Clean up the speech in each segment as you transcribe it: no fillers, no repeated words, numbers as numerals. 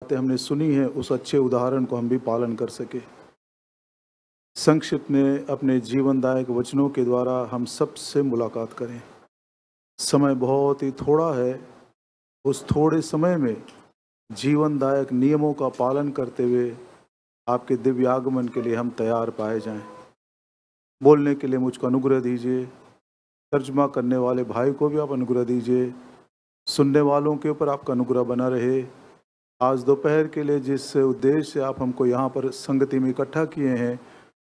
बातें हमने सुनी हैं उस अच्छे उदाहरण को हम भी पालन कर सके। संक्षिप्त में अपने जीवनदायक वचनों के द्वारा हम सबसे मुलाकात करें। समय बहुत ही थोड़ा है, उस थोड़े समय में जीवनदायक नियमों का पालन करते हुए आपके दिव्य आगमन के लिए हम तैयार पाए जाएं। बोलने के लिए मुझको अनुग्रह दीजिए, तर्जुमा करने वाले भाई को भी आप अनुग्रह दीजिए, सुनने वालों के ऊपर आपका अनुग्रह बना रहे। आज दोपहर के लिए जिस उद्देश्य से आप हमको यहाँ पर संगति में इकट्ठा किए हैं,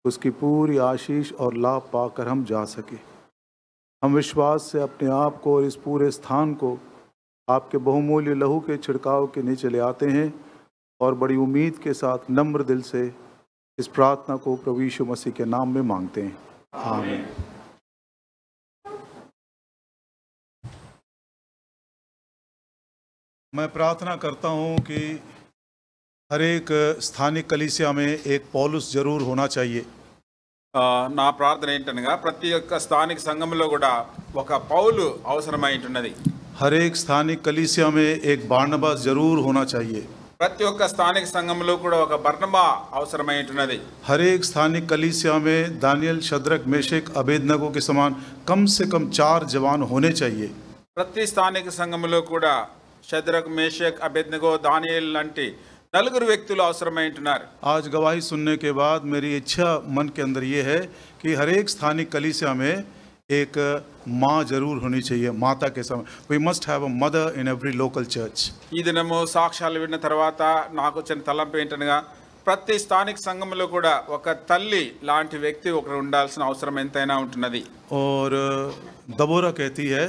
उसकी पूरी आशीष और लाभ पाकर हम जा सके। हम विश्वास से अपने आप को और इस पूरे स्थान को आपके बहुमूल्य लहू के छिड़काव के नीचे ले आते हैं और बड़ी उम्मीद के साथ नम्र दिल से इस प्रार्थना को प्रभु यीशु मसीह के नाम में मांगते हैं, आमीन। मैं प्रार्थना करता हूं कि हर एक स्थानिक कलीसिया में एक पौलुस जरूर होना चाहिए। నా ప్రార్థన ఏంటనగా ప్రతి ఒక్క స్థానిక సంఘంలో కూడా ఒక పౌలు అవసరమై ఉంటున్నది। हर एक स्थानिक कलीसिया में एक बारनबास जरूर होना चाहिए। ప్రతి ఒక్క స్థానిక సంఘంలో కూడా ఒక బర్నబా అవసరమై ఉంటున్నది। हर एक स्थानिक कलीसिया में दानियल, शद्रक, मेशक, अबेदनगो के समान कम से कम 4 जवान होने चाहिए। ప్రతి స్థానిక సంఘంలో కూడా షద్రక్, మేషక్, అబేద్నగో, దానియేల్ లాంటి 4 వ్యక్తులు అవసరమై ఉంటున్నారు। आज गवाही सुनने के बाद मेरी इच्छा मन के अंदर ये है कि हर एक स्थानिक कलीसिया में एक माँ जरूर होनी चाहिए, माता के समय। We must have a mother in every local church. ఈ దినము సాక్ష్యాలు విన్న తర్వాత నాకు వచ్చిన తలంపు ఏంటనగా ప్రతి స్థానిక సంఘంలో కూడా ఒక తల్లి లాంటి వ్యక్తి ఒకరు ఉండాల్సిన అవసరం ఎంతైనా ఉంటున్నది। और दबोरा कहती है,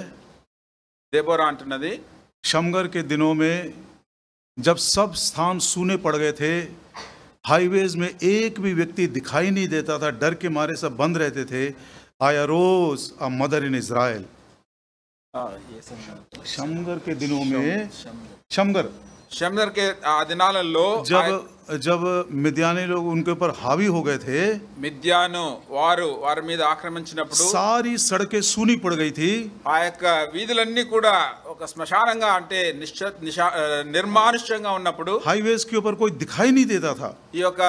దెబోరా అంటున్నది, शमगर के दिनों में जब सब स्थान सूने पड़ गए थे, हाईवेज में एक भी व्यक्ति दिखाई नहीं देता था, डर के मारे सब बंद रहते थे, I arose a mother in Israel. Shamgar के दिनों में షమ్గర్ के ఆ దినాలలో जब मिद्यानी लोग उनके ऊपर हावी हो गए थे, మిద్యాను వారి మీద ఆక్రమించినప్పుడు सारी सड़कें सूनी पड़ गई थी। ఆ యొక్క వీధులన్నీ కూడా ఒక శ్మశానంగా అంటే నిర్మానుష్యంగా ఉన్నప్పుడు हाईवेज के ऊपर कोई दिखाई नहीं देता था। ఈ యొక్క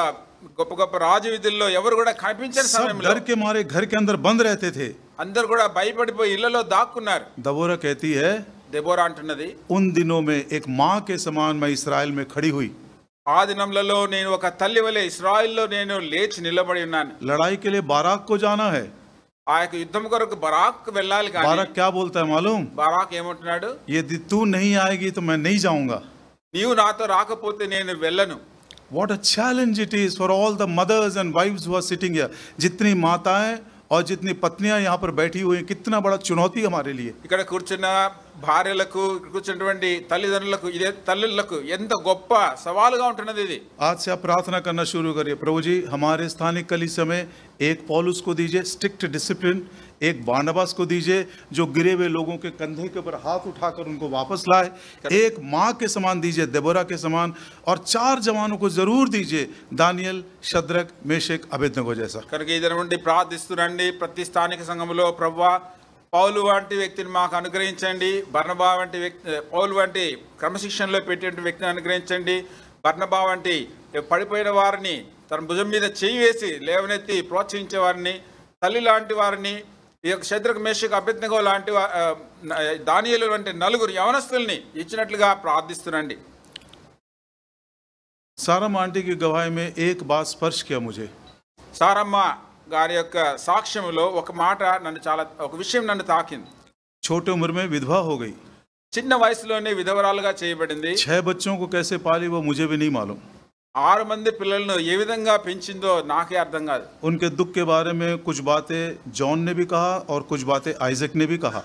గొప్ప గొప్ప రాజు వీధుల్లో ఎవరు కూడా కనిపించని सब సమయంలో डर के मारे घर के अंदर बंद रहते थे। అందరూ కూడా భయపడిపోయి ఇళ్లలో దాక్కున్నారు। दबोरा कहती है, దెబోరా అంటున్నది, उन दिनों में एक माँ के समान मैं इस्राएल में खड़ी हुई। ఆ దినములలో నేను ఒక తల్లి వలె ఇశ్రాయేలులో నేను లేచి నిలబడి ఉన్నాను। लड़ाई के लिए बाराक को जाना है। ఆ యొక్క యుద్ధం కొరకు బరాక్ వెళ్ళాలి కానీ बाराक क्या बोलता है मालूम? బరాక్ ఏమంటున్నాడు, यदि तू नहीं आएगी तो मैं नहीं जाऊंगा। నీవు నాతో రాకపోతే నేను వెళ్ళను। What a challenge it is for all the mothers and wives who are sitting here. जितनी माताएं और जितनी पत्नियां यहाँ पर बैठी हुई हैं, कितना बड़ा चुनौती हमारे लिए। ఇక్కడ కూర్చున్న భార్యలకు, కూర్చున్నటువంటి తల్లిదండ్రులకు, ఇదే తల్లులకు ఎంత గొప్ప సవాలుగా ఉంటున్నది ఇది। आज से आप प्रार्थना करना शुरू करिए, प्रभु जी हमारे स्थानिक कलीसिया में एक पौलुस को दीजिए, स्ट्रिक्ट डिसिप्लिन, एक बारनबास को दीजिए जो गिरे हुए लोगों के कंधे के ऊपर हाथ उठाकर उनको वापस लाए, एक माँ के समान दीजिए, देबोरा के समान, और 4 जवानों को जरूर दीजिए, दानियल, शद्रक, मेशक, अबेदनगो जैसा। కనుక ఈ దినం నుండి ప్రార్థిస్తురండి, ప్రతి స్థానిక సంఘంలో ప్రభువా పౌలు వంటి వ్యక్తిని మాకు అనుగ్రహించండి, బర్నబా వంటి వ్యక్తి, పౌలు వంటి క్రమశిక్షణలో పెట్టేటువంటి వ్యక్తిని అనుగ్రహించండి, బర్నబా వంటి పడిపోయిన వారిని తన భుజం మీద చేయి వేసి లేవనెత్తి ప్రోత్సహించే వారిని, తల్లి లాంటి వారిని, ఈ యొక్క షద్రక్, మేషక్, అబేద్నగో లాంటి దానియేలు వంటి 4 యవనస్తుల్ని ఇచ్చినట్లుగా ప్రార్థిస్తురండి। सारम आंटी की गवाही में एक बात स्पर्श किया मुझे। సారమ్మ గారి యొక్క సాక్ష్యంలో ఒక మాట ఒక విషయం నన్ను తాకింది। छोटे उम्र में विधवा हो गई, చిన్న వయసులోనే విధవరాలుగా చేయబడింది। 6 बच्चों को कैसे पाली वो मुझे भी नहीं मालूम। 6 మంది పిల్లలను ఏ విధంగా పెంచిందో నాకే అర్థం కాదు। उनके दुख के बारे में कुछ बातें जॉन ने भी कहा और कुछ बातें आइजक ने भी कहा।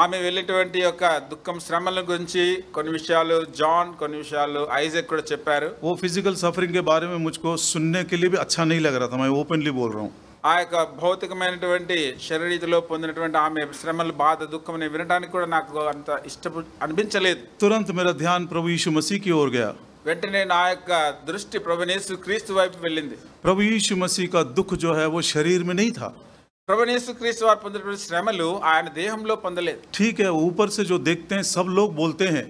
ఆమె వెళ్ళేటువంటి యొక్క దుఃఖం, శ్రమల గురించి కొన్ని విషయాలు జాన్, కొన్ని విషయాలు ఐజక్ కూడా చెప్పారు। वो फिजिकल सफरिंग के बारे में मुझको सुनने के लिए भी अच्छा नहीं लग रहा था, मैं ओपनली बोल रहा हूँ। ఆ యొక్క భౌతికమైనటువంటి శరీరీతిలో పొందినటువంటి ఆమె శ్రమల, బాధ, దుఃఖం వినడానికి కూడా నాకు అంత అనిపించలేదు। तुरंत मेरा ध्यान प्रभु यीशु मसीह की ओर गया। వెంటనే నా యొక్క దృష్టి ప్రభువైన యేసుక్రీస్తు వైపు వెళ్ళింది। प्रभु यीशु मसीह का दुख जो है वो शरीर में नहीं था। ప్రభువైన యేసుక్రీస్తు వారు పొందినటువంటి శ్రమలు ఆయన దేహంలో పొందలేదు। ठीक है, ऊपर से जो देखते हैं सब लोग बोलते हैं,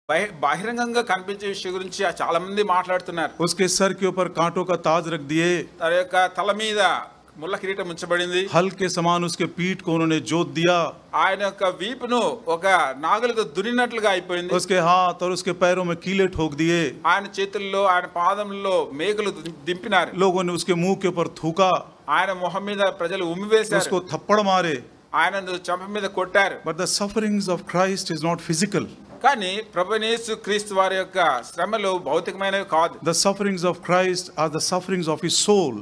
బహిరంగంగా కనిపించే విషయం గురించి చాలా మంది మాట్లాడుతున్నారు. उसके सर के ऊपर कांटों का ताज रख दिए, తన యొక్క తల మీద ముళ్ళ కిరీటం ఉంచబడింది. हल के समान उसके पीठ को उन्होंने जोत दिया, ఆయన యొక్క వీపును ఒక నాగలితో దున్నినట్లుగా అయిపోయింది. उसके हाथ और उसके पैरों में कीले ठोक दिए, ఆయన చేతుల్లో ఆయన పాదముల్లో మేకులు దింపినారు. लोगों ने उसके मुंह के ऊपर थूका, ఆయన మొహం మీద ప్రజలు ఉమ్మివేశారు. उसको थप्पड़ मारे. ఆయనను చెంప మీద కొట్టారు. But the sufferings of Christ is not physical. కానీ ప్రభువైన యేసు క్రీస్తు వారి యొక్క శ్రమలు భౌతికమైనవి కాదు. The sufferings of Christ are the sufferings of his soul.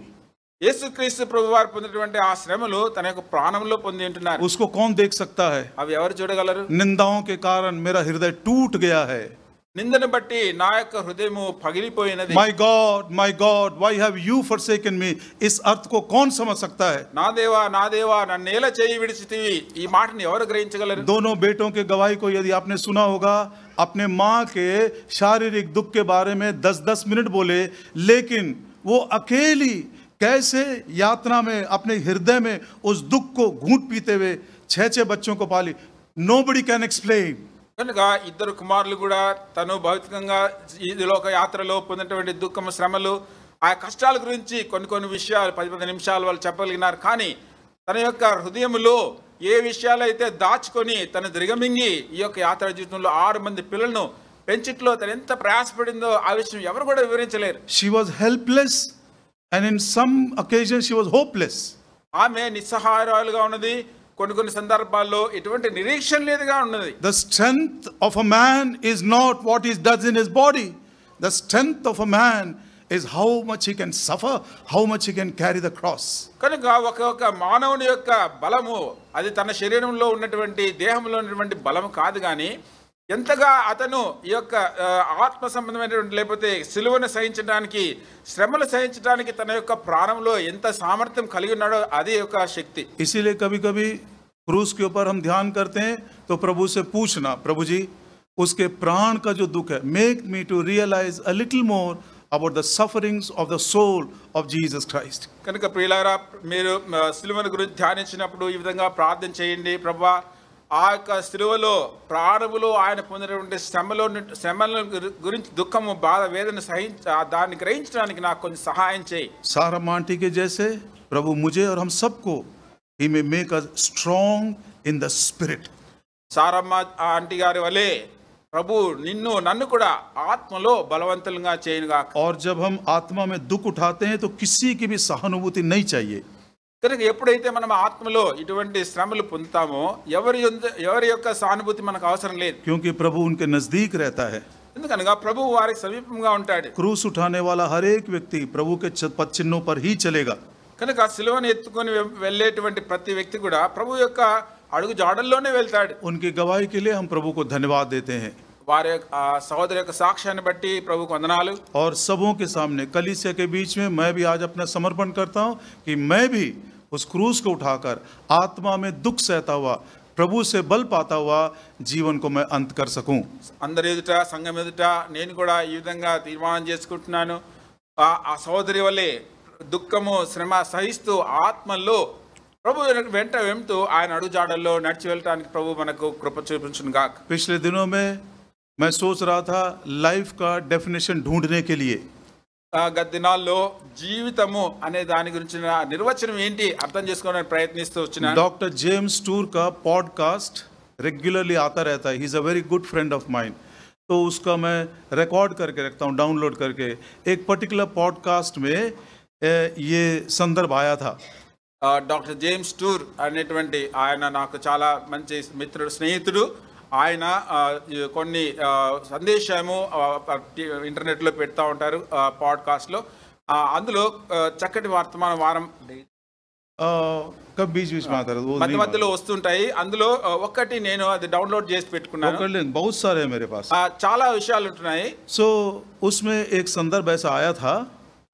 యేసు క్రీస్తు ప్రభువారు పొందినటువంటి ఆ శ్రమలు తన యొక్క ప్రాణంలో పొంది ఉంటున్నారు. उसको कौन देख सकता है? అవి ఎవరు చూడగలరు? निंदाओं के कारण मेरा हृदय टूट गया है. నిందను బట్టి నా యొక్క హృదయము పగిలిపోయినది. My God, why have you forsaken me? इस अर्थ को कौन समझ सकता है? నా దేవా నన్ను ఎలా చేయి విడిచితివి, ఈ మాటని ఎవరు గ్రహించగలరు? दोनों बेटों के गवाही को यदि आपने सुना होगा, अपने माँ के शारीरिक दुख के बारे में 10-10 मिनट बोले, लेकिन वो अकेली कैसे यात्रा में अपने हृदय में उस दुख को घूंट पीते हुए 6 बच्चों को पाली. Nobody can explain. కనుక ఇద్దరు కుమారులు కూడా తను భౌతికంగా ఈ లోక యాత్రలో పొందినటువంటి దుఃఖము శ్రమలు ఆ కష్టాల గురించి కొన్ని విషయాలు 10 నిమిషాలు వాళ్ళు చెప్పగలిగినారు. కానీ తన యొక్క హృదయములో ఏ విషయాలు అయితే దాచుకొని తను దిగమింగి ఈ యొక్క యాత్ర జీవితంలో 6 మంది పిల్లలను పెంచిట్లో తను ఎంత ప్రయాసపడిందో ఆ విషయం ఎవరు కూడా వివరించలేరు. She was helpless and in some occasions she was hopeless. ఆమె నిస్సహాయురాలుగా ఉన్నది. కొన్ని సందర్భాల్లో ఎటువంటి నిరీక్షణ లేదుగా ఉన్నది. The strength of a man is not what he does in his body. The strength of a man is how much he can suffer, how much he can carry the cross. కనుక ఒక మానవుని యొక్క బలము అది తన శరీరంలో ఉన్నటువంటి దేహంలో ఉన్నటువంటి బలము కాదు, కానీ ఎంతగా అతను ఈ యొక్క ఆత్మ సంబంధమైనటువంటి లేకపోతే సిలువను సహించడానికి శ్రమలు సహించడానికి తన యొక్క ప్రాణంలో ఎంత సామర్థ్యం కలిగి ఉన్నాడో అదే ఒక శక్తి. इसीलिए कभी-कभी क्रूस के ऊपर हम ध्यान करते हैं तो प्रभु से पूछना, प्रभु जी उसके प्राण का जो दुख है, make me to realize a little more about the sufferings of the soul of Jesus Christ. కనుక ప్రియులారా, మీరు సిలువను గురించి ధ్యానించినప్పుడు ఈ విధంగా ప్రార్థన చేయండి. ప్రభువా, ఆ యొక్క సిలువలో ప్రాణములో ఆయన పొందినటువంటి శ్రమల గురించి దుఃఖము బాధ వేదన దాన్ని గ్రహించడానికి నాకు కొంచెం సహాయం చేయి. सारा आंटी के जैसे प्रभु मुझे और हम सबको he may make us strong in the spirit. Saramma aunty గారి వలె ప్రభు నన్ను కూడా ఆత్మలో బలవంతులుగా చేయనుగా. और जब हम आत्मा में दुख उठाते हैं तो किसी की भी सहानुभूति नहीं चाहिए. కనుక ఎప్పుడైతే మనం ఆత్మలో ఇటువంటి శ్రమలు పొందుతామో ఎవరి యొక్క సానుభూతి మనకు అవసరం లేదు. क्योंकि प्रभु उनके नजदीक रहता है. ఎందుకనగా ప్రభు వారికి సమీపంగా ఉంటాడు. क्रूस उठाने वाला हर एक व्यक्ति प्रभु के पद चिन्हों पर ही चलेगा. కనుక సిలువను ఎత్తుకొని వెళ్ళేటువంటి ప్రతి వ్యక్తి కూడా ప్రభు యొక్క అడుగు జాడల్లోనే వెళ్తాడు. उनकी गवाही के लिए हम प्रभु को धन्यवाद देते हैं. వారి సహోదరు యొక్క సాక్ష్యాన్ని బట్టి ప్రభుకు వందనాలు. और सबों के सामने कलीसिया के बीच में मैं भी आज अपना समर्पण करता हूं कि मैं भी उस क्रूस को उठाकर आत्मा में दुख सहता हुआ प्रभु से बल पाता हुआ जीवन को मैं अंत कर सकूं. అందరి ఎదుట సంఘం ఎదుట నేను కూడా ఈ విధంగా తీర్మానం చేసుకుంటున్నాను. ఆ సహోదరి వల్లే దుఃఖము శ్రమ సహిస్తూ ఆత్మలో ప్రభు వెంట వెంటూ ఆయన అడుగుజాడల్లో నడిచి వెళ్ళటానికి ప్రభు మనకు కృప చూపించును గాక. पिछले दिनों में मैं सोच रहा था लाइफ का डेफिनेशन ढूंढने के लिए. గత దినాల్లో జీవితము అనే దాని గురించి నిర్వచనం ఏంటి అర్థం చేసుకోవడానికి ప్రయత్నిస్తూ వచ్చిన डॉक्टर जेम्स टूर का पॉडकास्ट रेगुलरली आता रहता है. He is a very good friend of mind. तो उसका मैं रिकॉर्ड करके रखता हूँ, डाउनलोड करके. एक पर्टिकुलर पॉडकास्ट में ये संदर्भ आया था. డాక్టర్ జేమ్స్ టూర్ అనేటువంటి ఆయన నాకు చాలా మంచి మిత్రుడు, స్నేహితుడు. ఆయన కొన్ని సందేశము ఇంటర్నెట్లో పెడతా ఉంటారు పాడ్కాస్ట్లో. అందులో చక్కటి వర్తమాన వారం మధ్య మధ్యలో వస్తుంటాయి. అందులో ఒక్కటి నేను అది డౌన్లోడ్ చేసి పెట్టుకున్నాను. बहुत सारे हैं मेरे पास. చాలా విషయాలు ఉంటున్నాయి. सो उसमें एक संदर्भ ऐसा आया था.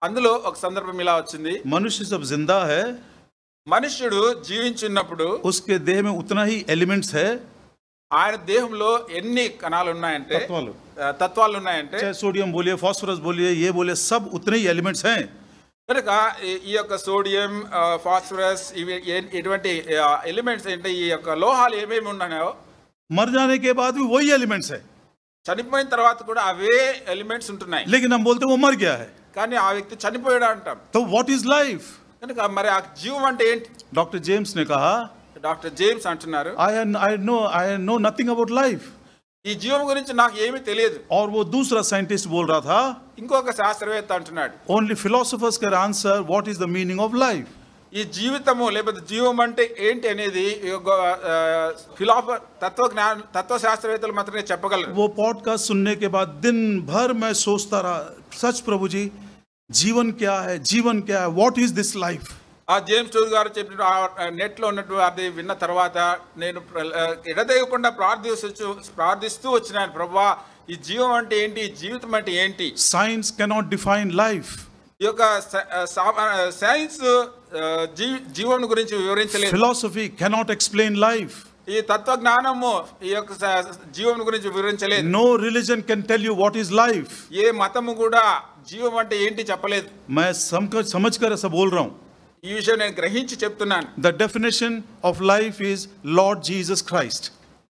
అందులో ఒక సందర్భం ఇలా వచ్చింది. मनुष्य सब जिंदा है, మనుష్యుడు జీవించున్నప్పుడు उसके देह में उतना ही एलिमेंट्स है. ఆయన దేహంలో ఎన్ని కణాలు ఉన్నాయంటే, తత్వాలు ఉన్నాయంటే, चाहे सोडियम बोलिए, फास्फोरस बोलिए, ये बोलिए, सब उतने ही एलिमेंट्स हैं. కనుక ఈ యొక్క సోడియం, ఫాస్ఫరస్, ఇవి ఇటువంటి ఎలిమెంట్స్ ఏంటి, ఈ యొక్క లోహాలు ఏమేమి ఉన్నాయో मर जाने के बाद भी वही एलिमेंट्स है. చనిపోయిన తర్వాత కూడా అవే ఎలిమెంట్స్ ఉంటున్నాయి, लेकिन हम बोलते हैं वो मर गया है। కానీ ఆ వ్యక్తి చనిపోయాడు అంటాం। तो व्हाट इज लाइफ? కనుక మరి ఆ జీవం అంటే ఏంటి? डॉक्टर जेम्स ने कहा, డాక్టర్ జేమ్స్ అంటున్నారు, I know nothing about life। ఈ జీవం గురించి నాకు ఏమీ తెలియదు। और वो दूसरा साइंटिस्ट बोल रहा था, ఇంకొక శాస్త్రవేత్త అంటున్నాడు, only philosophers can answer what is the meaning of life। ఈ జీవితము లేకపోతే జీవం అంటే ఏంటి అనేది తత్వశాస్త్రవేత్తలు మాత్రమే చెప్పగలరు। वो पॉडकास्ट सुनने के बाद दिन भर मैं सोचता रहा, सच प्रभु जी, जीवन क्या है, जीवन क्या है, व्हाट इज दिस लाइफ? ఆ జేమ్స్ టూర్ గారు చెప్పిన నెట్ లో ఉన్నటువంటి అది విన్న తర్వాత నేను ఎడతెగకుండా ప్రార్థిస్తూ వచ్చినాను, ప్రభువా ఈ జీవం అంటే ఏంటి, ఈ జీవితం అంటే ఏంటి? Science cannot define life. ఈ యొక్క సైన్స్ జీవం గురించి వివరించలేదు। Philosophy cannot explain life. ఈ తత్వజ్ఞానము ఈ యొక్క జీవం గురించి వివరించలేదు। No religion can tell you what is life. ఏ మతము కూడా జీవం అంటే ఏంటి చెప్పలేదు। मैं समझकर ऐसा बोल रहा हूं। ఈ విషయం నేను గ్రహించి చెప్తున్నాను। The definition of life is Lord Jesus Christ।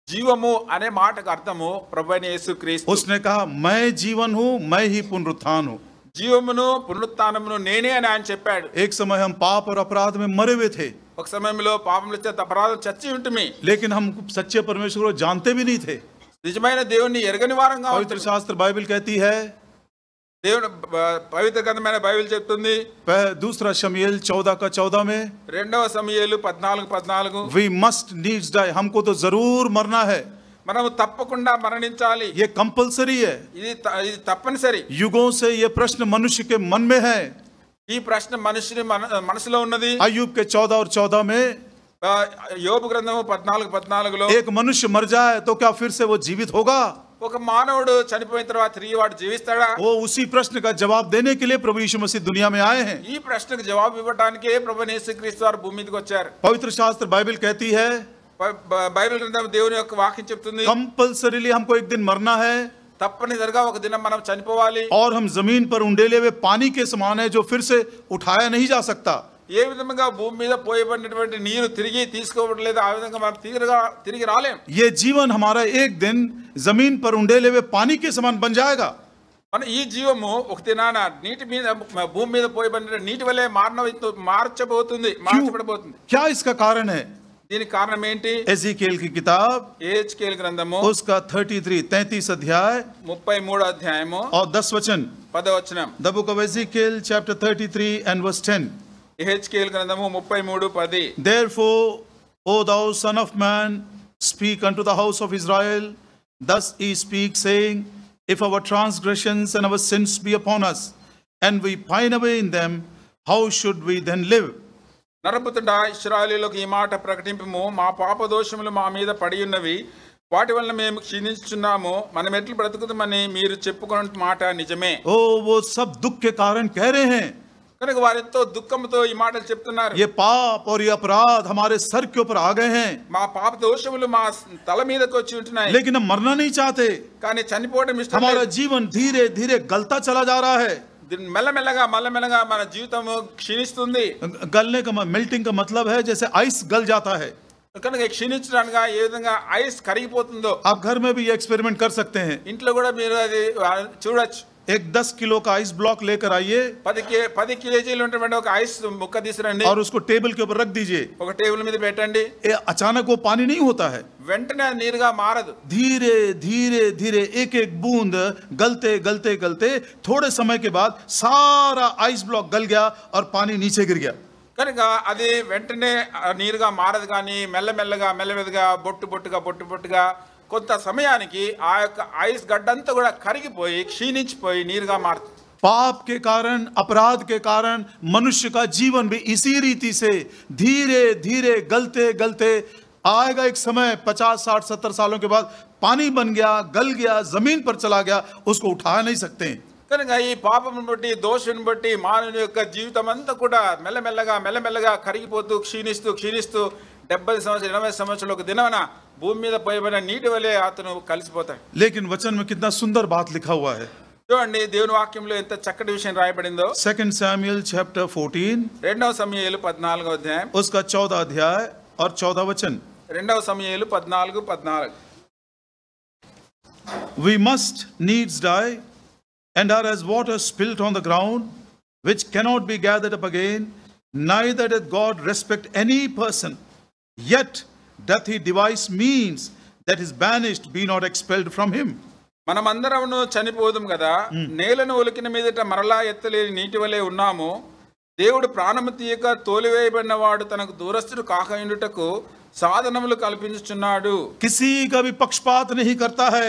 జీవము అనే మాటకు అర్థము ప్రభువైన యేసుక్రీస్తు। उसने कहा मैं जीवन हूं, मैं ही पुनरुत्थान हूं। జీవమును పునరుత్థానమును నేనే అని ఆయన చెప్పాడు। एक समय हम पाप और अपराध में मरे हुए थे, ఒక సమయంలో పాపముల చేత అపరాధం చచ్చి ఉంటుమి, लेकिन हम सच्चे परमेश्वर को जानते भी नहीं थे। నిజమైన దేవుణ్ణి ఎరగని వారంగా पवित्र शास्त्र बाइबल कहती है, దేవుడు పవిత్ర గ్రంథమైన బైబిల్ చెప్తుంది, दूसरा शमूएल 14:14 में, రెండవ సమూయేలు 14:14 we must needs die, हमको तो जरूर मरना है। మనము తప్పకుండా మరణించాలి, ये कंपलसरी है। ఇది తప్పనిసరి। युगों से ये प्रश्न मनुष्य के मन में है। ఈ ప్రశ్న మనుషుని మనసులో ఉన్నది। अय्यूब के 14 और 14 में, యోబు గ్రంథము 14:14 एक मनुष्य मर जाए तो क्या फिर से वो जीवित होगा? ఒక మానవుడు చనిపోయిన తర్వాత తిరిగి వాడు జీవిస్తాడా? वो उसी प्रश्न का जवाब देने के लिए प्रभु यीशु मसीह दुनिया में आए हैं। ఈ ప్రశ్నకు జవాబు ఇవ్వడానికే ప్రభువైన యేసుక్రీస్తు వారు భూమి మీదకి వచ్చారు। पवित्र शास्त्र बाइबल कहती है, బైబిల్ గ్రంథం దేవుని యొక్క వాక్యం చెప్తుంది, कंपलसरीली हमको एक दिन मरना है తప్పనిసరిగా ఒక దినం మనం చనిపోవాలి। और हम जमीन पर उंडेले हुए पानी के समान है जो फिर से उठाया नहीं जा सकता। ఏ విధంగా భూమి మీద పోయబడినటువంటి నీరు తిరిగి తీసుకోవట్లేదు, ఆ విధంగా మనం తిరిగి రాలేం। ये जीवन हमारा एक दिन जमीन पर उंडेले हुए पानी के समान बन जाएगा। మన ఈ జీవము ఒక దినాన నీటి మీద భూమి మీద పోయబడిన నీటి వలె మార్చబోతుంది। क्या इसका कारण है? దీనికి కారణం ఏంటి? एजिकिएल की किताब యెహెజ్కేలు గ్రంథము उसका 33 अध्याय 33 అధ్యాయము और 10 वचन। 10వ వచనం। The book of Ezekiel chapter 33 and verse 10। యెహెజ్కేలు గ్రంథము 33:10 Therefore, O thou son of man, speak unto the house of Israel, thus he speaks, saying, if our transgressions and our sins be upon us, and we pine away in them, how should we then live? నరపుతుండా ఇశ్రాయేలీయులకు ఈ మాట ప్రకటింపుము, మా పాప దోషములు మా మీద పడి ఉన్నవి, వాటి వలన మేము క్షీణించుచున్నాము, మనం ఎట్లు బ్రతుకుతామని మీరు చెప్పుకున్న మాట నిజమే। ओ वो सब दुख के कारण कह रहे हैं। కనుక వారు ఎంతో దుఃఖంతో ఈ మాటలు చెప్తున్నారు। ये पाप और ये अपराध हमारे सर के ऊपर आ गए हैं, మా పాప దోషములు మా తల మీదకి వచ్చి ఉంటున్నాయి, लेकिन हम मरना नहीं चाहते। కానీ చనిపోవడం ఇష్టం हमारा లేదు। जीवन धीरे धीरे गलता चला जा रहा है। మెల్లమెల్లగా మన జీవితము క్షీణిస్తుంది। गलने का मेल्टिंग का मतलब है जैसे आइस गल जाता है। కనుక క్షీణించడానికి ఏ విధంగా ఐస్ కరిగిపోతుందో, आप घर में भी ये एक्सपेरिमेंट कर सकते हैं। ఇంట్లో కూడా మీరు అది చూడొచ్చు। एक 10 किलो का आइस ब्लॉक लेकर आइए 10 కేజీలు ఉన్నటువంటి ఒక ఐస్ ముక్క తీసురండి, और उसको टेबल के ऊपर रख दीजिए। ఒక టేబుల్ మీద పెట్టండి। अचानक वो पानी नहीं होता है, వెంటనే నీరుగా మారదు। धीरे धीरे धीरे एक एक बूंद गलते गलते गलते थोड़े समय के बाद सारा आइस ब्लॉक गल गया और पानी नीचे गिर गया। కనుక అది వెంటనే నీరుగా మారదు, కానీ మెల్లమెల్లగా బొట్టుగా కొంత సమయానికి ఆ యొక్క ఐస్ గడ్డంతా కూడా కరిగిపోయి క్షీణించిపోయి నీరుగా మారుతుంది। पाप के कारण, अपराध के कारण मनुष्य का जीवन भी इसी रीति से धीरे धीरे गलते गलते आएगा एक समय 50, 60, 70 सालों के बाद पानी बन गया, गल गया, जमीन पर चला गया, उसको उठा नहीं सकते। కనుక ఈ పాపమును బట్టి దోషుని బట్టి మానవుని యొక్క జీవితం అంతా కూడా మెల్లమెల్లగా కరిగిపోతూ క్షీణిస్తూ 70 సంవత్సరాలు 80 సంవత్సరాలు ఒక దినమున భూమి మీద పోయబడిన నీటి వలె అతను కలిసిపోతాడు। लेकिन वचन में कितना सुंदर बात लिखा हुआ है। చూడండి దేవుని వాక్యంలో ఎంత చక్కటి విషయం రాయబడిందో। 2 Samuel chapter 14 రెండవ సమూయేలు 14వ అధ్యాయం उसका 14 अध्याय और 14 वचन। రెండవ సమూయేలు 14:14 We must needs die and are as water spilt on the ground, which cannot be gathered up again. Neither doth God respect any person, yet doth he devise means that is banished be not expelled from him. మనమందరమును చనిపోదుం కదా, నేలను ఒలికిన మీదట మరలా ఎత్తలేని నీటి వలె ఉన్నాము. దేవుడు ప్రాణము తీయక తోలివేయబడిన వాడు తనకు దూరస్తుడు కాకయుండుటకు సాధనములు కల్పించుచున్నాడు. किसी का भी पक्षपात नहीं करता है.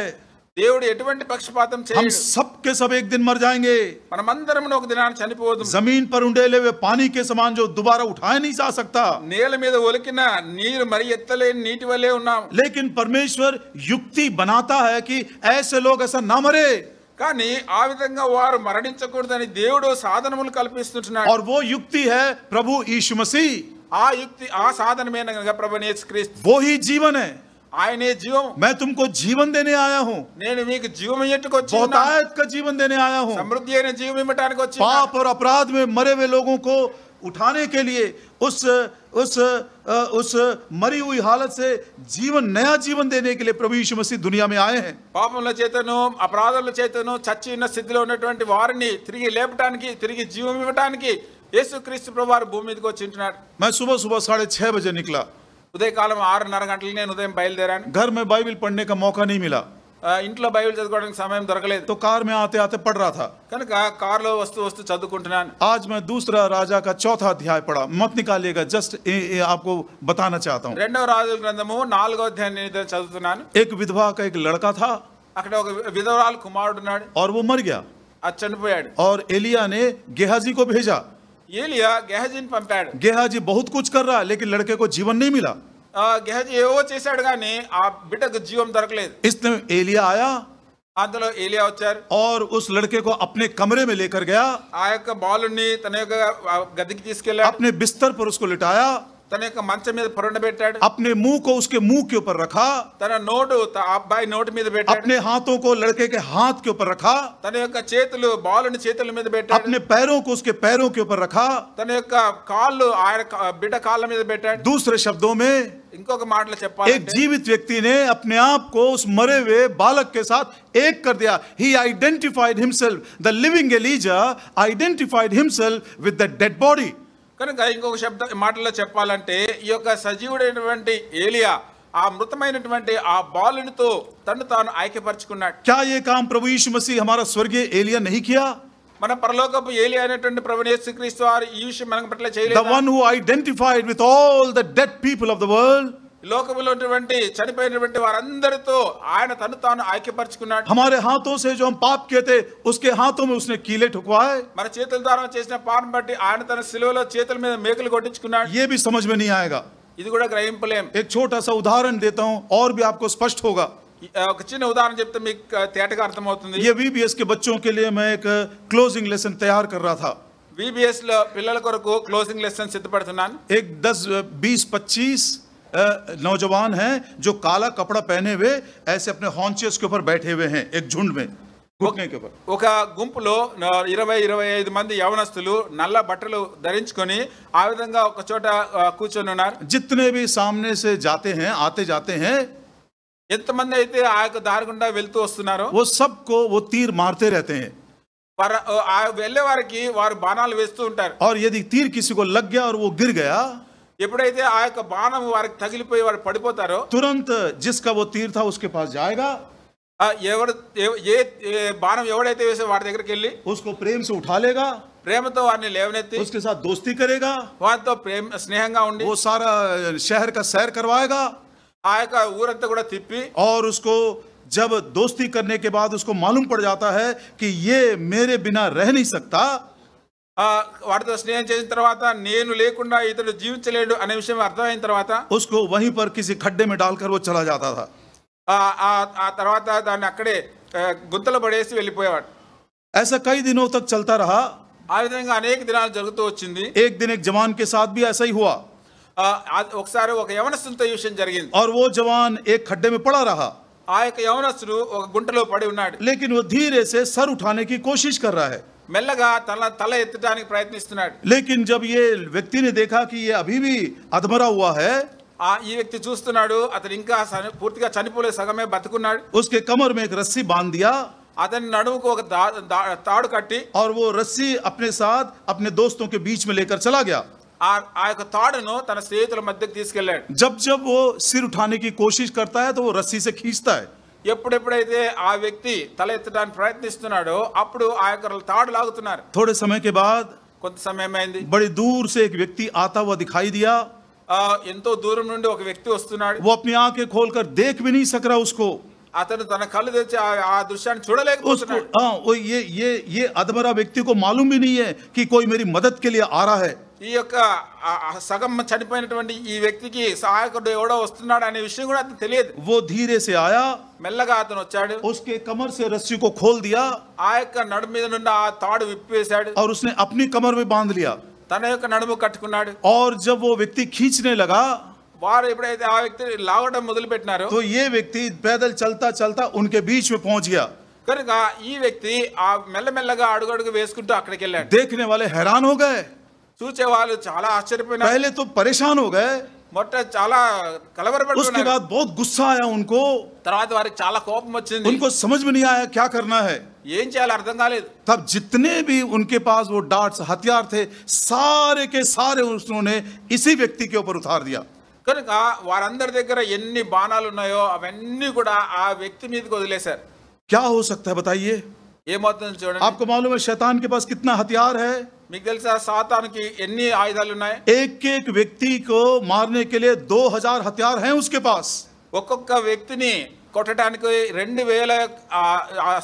దేవుడు ఎటువంటి పక్షపాతం हम చేయడు. सब के सब एक दिन मर जाएंगे. మనమందరమును ఒక దినాన్ని చనిపోదుం. जमीन पर उंडेले हुए पानी के समान जो दोबारा उठाया नहीं जा सकता. నేల మీద ఒలికిన నీరు మరి ఎత్తలేని నీటి వలె ఉన్నాం. लेकिन परमेश्वर युक्ति बनाता है कि ऐसे लोग ऐसा ना मरे. కానీ ఆ విధంగా వారు మరణించకూడదని దేవుడు సాధనములు కల్పిస్తున్నాడు. और वो युक्ति है प्रभु यीशु मसीह. ఆ యుక్తి ఆ సాధనమైన కనుక ప్రభువైన యేసుక్రీస్తు. वो ही जीवन है. ఆయనే జీవం. मैं तुमको जीवन देने आया हूँ. నేను మీకు జీవం ఇయ్యడానికి వచ్చి बहुतायत का जीवन देने आया हूँ. సమృద్ధి అయిన జీవం ఇవ్వడానికి వచ్చి पाप और अपराध में मरे हुए लोगों को उठाने के लिए उस मरी हुई हालत से जीवन, नया जीवन देने के लिए प्रभु यीशु मसीह दुनिया में आए हैं. పాపముల చేతను అపరాధముల చేతను చచ్చి ఉన్న స్థితిలో ఉన్నటువంటి వారిని తిరిగి లేపడానికి, తిరిగి జీవం ఇవ్వడానికి యేసుక్రీస్తు ప్రభువారు భూమి మీదకి వచ్చి ఉంటున్నాడు. मैं सुबह 6:30 बजे निकला. ఉదయకాలం 6:30 గంటలకు నేను ఉదయం బయలుదేరాను. घर में बाइबल पढ़ने का मौका नहीं मिला, ఇంట్లో బైబిల్ చదువుకోవడానికి సమయం దొరకలేదు. तो कार में आते आते पढ़ रहा था. కనుక కారులో వస్తూ వస్తూ చదువుకుంటున్నాను. आज मैं दूसरा राजा का 4था अध्याय पढ़ा. मत निकालिएगा, जस्ट आपको बताना चाहता हूँ. రెండవ రాజుల గ్రంథము 4వ అధ్యాయాన్ని నేను చదువుతున్నాను. एक विधवा का एक लड़का था అక్కడ ఒక విధవరాలు కుమారుడు ఉన్నాడు. और वो मर गया. అది చనిపోయాడు. और एलिया ने गेहाजी को भेजा. ఏలియా గెహజీని పంపాడు. गेहाजी बहुत कुछ कर रहा है, लेकिन लड़के को जीवन नहीं मिला. గెహజీ ఏవో చేశాడు కానీ ఆ బిడ్డకు జీవం దొరకలేదు. इसने एलिया आया అందులో ఏలియా వచ్చారు. और उस लड़के को अपने कमरे में लेकर गया. ఆ యొక్క బాలుని తన యొక్క గదికి తీసుకెళ్లాడు. अपने बिस्तर पर उसको लिटाया. తన యొక్క మంచం మీద పరుండబెట్టాడు. अपने मुंह को उसके मुंह के ऊपर रखा. తన నోటు ఆ అబ్బాయి నోటి మీద పెట్టాడు. अपने हाथों को लड़के के हाथ के ऊपर रखा. తన యొక్క చేతులు బాలుని చేతుల మీద పెట్టాడు. अपने पैरों को उसके पैरों के ऊपर रखा. తన యొక్క కాళ్ళు ఆయన బిడ్డ కాళ్ళ మీద పెట్టాడు. दूसरे शब्दों में ఇంకొక మాటలో एक చెప్పాలంటే जीवित व्यक्ति ने अपने आप को उस मरे हुए बालक के साथ एक कर दिया. He identified himself. The living Elijah identified himself with the dead body. కనుక ఇంకొక మాటల్లో చెప్పాలంటే ఈ యొక్క సజీవుడైనటువంటి ఏలియా ఆ మృతమైనటువంటి ఆ బాలునితో తను తాను ఐక్యపరచుకున్నాడు. क्या ये काम प्रभु यीशु मसीह हमारा स्वर्गीय एलिया नहीं किया? మన పరలోకపు ఏలియా అయినటువంటి ప్రభువైన యేసుక్రీస్తు వారు ఈ విషయం మన పట్ల The చేయలేదు. one who identified with all the dead people of the world. లోకములో ఉన్నటువంటి చనిపోయినటువంటి వారందరితో ఆయన తను తాను ఐక్యపరచుకున్నాడు. हमारे हाथों से जो हम पाप किए थे, उसके हाथों में उसने कीले ठुकवाए. మన చేతుల ద్వారా చేసిన పాపం బట్టి ఆయన తన శిలువలో చేతుల మీద మేకులు కొట్టించుకున్నాడు. ये भी समझ में नहीं आएगा. ఇది కూడా గ్రహింపలేం. एक छोटा सा उदाहरण देता हूं और भी आपको स्पष्ट होगा. ఒక చిన్న ఉదాహరణ చెప్తే మీకు తేటగా అర్థమవుతుంది. ये VBS के बच्चों के लिए मैं एक क्लोजिंग लेसन तैयार कर रहा था. VBS లో పిల్లల కొరకు క్లోజింగ్ లెసన్ సిద్ధపడుతున్నాను. एक 10-20-25 नौजवान हैं जो काला कपड़ा पहने हुए ऐसे अपने हॉन्चेस के ऊपर बैठे हुए हैं, एक झुंड में, घुटने के ऊपर. ఒక గుంపులో 20-25 మంది యవనస్తులు నల్ల బట్టలు ధరించుకొని ఆ విధంగా ఒక చోట కూర్చొని ఉన్నారు. जितने भी सामने से जाते हैं, आते जाते हैं, ఎంతమంది అయితే ఆ యొక్క దారి గుండా వెళ్తూ వస్తున్నారో वो सबको वो तीर मारते रहते हैं. ఆ వెళ్ళే వారికి వారు బాణాలు వేస్తూ ఉంటారు. और यदि तीर किसी को लग गया और वो गिर गया, ఎప్పుడైతే ఆ యొక్క బాణం వారికి తగిలిపోయి వారు పడిపోతారో तुरंत जिसका वो तीर था उसके पास जाएगा, ఎవడు ఏ బాణం ఎవడైతే వేసే వాడి దగ్గరికి వెళ్ళి उसको प्रेम से उठा लेगा, ప్రేమతో వారిని లేవనెత్తి उसके साथ दोस्ती करेगा, వారితో స్నేహంగా ఉండి वो सारा शहर का सैर करवाएगा. ఆ యొక్క ఊరంతా కూడా తిప్పి और उसको जब दोस्ती करने के बाद उसको मालूम पड़ जाता है कि ये मेरे बिना रह नहीं सकता, వాటితో స్నేహం చేసిన తర్వాత నేను లేకుండా ఇతడు జీవించలేడు అనే విషయం అర్థమైన తర్వాత उसको वहीं पर किसी खड्डे में डालकर वो चला जाता था. ఆ తర్వాత దాన్ని అక్కడే గుంతలో పడేసి వెళ్ళిపోయేవాడు. ऐसा कई दिनों तक चलता रहा. ఆ విధంగా అనేక దినాలు జరుగుతూ వచ్చింది. एक दिन एक जवान के साथ भी ऐसा ही हुआ. ఒకసారి ఒక యవనస్తునితో ఈ విషయం జరిగింది. और वो जवान एक खड्डे में पड़ा रहा. ఆ యొక్క యవనస్తుడు ఒక గుంటలో పడి ఉన్నాడు. लेकिन वो धीरे से सर उठाने की कोशिश कर रहा है. మెల్లగా తల ఎత్తడానికి ప్రయత్నిస్తున్నాడు. लेकिन जब ये व्यक्ति ने देखा कि ये अभी भी अधमरा हुआ है, ఈ వ్యక్తి చూస్తున్నాడు, అతను ఇంకా పూర్తిగా చనిపోలే, సగమే బతుకున్నాడు. उसके कमर में एक रस्सी बांध दिया అతని నడుముకు ఒక తాడు కట్టి और वो रस्सी अपने साथ अपने दोस्तों के बीच में लेकर चला गया. ఆ యొక్క తాడును తన స్నేహితుల మధ్యకి తీసుకెళ్లాడు. जब जब वो सिर उठाने की कोशिश करता है तो वो रस्सी से खींचता है. ఎప్పుడెప్పుడైతే ఆ వ్యక్తి తల ఎత్తడానికి ప్రయత్నిస్తున్నాడో అప్పుడు ఆ యొక్క తాడు లాగుతున్నారు. थोड़े समय के बाद కొంత సమయం అయింది. बड़ी दूर से एक व्यक्ति आता हुआ दिखाई दिया. ఎంతో దూరం నుండి ఒక వ్యక్తి వస్తున్నాడు. वो अपनी आंखें खोलकर देख भी नहीं सक रहा उसको. అతను తన కళ్ళు తెచ్చి ఆ దృశ్యాన్ని చూడలేకపోతున్నాడు. वो ये अधमरा व्यक्ति को मालूम भी नहीं है कि कोई मेरी मदद के लिए आ रहा है. ఈ యొక్క సగం చనిపోయినటువంటి ఈ వ్యక్తికి సహాయకుడు ఎవడో వస్తున్నాడు అనే విషయం కూడా అతను తెలియదు. वो धीरे से आया, మెల్లగా అతను వచ్చాడు. उसके कमर से रस्सी को खोल दिया ఆ యొక్క నడుము మీద నుండి ఆ తాడు విప్పివేశాడు. और उसने अपनी कमर में बांध लिया. తన యొక్క నడుము కట్టుకున్నాడు. और जब वो व्यक्ति खींचने लगा వారు ఎప్పుడైతే ఆ వ్యక్తి లాగడం మొదలు పెట్టినారో तो ये व्यक्ति पैदल चलता चलता उनके बीच में पहुंच गया. కనుక ఈ వ్యక్తి ఆ మెల్లమెల్లగా అడుగడుగు వేసుకుంటూ అక్కడికి వెళ్ళాడు. देखने वाले हैरान हो गए, చూసే వాళ్ళు చాలా ఆశ్చర్యపోయినారు. पहले तो परेशान हो गए, మొట్ట చాలా उसके కలవరపడుతున్నారు. बाद बहुत गुस्सा आया उनको. తర్వాత వారికి చాలా కోపం వచ్చింది. उनको समझ में नहीं आया क्या करना है. ఏం చేయాలో అర్థం కాలేదు. तब जितने भी उनके पास वो डार्ट्स हथियार थे सारे के सारे उन्होंने इसी व्यक्ति के ऊपर उतार दिया. కనుక వారందరి దగ్గర ఎన్ని బాణాలు ఉన్నాయో అవన్నీ కూడా ఆ వ్యక్తి మీదకి వదిలేశారు. क्या हो सकता है बताइए. ఏమవుతుంది చూడండి. आपको मालूम है शैतान के पास कितना हथियार है. మీకు తెలుసా సాతానుకి ఎన్ని ఆయుధాలు ఉన్నాయి? एक एक व्यक्ति को मारने के लिए 2000 हथियार हैं उसके पास. ఒక్కొక్క వ్యక్తిని కొట్టడానికి 2000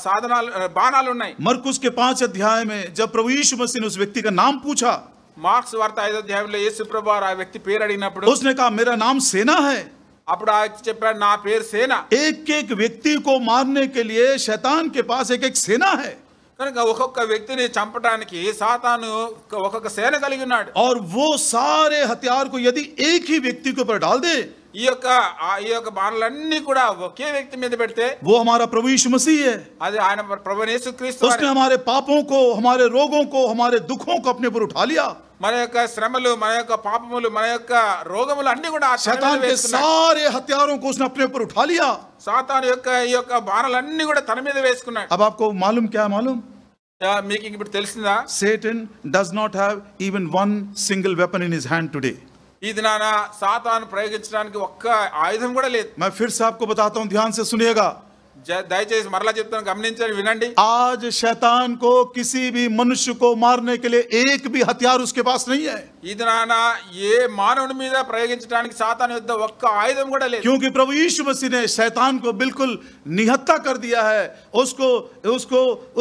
సాధనాలు బాణాలు ఉన్నాయి. मरकुस के 5 अध्याय में जब प्रभु यीशु मसीह ने उस व्यक्ति का नाम पूछा, మార్క్స్ వార్త 5వ అధ్యాయంలో యేసు ప్రభు ఆ వ్యక్తి పేరు అడిగినప్పుడు उसने कहा मेरा नाम सेना है. అప్పుడు ఆ వ్యక్తి చెప్పాడు నా పేరు సేన. एक एक व्यक्ति को मारने के लिए शैतान के पास एक एक सेना है. కనుక ఒక్కొక్క వ్యక్తిని చంపడానికి సాతాను ఒక్కొక్క సేన కలిగి ఉన్నాడు. और वो सारे हथियार को यदि एक ही व्यक्ति के ऊपर डाल दे, ఈ యొక్క బాణాలన్నీ కూడా ఒకే వ్యక్తి మీద పెడితే वो हमारा प्रभु यीशु मसीह है. అది ఆయన ప్రభువైన యేసుక్రీస్తు उसने हमारे पापों को, हमारे रोगों को, हमारे दुखों को अपने ऊपर उठा लिया. మన యొక్క శ్రమలు, మన యొక్క పాపములు, మన యొక్క రోగములు అన్ని కూడా शैतान के सारे हथियारों को उसने अपने ऊपर उठा लिया. సాతాను యొక్క ఈ యొక్క బాణాలన్నీ కూడా తన మీద వేసుకున్నాడు. अब आपको मालूम क्या है? मालूम మీకు ఇప్పుడు తెలిసిందా? Satan does not have even one single weapon in his hand today. ఈ దినాన సాతాను ప్రయోగించడానికి ఒక్క ఆయుధం కూడా లేదు. मैं फिर से आपको बताता हूं, ध्यान से सुनिएगा. దయచేసి మరలా చెప్తాను, గమనించండి, వినండి. आज शैतान को किसी भी मनुष्य को मारने के लिए एक भी हथियार उसके पास नहीं है. ఈ దినాన ఏ మానవుని మీద ప్రయోగించడానికి సాతాను యొద్ద ఒక్క ఆయుధం కూడా లేదు. क्योंकि प्रभु यीशु मसीह ने शैतान को बिल्कुल निहत्था कर दिया है.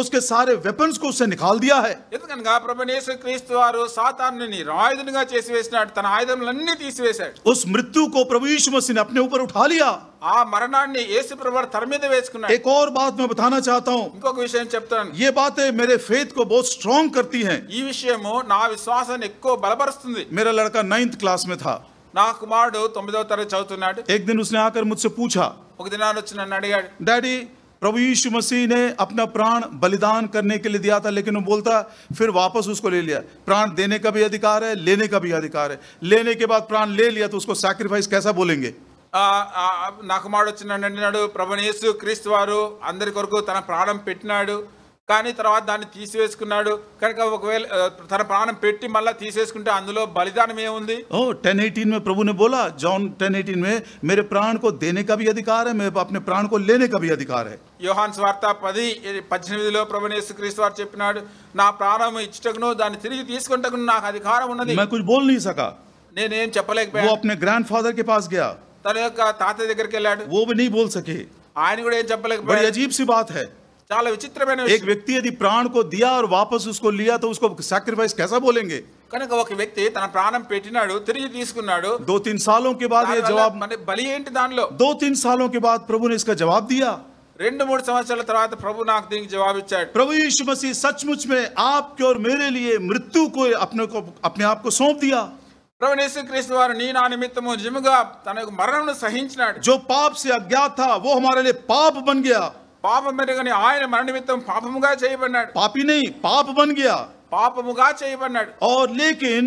उसके सारे वेपन्स को उससे निकाल दिया है. ఎందుకనగా ప్రభువైన యేసుక్రీస్తు వారు సాతానుని నిరాయుధునిగా చేసి వేసినాడు. తన ఆయుధములన్నీ తీసివేశాడు. उस मृत्यु को प्रभु यीशु मसीह ने अपने ऊपर उठा लिया. ఆ మరణాన్ని యేసు ప్రభువు తన మీద వేసుకున్నాడు. एक और बात मैं बताना चाहता हूं. ఇంకొక విషయం చెప్తాను. ये बातें मेरे फेथ को बहुत स्ट्रांग करती हैं. ఈ విషయము నా విశ్వాసాన్ని ఎక్కువ బలపరుస్తుంది. मेरा लड़का 9th क्लास में था. నా కుమారుడు 9వ తరగతి చదువుతున్నాడు. एक दिन उसने आकर मुझसे पूछा, ఒక దినాన్ని వచ్చి నన్ను అడిగాడు, डैडी प्रभु यीशु मसीह ने अपना प्राण बलिदान करने के लिए दिया था, लेकिन वो बोलता फिर वापस उसको ले लिया. प्राण देने का भी अधिकार है, लेने का भी अधिकार है. लेने के बाद प्राण ले लिया तो उसको सैक्रिफाइस कैसा बोलेंगे? నా కుమారుడు వచ్చి నన్ను అడిగినాడు, ప్రభువైన యేసుక్రీస్తు వారు అందరి కొరకు తన ప్రాణం పెట్టినాడు, కానీ తర్వాత దాన్ని తీసివేసుకున్నాడు. కనుక ఒకవేళ తన ప్రాణం పెట్టి మళ్ళీ తీసేసుకుంటే అందులో బలిదానం ఏముంది? 10:18 में प्रभु ने बोला, जॉन 10:18 में मेरे प्राण को देने का भी अधिकार है, मेरे अपने प्राण को लेने का भी अधिकार है. యోహాను సువార్త 10:18లో ప్రభువైన యేసుక్రీస్తు వారు చెప్పినాడు, నా ప్రాణం ఇచ్చుటకును దాన్ని తిరిగి తీసుకుంటకును నాకు అధికారం ఉన్నది. मैं कुछ बोल नहीं सका. నేనేం वो చెప్పలేకపోయాను. अपने ग्रैंडफादर के पास गया, తన యొక్క తాతయ్య దగ్గరికి వెళ్ళాడు. वो भी नहीं बोल सके. ఆయన కూడా ఏం बड़ी చెప్పలేకపోయాడు. अजीब सी बात है. చాలా విచిత్రమైన एक విషయం. व्यक्ति यदि प्राण को दिया और वापस उसको लिया तो उसको सैक्रिफाइस कैसा बोलेंगे? కనుక ఒక వ్యక్తి తన ప్రాణం పెట్టినాడు, తిరిగి తీసుకున్నాడు. 2-3 सालों के बाद ये దానివల్ల जवाब, మన బలి ఏంటి దానిలో? 2-3 सालों के बाद प्रभु ने इसका जवाब दिया. 2-3 సంవత్సరాల తర్వాత ప్రభు నాకు దీనికి జవాబు ఇచ్చాడు. प्रभु यीशु मसीह सचमुच में आपके और मेरे लिए मृत्यु को अपने आप को सौंप दिया. ప్రభువైన యేసుక్రీస్తు వారు నీ నా నిమిత్తము నిజముగా తన యొక్క మరణమును సహించినాడు. जो पाप से अज्ञात था वो हमारे लिए पाप बन गया. పాపం మెరుగని ఆయన మన నిమిత్తం పాపముగా చేయబడినాడు. पापी नहीं, पाप बन गया. పాపముగా చేయబడినాడు. और लेकिन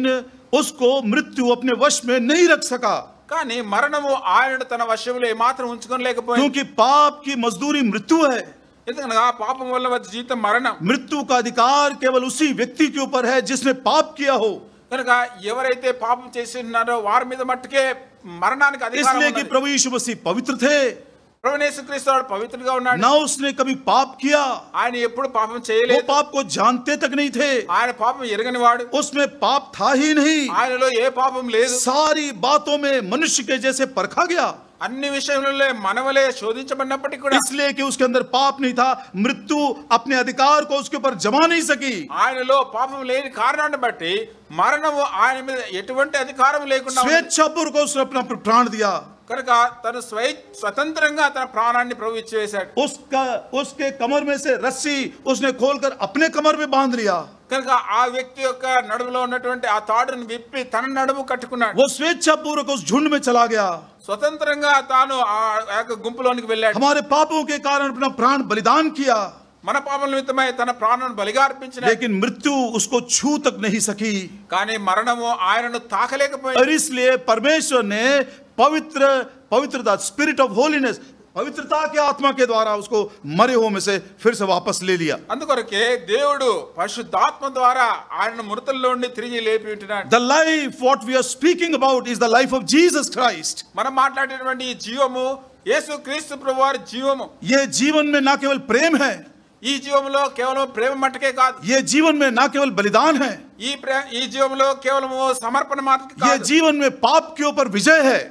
उसको मृत्यु अपने वश में नहीं रख सका. కానీ మరణము ఆయనను తన వశంలో ఏమాత్రం ఉంచుకోలేకపోయింది. क्योंकि पाप की मजदूरी मृत्यु है. ఎందుకనగా పాపం వల్ల వచ్చే జీతం మరణం. मृत्यु का अधिकार केवल उसी व्यक्ति के ऊपर है जिसने पाप किया हो. కనుక ఎవరైతే పాపం చేసి ఉన్నారో వారి మీద మట్టుకే మరణానికి అధికారం इसलिए कि ఉన్నది. प्रभु यीशु मसीह पवित्र थे. ప్రభువైన యేసుక్రీస్తు వాడు పవిత్రుడిగా ఉన్నాడు. ना उसने कभी पाप किया. ఆయన ఎప్పుడు పాపం वो చేయలేదు. पाप को जानते तक नहीं थे. ఆయన పాపం ఎరగని వాడు. उसमें पाप था ही नहीं. ఆయనలో ఏ పాపం లేదు. सारी बातों में मनुष्य के जैसे परखा गया. అన్ని విషయంలో మనవలే శోధించబడినప్పటికీ కూడా इसलिए कि उसके अंदर पाप नहीं था, मृत्यु अपने अधिकार को उसके ऊपर जमा नहीं सकी. ఆయనలో పాపం లేని కారణాన్ని బట్టి మరణము ఆయన మీద ఎటువంటి అధికారం లేకుండా ఉంది. स्वेच्छापूर्वक उसने अपना प्राण दिया. కనుక తను స్వతంత్రంగా తన ప్రాణాన్ని ప్రభు ఇచ్చివేశాడు. उसके कमर में से रस्सी उसने खोलकर अपने कमर में बांध लिया. కనుక ఆ వ్యక్తి యొక్క నడుములో ఉన్నటువంటి ఆ తాడును విప్పి తన నడుము కట్టుకున్నాడు. वो स्वेच्छापूर्वक उस झुंड में चला गया. స్వతంత్రంగా తాను ఆ యొక్క గుంపులోనికి వెళ్ళాడు. हमारे पापों के कारण अपना प्राण बलिदान किया. మన పాపం నిమిత్తమై తన ప్రాణాన్ని బలిగా అర్పించినాడు. लेकिन मृत्यु उसको छू तक नहीं सकी. కానీ మరణము ఆయనను తాకలేకపోయింది. और इसलिए परमेश्वर ने पवित्रता स्पिरिट ऑफ होलीनेस, पवित्रता के आत्मा के द्वारा उसको मरे हुए में से फिर से वापस ले लिया. అందుకొరకే దేవుడు పరిశుద్ధాత్మ ద్వారా ఆయనను మృతుల్లో నుండి తిరిగి లేపి ఉంటున్నాడు. The life what we are speaking about is the life of Jesus Christ. మనం మాట్లాడేటువంటి ఈ జీవము యేసుక్రీస్తు ప్రభువారి జీవము. ये जीवन में ना केवल प्रेम है, ఈ జీవంలో కేవలం ప్రేమ మట్టుకే కాదు. ये जीवन में ना केवल बलिदान है, ఈ జీవంలో కేవలం సమర్పణ మాత్రమే ये కాదు. जीवन में पाप के ऊपर विजय है.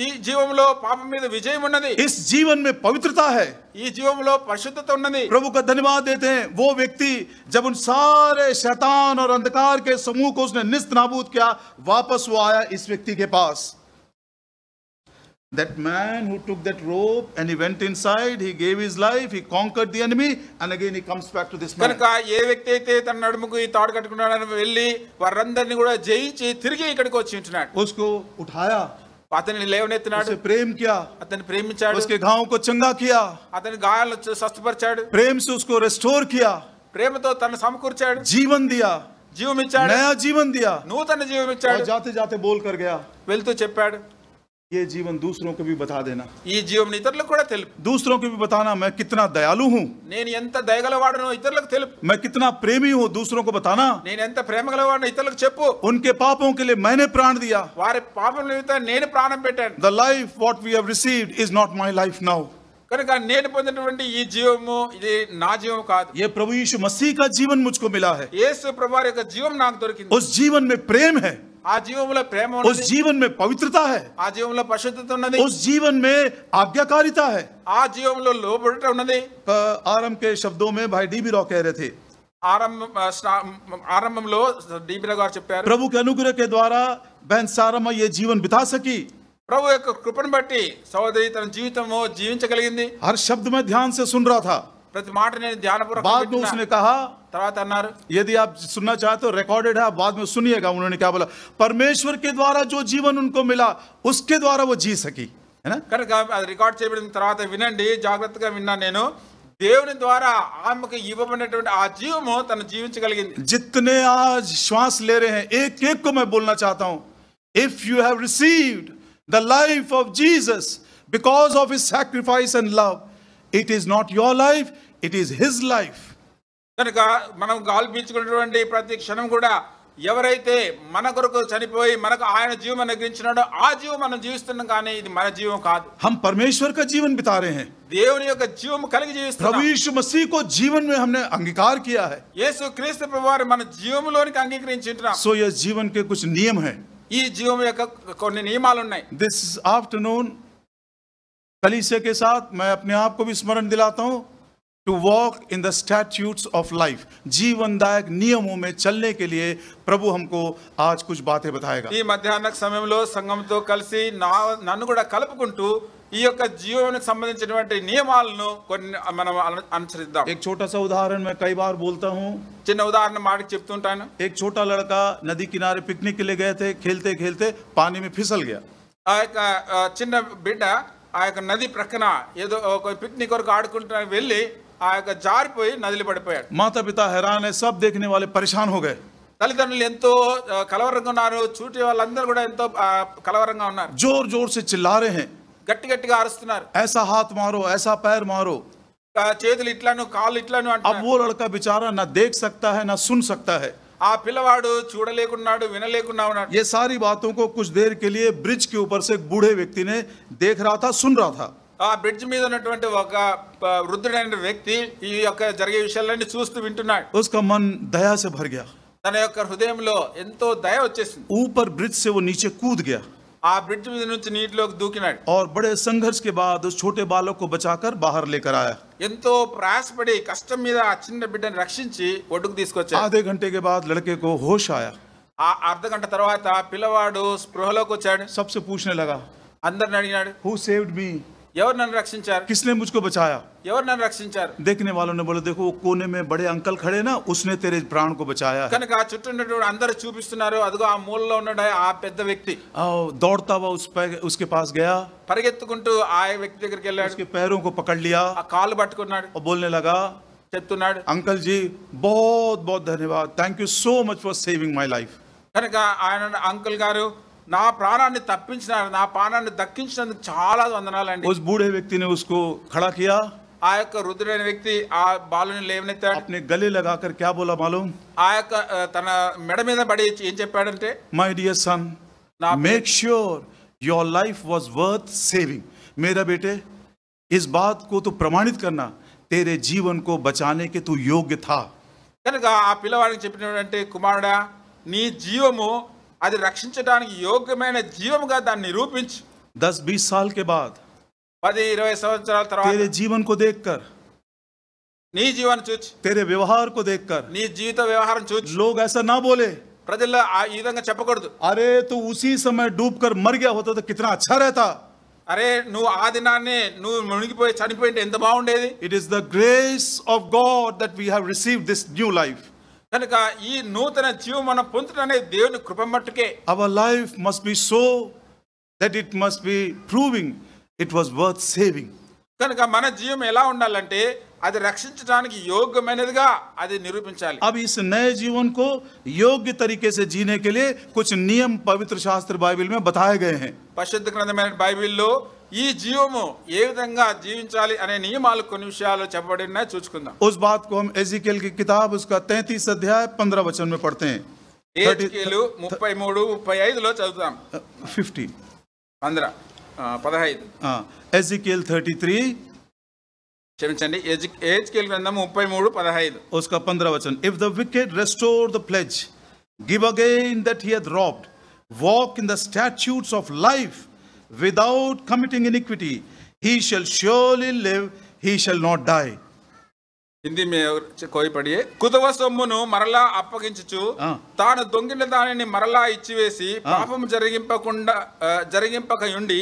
ఈ జీవంలో పాపం మీద విజయం ఉన్నది. इस जीवन में पवित्रता है. ఈ జీవంలో పరిశుద్ధత ఉన్నది. प्रभु का धन्यवाद देते हैं. वो व्यक्ति जब उन सारे शैतान और अंधकार के समूह को उसने निस्त नाबूद किया, वापस वो आया इस व्यक्ति के पास. That man who took that rope and he went inside, he gave his life, he conquered the enemy, and again he comes back to this man. కనుక ఏ వ్యక్తి అయితే తన నడుముకు ఈ తాడు కట్టుకున్నాడని వెళ్ళి వారందరినీ కూడా జయించి తిరిగి ఇక్కడికి వచ్చి ఉంటున్నాడు. उसको उठाया, అతన్ని లేవనెత్తినాడు, उसे प्रेम किया, అతన్ని ప్రేమించాడు, उसके घावों को चंगा किया, అతని గాయాలను స్వస్థపరిచాడు, प्रेम से उसको रेस्टोर किया, ప్రేమతో తను సమకూర్చాడు, जीवन दिया, జీవం ఇచ్చాడు, नया जीवन दिया, నూతన జీవం ఇచ్చాడు. और जाते जाते बोल कर गया, వెళ్తూ చెప్పాడు, ये जीवन दूसरों को भी बता देना. ఈ జీవం ఇతరులకు కూడా తెలుపు. दूसरों को भी बताना मैं कितना दयालु हूँ, నేను ఎంత దయగలవాడనో ఇతరులకు తెలుపు. मैं कितना प्रेमी हूँ, दूसरों को बताना. నేను ఎంత ప్రేమగలవాడనో ఇతరులకు చెప్పు. उनके पापों के लिए मैंने प्राण दिया. వారి పాపం నిమిత్తం నేను ప్రాణం పెట్టాను. The life what we have received is not my life now. కనుక నేను పొందినటువంటి ఈ జీవము ఇది నా జీవం కాదు. ये प्रभु यीशु मसीह का जीवन मुझको मिला है. యేసు ప్రభువారి యొక్క జీవం నాకు దొరికింది. उस जीवन में प्रेम है, ఆ జీవంలో ప్రేమ उस ఉన్నది, जीवन में पवित्रता है, ఆ జీవంలో పరిశుద్ధత ఉన్నది, उस जीवन में आज्ञाकारिता है. ఆ జీవంలో లోబడుట ఉన్నది. आरंभ के शब्दों में भाई डी बी राव कह रहे थे, ఆరంభంలో డీబీరా గారు చెప్పారు, प्रभु के अनुग्रह के द्वारा बहन सारमा ये जीवन बिता सकी. ప్రభు యొక్క కృపను బట్టి సహోదరి తన జీవితము జీవించగలిగింది. हर शब्द में ध्यान से सुन रहा था. ప్రతి మాట నేను ధ్యానపూర్వకంగా बाद में వింటున్నా. उसने कहा, తర్వాత అన్నారు, यदि आप सुनना चाहते हो रिकॉर्डेड है, आप बाद में सुनिएगा उन्होंने क्या बोला. परमेश्वर के द्वारा जो जीवन उनको मिला उसके द्वारा वो जी सकी, है ना. కనుక అది రికార్డ్ చేయబడిన తర్వాత వినండి, జాగ్రత్తగా విన్నాను నేను. దేవుని ద్వారా ఆమెకు ఇవ్వబడినటువంటి ఆ జీవము తను జీవించగలిగింది. जितने आज श्वास ले रहे हैं, एक एक को मैं बोलना चाहता हूं, if you have received the life of Jesus because of his sacrifice and love, it is not your life, it is his life. కనుక మనం గాలి పీల్చుకున్నటువంటి ప్రతి క్షణం కూడా ఎవరైతే మన కొరకు చనిపోయి మనకు ఆయన జీవం అనుగ్రహించినాడో ఆ జీవం మనం జీవిస్తున్నాం, కానీ ఇది మన జీవం కాదు. हम परमेश्वर का जीवन बिता रहे हैं. దేవుని యొక్క జీవం కలిగి प्रभु జీవిస్తున్నాం. यीशु मसीह को जीवन में हमने अंगीकार किया है. యేసు క్రీస్తు ప్రభువారు మన జీవంలోనికి అంగీకరించుంటున్నాం. सो यह जीवन के कुछ नियम हैं. ఈ జీవం యొక్క కొన్ని నియమాలు ఉన్నాయి. दिस आफ्टरनून कलीसिया के साथ मैं अपने आप को भी स्मरण दिलाता हूं, to walk in the statutes of life. जीवनदायक नियमों में चलने के लिए प्रभु हमको आज कुछ बातें बताएगा. ఈ మధ్యాహ్న సమయంలో సంఘంతో కలిసి నన్ను కూడా కలుపుకుంటూ ఈ యొక్క జీవానికి సంబంధించినటువంటి నియమాలను కొన్ని మనం అనుసరిద్దాం. एक छोटा सा उदाहरण मैं कई बार बोलता हूं. చిన్న ఉదాహరణ మాటకి చెప్తుంటాను. एक छोटा लड़का नदी किनारे पिकनिक के लिए गए थे, खेलते खेलते पानी में फिसल गया. ఆ యొక్క చిన్న బిడ్డ ఆ యొక్క నది ప్రక్కన ఏదో ఒక పిక్నిక్ వరకు ఆడుకుంటూ వెళ్ళి ఆ యొక్క జారిపోయి నదిలో పడిపోయాడు. माता पिता हैरान है, सब देखने वाले परेशान हो गए. తల్లిదండ్రులు ఎంతో కలవరంగా ఉన్నారు, చూటి వాళ్ళందరూ కూడా ఎంతో కలవరంగా ఉన్నారు, जोर जोर से चिल्ला रहे हैं, గట్టి గట్టిగా అరుస్తున్నారు, ऐसा हाथ मारो, ऐसा पैर मारो। చేతులు ఇట్లాను కాళ్ళు ఇట్లాను अब అంటున్నారు. वो लड़का बेचारा ना देख सकता है ना सुन सकता है। ఆ పిల్లవాడు చూడలేకున్నాడు, వినలేకున్నా ఉన్నాడు. ये सारी बातों को कुछ देर के लिए ब्रिज के ऊपर से एक बूढ़े व्यक्ति ने देख रहा था, सुन रहा था। ఆ బ్రిడ్జ్ మీద ఉన్నటువంటి ఒక వృద్ధుడైన వ్యక్తి ఈ యొక్క జరిగే విషయాలన్నీ చూస్తూ వింటున్నాడు. उसका मन दया से भर गया, తన యొక్క హృదయంలో ఎంతో దయ వచ్చేసింది. ऊपर ब्रिज से वो नीचे कूद गया ఆ బ్రిడ్జ్ మీద నుంచి నీటిలోకి దూకినాడు. और बड़े संघर्ष के बाद उस छोटे बालक को बचाकर बाहर लेकर आया। ఎంతో ప్రయాసపడి కష్టం మీద ఆ చిన్న బిడ్డని రక్షించి ఒడ్డుకు తీసుకొచ్చాడు. आधे घंटे के बाद लड़के को होश आया, ఆ అర్ధ గంట తర్వాత పిల్లవాడు స్పృహలోకి వచ్చాడు. सबसे पूछने लगा, అందరిని అడిగినాడు, हु सेव्ड मी, ఎవరు నన్ను రక్షించారు, किसने मुझको बचाया? ఎవరు నన్ను రక్షించారు. देखने वालों ने बोला, देखो वो कोने में बड़े अंकल खड़े ना, उसने तेरे प्राण को बचाया है। కనుక ఆ చుట్టూ ఉన్నటువంటి అందరూ చూపిస్తున్నారు, అదిగో ఆ మూలలో ఉన్నాడు ఆ పెద్ద వ్యక్తి. दौड़ता हुआ उसके पास गया, పరిగెత్తుకుంటూ ఆ వ్యక్తి దగ్గరికి వెళ్ళాడు, उसके पैरों को पकड़ लिया ఆ కాళ్ళు పట్టుకున్నాడు, और बोलने लगा, చెప్తున్నాడు, अंकल जी बहुत बहुत धन्यवाद, thank you so much for saving my life. కనుక ఆయన అంకుల్ గారు నా ప్రాణాన్ని తప్పించినారు, నా ప్రాణాన్ని దక్కించినందుకు చాలా వందనాలండి. उस बूढ़े व्यक्ति ने उसको खड़ा किया, ఆ యొక్క వృద్ధుడైన వ్యక్తి ఆ బాలుని లేవనెత్తాడు. अपने गले लगाकर क्या बोला मालूम? ఆ యొక్క తన మెడ మీద పడి ఏం చెప్పాడంటే, my dear son, make sure your life was worth saving. मेरा बेटे, इस बात को तो प्रमाणित करना तेरे जीवन को बचाने के तू योग्य था। కనుక ఆ పిల్లవాడికి చెప్పినటువంటి, కుమారుడా, నీ జీవము అది రక్షించడానికి యోగ్యమైన జీవముగా దాన్ని నిరూపించు. 10-20 साल के बाद 10-20 సంవత్సరాల తర్వాత तेरे जीवन को देखकर, నీ జీవాన్ని చూచి, तेरे व्यवहार को देखकर నీ జీవిత వ్యవహారం చూచి लोग ऐसा ना बोले, ప్రజల్లో ఈ విధంగా చెప్పకూడదు, अरे तू उसी समय डूबकर मर गया होता तो कितना अच्छा रहता। అరే నువ్వు ఆ దినాన్ని నువ్వు మునిగిపోయి చనిపోయింటే ఎంత బాగుండేది. It is the grace of God that we have received this new life. కనుక ఈ నూతన జీవం మనం పొందుటనే దేవుని కృప మట్టుకే. Our life must be so that it must be proving it was worth saving. కనుక మన జీవం ఎలా ఉండాలంటే అది రక్షించడానికి యోగ్యమైనదిగా అది నిరూపించాలి. अब इस नए जीवन को योग्य तरीके से जीने के लिए कुछ नियम पवित्र शास्त्र बाइबल में बताए गए हैं। పరిశుద్ధ గ్రంథమైన బైబిల్లో ఈ జీవము ఏ విధంగా జీవించాలి అనే నియమాలు కొన్ని విషయాలు చెప్పబడి ఉన్నాయి, చూసుకుందాం. उस बात को हम एजिकियल की किताब उसका 33 अध्याय 15 वचन में पढ़ते हैं। ఎహెజ్కేలు 33-35లో చదువుతాం. 15 15 एजिकियल 33 క్షమించండి, ఎహెజ్కేలు గ్రంథం 33-15 उसका 15 वचन। If the wicked restore the pledge, give again that he hath robbed, walk in the statutes of life without committing iniquity, he shall surely live, he shall not die. Hindi మే కోయి పడియే. కుదవ సొమ్మును మరలా అప్పగించుచు తాను దొంగిన దానిని మరలా ఇచ్చివేసి పాపము జరిగింపకయుండి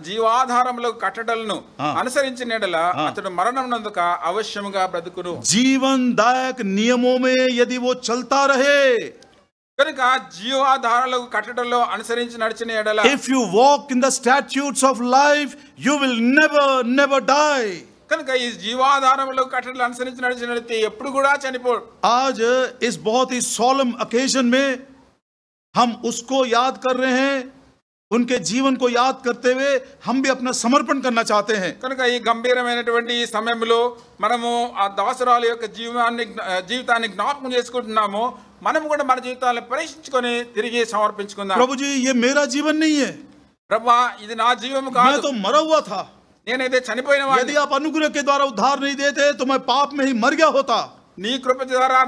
జీవాధారములకు కట్టడలను అనుసరించిన యెడల అతడు మరణం నందుక అవశ్యముగా బ్రతుకును. जीवनदायक नियमों में यदि वो चलता रहे, కనుక జీవాధారాలకు కట్టడలో అనుసరించి నడిచిన యెడల, if you walk in the statutes of life, you will never die. కనుక ఈ జీవాధారములకు కట్టడలు అనుసరించి నడిచిన ఎప్పుడు కూడా చనిపోడు. आज इस बहुत ही solemn occasion में हम उसको याद कर रहे हैं, उनके जीवन को याद करते हुए हम भी अपना समर्पण करना चाहते हैं। కనుక ఈ గంభీరమైనటువంటి ఈ సమయంలో మనము ఆ దాసరాల యొక్క జీవితాన్ని జ్ఞాపకం చేసుకుంటున్నాము. మనం కూడా మన జీవితాలను పరీక్షించుకొని తిరిగి సమర్పించుకుందాం. प्रभु जी, ये मेरा जीवन नहीं है, ప్రభువా ఇది నా జీవము मैं కాదు, तो मरा हुआ था। నేనైతే చనిపోయిన వాడిని. यदि आप अनुग्रह के द्वारा उद्धार नहीं देते तो मैं पाप में ही मर गया होता। నీ కృప ద్వారా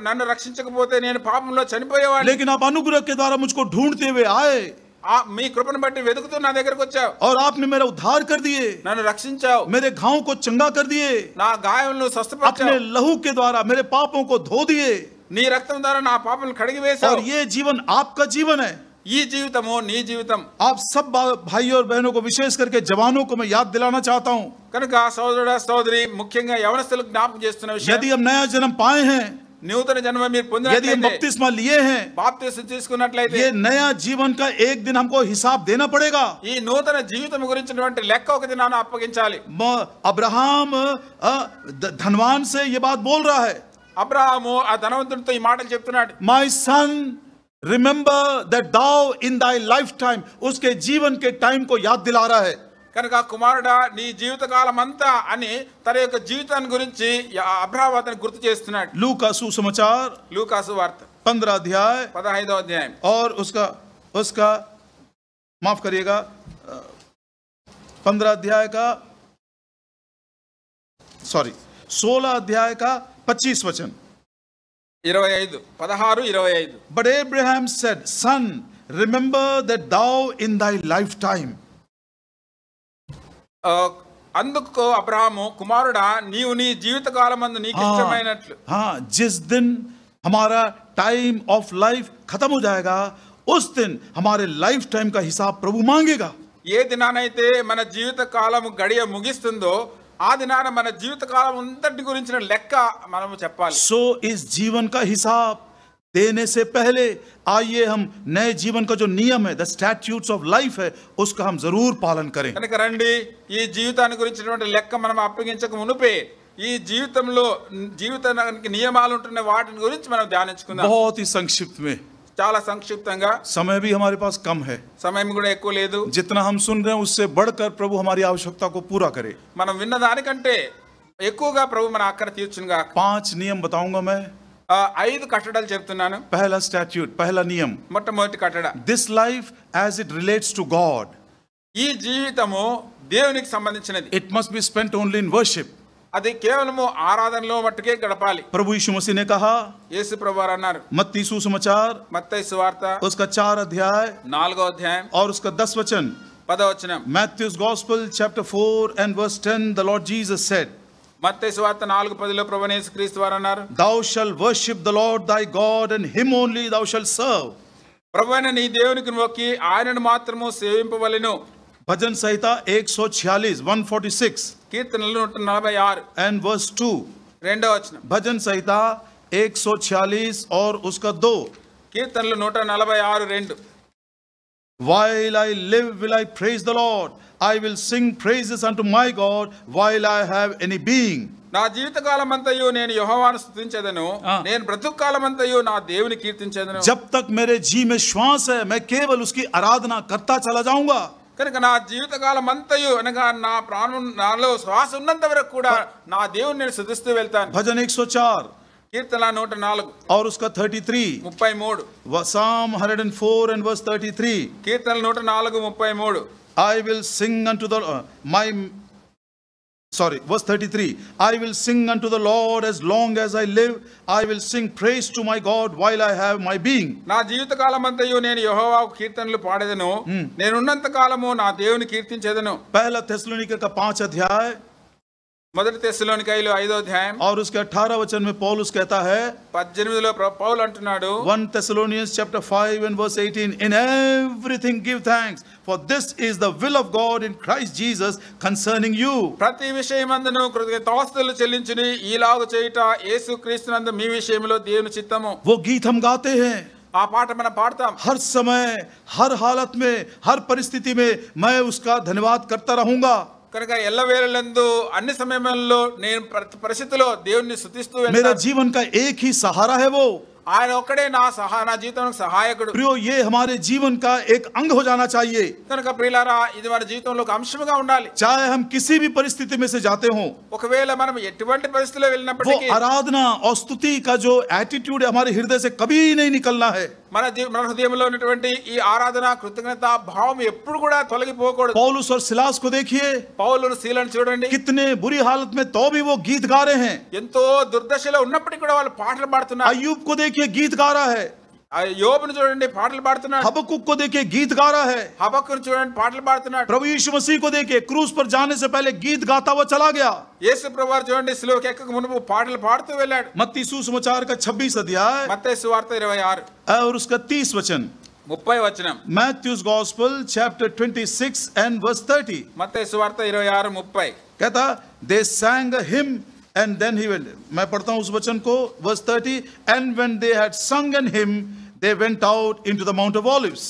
నన్ను రక్షించకపోతే నేను పాపంలో చనిపోయేవాడిని. लेकिन आप अनुग्रह के द्वारा मुझको ढूंढते हुए आए మీ కృపను బట్టి వెతుకుతూ నా దగ్గరకు వచ్చావు, और आपने मेरा उद्धार कर दिए, నన్ను రక్షించావు, मेरे घाव को चंगा कर दिए, నా గాయములను अपने స్వస్థపరిచావు, लहू के द्वारा मेरे पापों को धो दिए। నీ రక్తం ద్వారా నా పాపములను కడిగి और వేశావు. ये जीवन आपका जीवन है। ఈ జీవితము నీ జీవితం. आप सब भाई और बहनों को, विशेष करके जवानों को मैं याद दिलाना चाहता हूँ, కనుక సోదరుడా సోదరి, ముఖ్యంగా యవనస్తులకు జ్ఞాపకం చేస్తున్న విషయం, यदि हम नया जन्म पाए हैं, నూతన జన్మ మీరు यदि हम పొందినట్లయితే, बपतिस्मा लिए हैं, బాప్తిస్మం తీసుకున్నట్లయితే, ये नया जीवन का एक दिन हमको हिसाब देना पड़ेगा। ఈ నూతన జీవితం గురించినటువంటి లెక్క ఒక దినాన అప్పగించాలి. अब्राहम धनवान से ये बात बोल रहा है, అబ్రహాము ఆ ధనవంతునితో ఈ మాటలు చెప్తున్నాడు. My son, remember that thou in thy lifetime, उसके जीवन के टाइम को याद दिला रहा है. కనుక కుమారుడా నీ జీవితకాలం అంతా అని తన యొక్క జీవితాన్ని గురించి అబ్రహాము అతనికి గుర్తు చేస్తున్నాడు. लूका सुसमाचार లూకాసు వార్త 15 अध्याय 15వ అధ్యాయం और उसका माफ करिएगा 15 अध्याय का 16 अध्याय का 25 वचन. 25 16 25. But Abraham said, son, remember that thou in thy lifetime. అందుకు అబ్రహాము కుమారుడా నీవు నీ జీవితకాలమందు నీకు ఇష్టమైనట్లు. हाँ, जिस दिन हमारा टाइम ऑफ लाइफ खत्म हो जाएगा उस दिन हमारे लाइफ टाइम का हिसाब प्रभु मांगेगा. ఏ దినానైతే మన జీవిత కాలము గడియ ముగిస్తుందో ఆ దినాన మన జీవిత కాలం అంతటి గురించిన లెక్క మనము చెప్పాలి. सो इस जीवन का हिसाब देने से पहले आइए हम नए जीवन का जो नियम है, द स्टैट्यूट्स ऑफ लाइफ है, उसका हम जरूर पालन करें. కనుక రండి ఈ జీవితాన్ని గురించినటువంటి లెక్క మనం అప్పగించక మునుపే ఈ జీవితంలో జీవితానికి నియమాలు ఉంటున్న వాటిని గురించి మనం ధ్యానించుకుందాం. बहुत ही संक्षिप्त में, చాలా సంక్షిప్తంగా, समय भी हमारे पास कम है. సమయం కూడా ఎక్కువ లేదు. जितना हम सुन रहे हैं उससे बढ़कर प्रभु हमारी आवश्यकता को पूरा करे. మనం విన్న దానికంటే ఎక్కువగా ప్రభు మన అక్కర తీర్చునుగా. 5 नियम बताऊंगा मैं. 5 కట్టడలు చెప్తున్నాను. पहला स्टैट्यूट, पहला नियम, మొట్టమొదటి కట్టడ, this life as it relates to God, ఈ జీవితము దేవునికి సంబంధించినది. it must be spent only in worship. అది కేవలము ఆరాధనలో మట్టుకే గడపాలి. प्रभु यीशु मसीह ने कहा, యేసు ప్రభువారు అన్నారు मत्ती सुसमाचार మత్తయి సువార్త उसका 4 अध्याय 4వ అధ్యాయం और उसका 10 वचन. 10వ వచనం. Matthew's Gospel chapter 4 and verse 10, the Lord Jesus said, మత్తయి సువార్త 4:10లో ప్రభువైన యేసుక్రీస్తు వారు అన్నారు, thou shalt worship the Lord thy God and him only thou shalt serve. ప్రభువైన నీ దేవునికి మొక్కి ఆయనను మాత్రము సేవింపవలెను. भजन संहिता 146 146 కీర్తనలు 146 and verse 2. రెండవ వచనం. भजन संहिता 146 और उसका 2. కీర్తనలు 146 2. While I live will I praise the Lord. I will sing praises unto my God while I have any being. నా జీవితకాలమంతయు నేను యెహోవాను స్తుతించెదను, నేను బ్రతుకుకాలమంతయు నా దేవుని కీర్తించెదను. जब तक मेरे जी में श्वास है मैं केवल उसकी आराधना करता चला जाऊंगा. కనుక నా జీవితకాలమంతయు అనగా నా ప్రాణం నాలో శ్వాస ఉన్నంత వరకు కూడా నా దేవుని నేను స్తుతిస్తూ వెళ్తాను. भजन 104 కీర్తన 104 और उसका 33. 33. Psalm 104 and verse 33. Keerthana 104 33. I will sing unto the verse 33. I will sing unto the Lord as long as I live. I will sing praise to my God while I have my being. నా జీవితకాలమంతయు నేను యెహోవాకు కీర్తనలు పాడెదను, నేనున్నంత కాలము నా దేవుని కీర్తించెదను. पहला थेसलोनिके का 5 अध्याय మొదటి తెస్సలోనికైలు 5వ అధ్యాయం और उसके 18 वचन में पौलुस कहता है, 18లో పౌలు అంటున్నాడు, 1 Thessalonians chapter 5 and verse 18, in everything give thanks, for this is the will of God in Christ Jesus concerning you. ప్రతి విషయమందును కృతజ్ఞతాస్తుతులు చెల్లించుని ఈలాగు చేయుట యేసుక్రీస్తునందు మీ విషయంలో దేవుని చిత్తము. वो गीत हम गाते हैं, ఆ పాట మనం పాడతాం. हर समय हर हालत में हर परिस्थिति में मैं उसका धन्यवाद करता रहूंगा. కనుక ఎల్లవేళలందు అన్ని సమయంలో నేను ప్రతి పరిస్థితిలో దేవుణ్ణి స్తుతిస్తూ मेरा వెళ్తాను. जीवन का एक ही सहारा है वो. ఆయన ఒక్కడే నా జీవితానికి సహాయకుడు. प्रियो, ये हमारे जीवन का एक अंग हो जाना चाहिए. కనుక ప్రియులారా ఇది మన జీవితంలో ఒక అంశంగా ఉండాలి. चाहे हम किसी भी परिस्थिति में से जाते हों, ఒకవేళ మనం ఎటువంటి పరిస్థితిలో वो వెళ్ళినప్పటికీ आराधना और स्तुति का जो एटीट्यूड है हमारे हृदय से कभी नहीं निकलना है. మన హృదయంలో ఉన్నటువంటి ఈ ఆరాధన కృతజ్ఞత భావం ఎప్పుడు కూడా తొలగిపోకూడదు. पौलुस और सिलास को देखिए, పౌలును శీలను చూడండి, कितने बुरी हालत में तो भी वो गीत गा रहे हैं. ఎంతో దుర్దశలో ఉన్నప్పటికీ కూడా వాళ్ళు పాటలు పాడుతున్నారు. अय्यूब को देखिए गीत गा रहा है. యోబును చూడండి పాటలు పాడుతున్నాడు. हबक्कुक को देखिए गीत गा रहा है. హబక్కును చూడండి పాటలు పాడుతున్నాడు. प्रभु यीशु मसीह को देखिए क्रूस पर जाने से पहले गीत गाता हुआ चला गया. యేసు ప్రభువారు చూడండి సిలువకి ఎక్కక మునుపు పాటలు పాడుతూ వెళ్ళాడు. मत्ती सुसमाचार का 26 अध्याय మత్తయి సువార్త 26 और उसका 30 वचन. 30 వచనం. Matthew's Gospel chapter 26 and verse 30. మత్తయి సువార్త 26 30. कहता they sang a hymn and then he went. मैं पढ़ता हूं उस वचन को, verse 30, and when they had sung an hymn they went out into the Mount of Olives.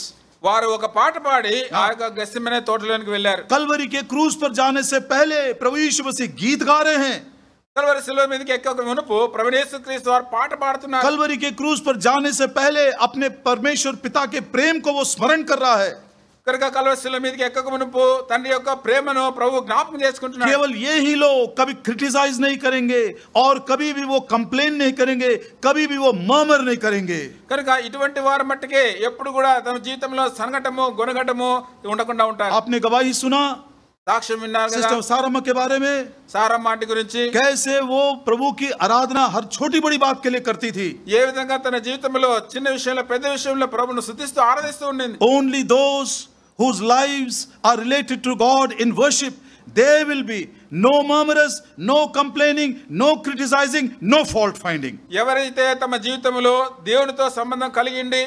వారు ఒక పాట పాడి ఆ యొక్క గెత్సేమనే తోటలోనికి వెళ్ళారు. कलवरी के क्रूस पर जाने से पहले प्रभु यीशु मसीह गीत गा रहे हैं. కల్వరి శిలువ మీదకి ఎక్కక మునుపు ప్రభువైన యేసుక్రీస్తు వారు పాట పాడుతున్నారు. कलवरी के क्रूस पर जाने से पहले अपने परमेश्वर पिता के प्रेम को वो स्मरण कर रहा है. కనుక కల్వరి శిలువ మీదకి ఎక్కక మునుపు తండ్రి యొక్క ప్రేమను ప్రభు జ్ఞాపకం చేసుకుంటున్నారు. केवल ये ही लोग कभी क्रिटिसाइज नहीं करेंगे और कभी भी वो कंप्लेन नहीं करेंगे, कभी भी वो मर्मर नहीं करेंगे. కనుక ఇటువంటి వారి మట్టుకే ఎప్పుడు కూడా తమ జీవితంలో సనగటము గొనగటము ఉండకుండా ఉంటారు. आपने गवाही सुना సాక్ష్యం విన్నారు కదా सिस्टर सारम्मा के बारे में, సారమ్మ ఆంటీ గురించి. कैसे वो प्रभु की आराधना हर छोटी बड़ी बात के लिए करती थी. ఏ విధంగా తన జీవితంలో చిన్న విషయంలో పెద్ద విషయంలో ప్రభువును స్తుతిస్తూ ఆరాధిస్తూ ఉండింది. Only those whose lives are related to God in worship, there will be no murmurers, no complaining, no criticizing, no fault finding. ఎవరైతే తమ జీవితంలో దేవునితో సంబంధం కలిగి ఉండి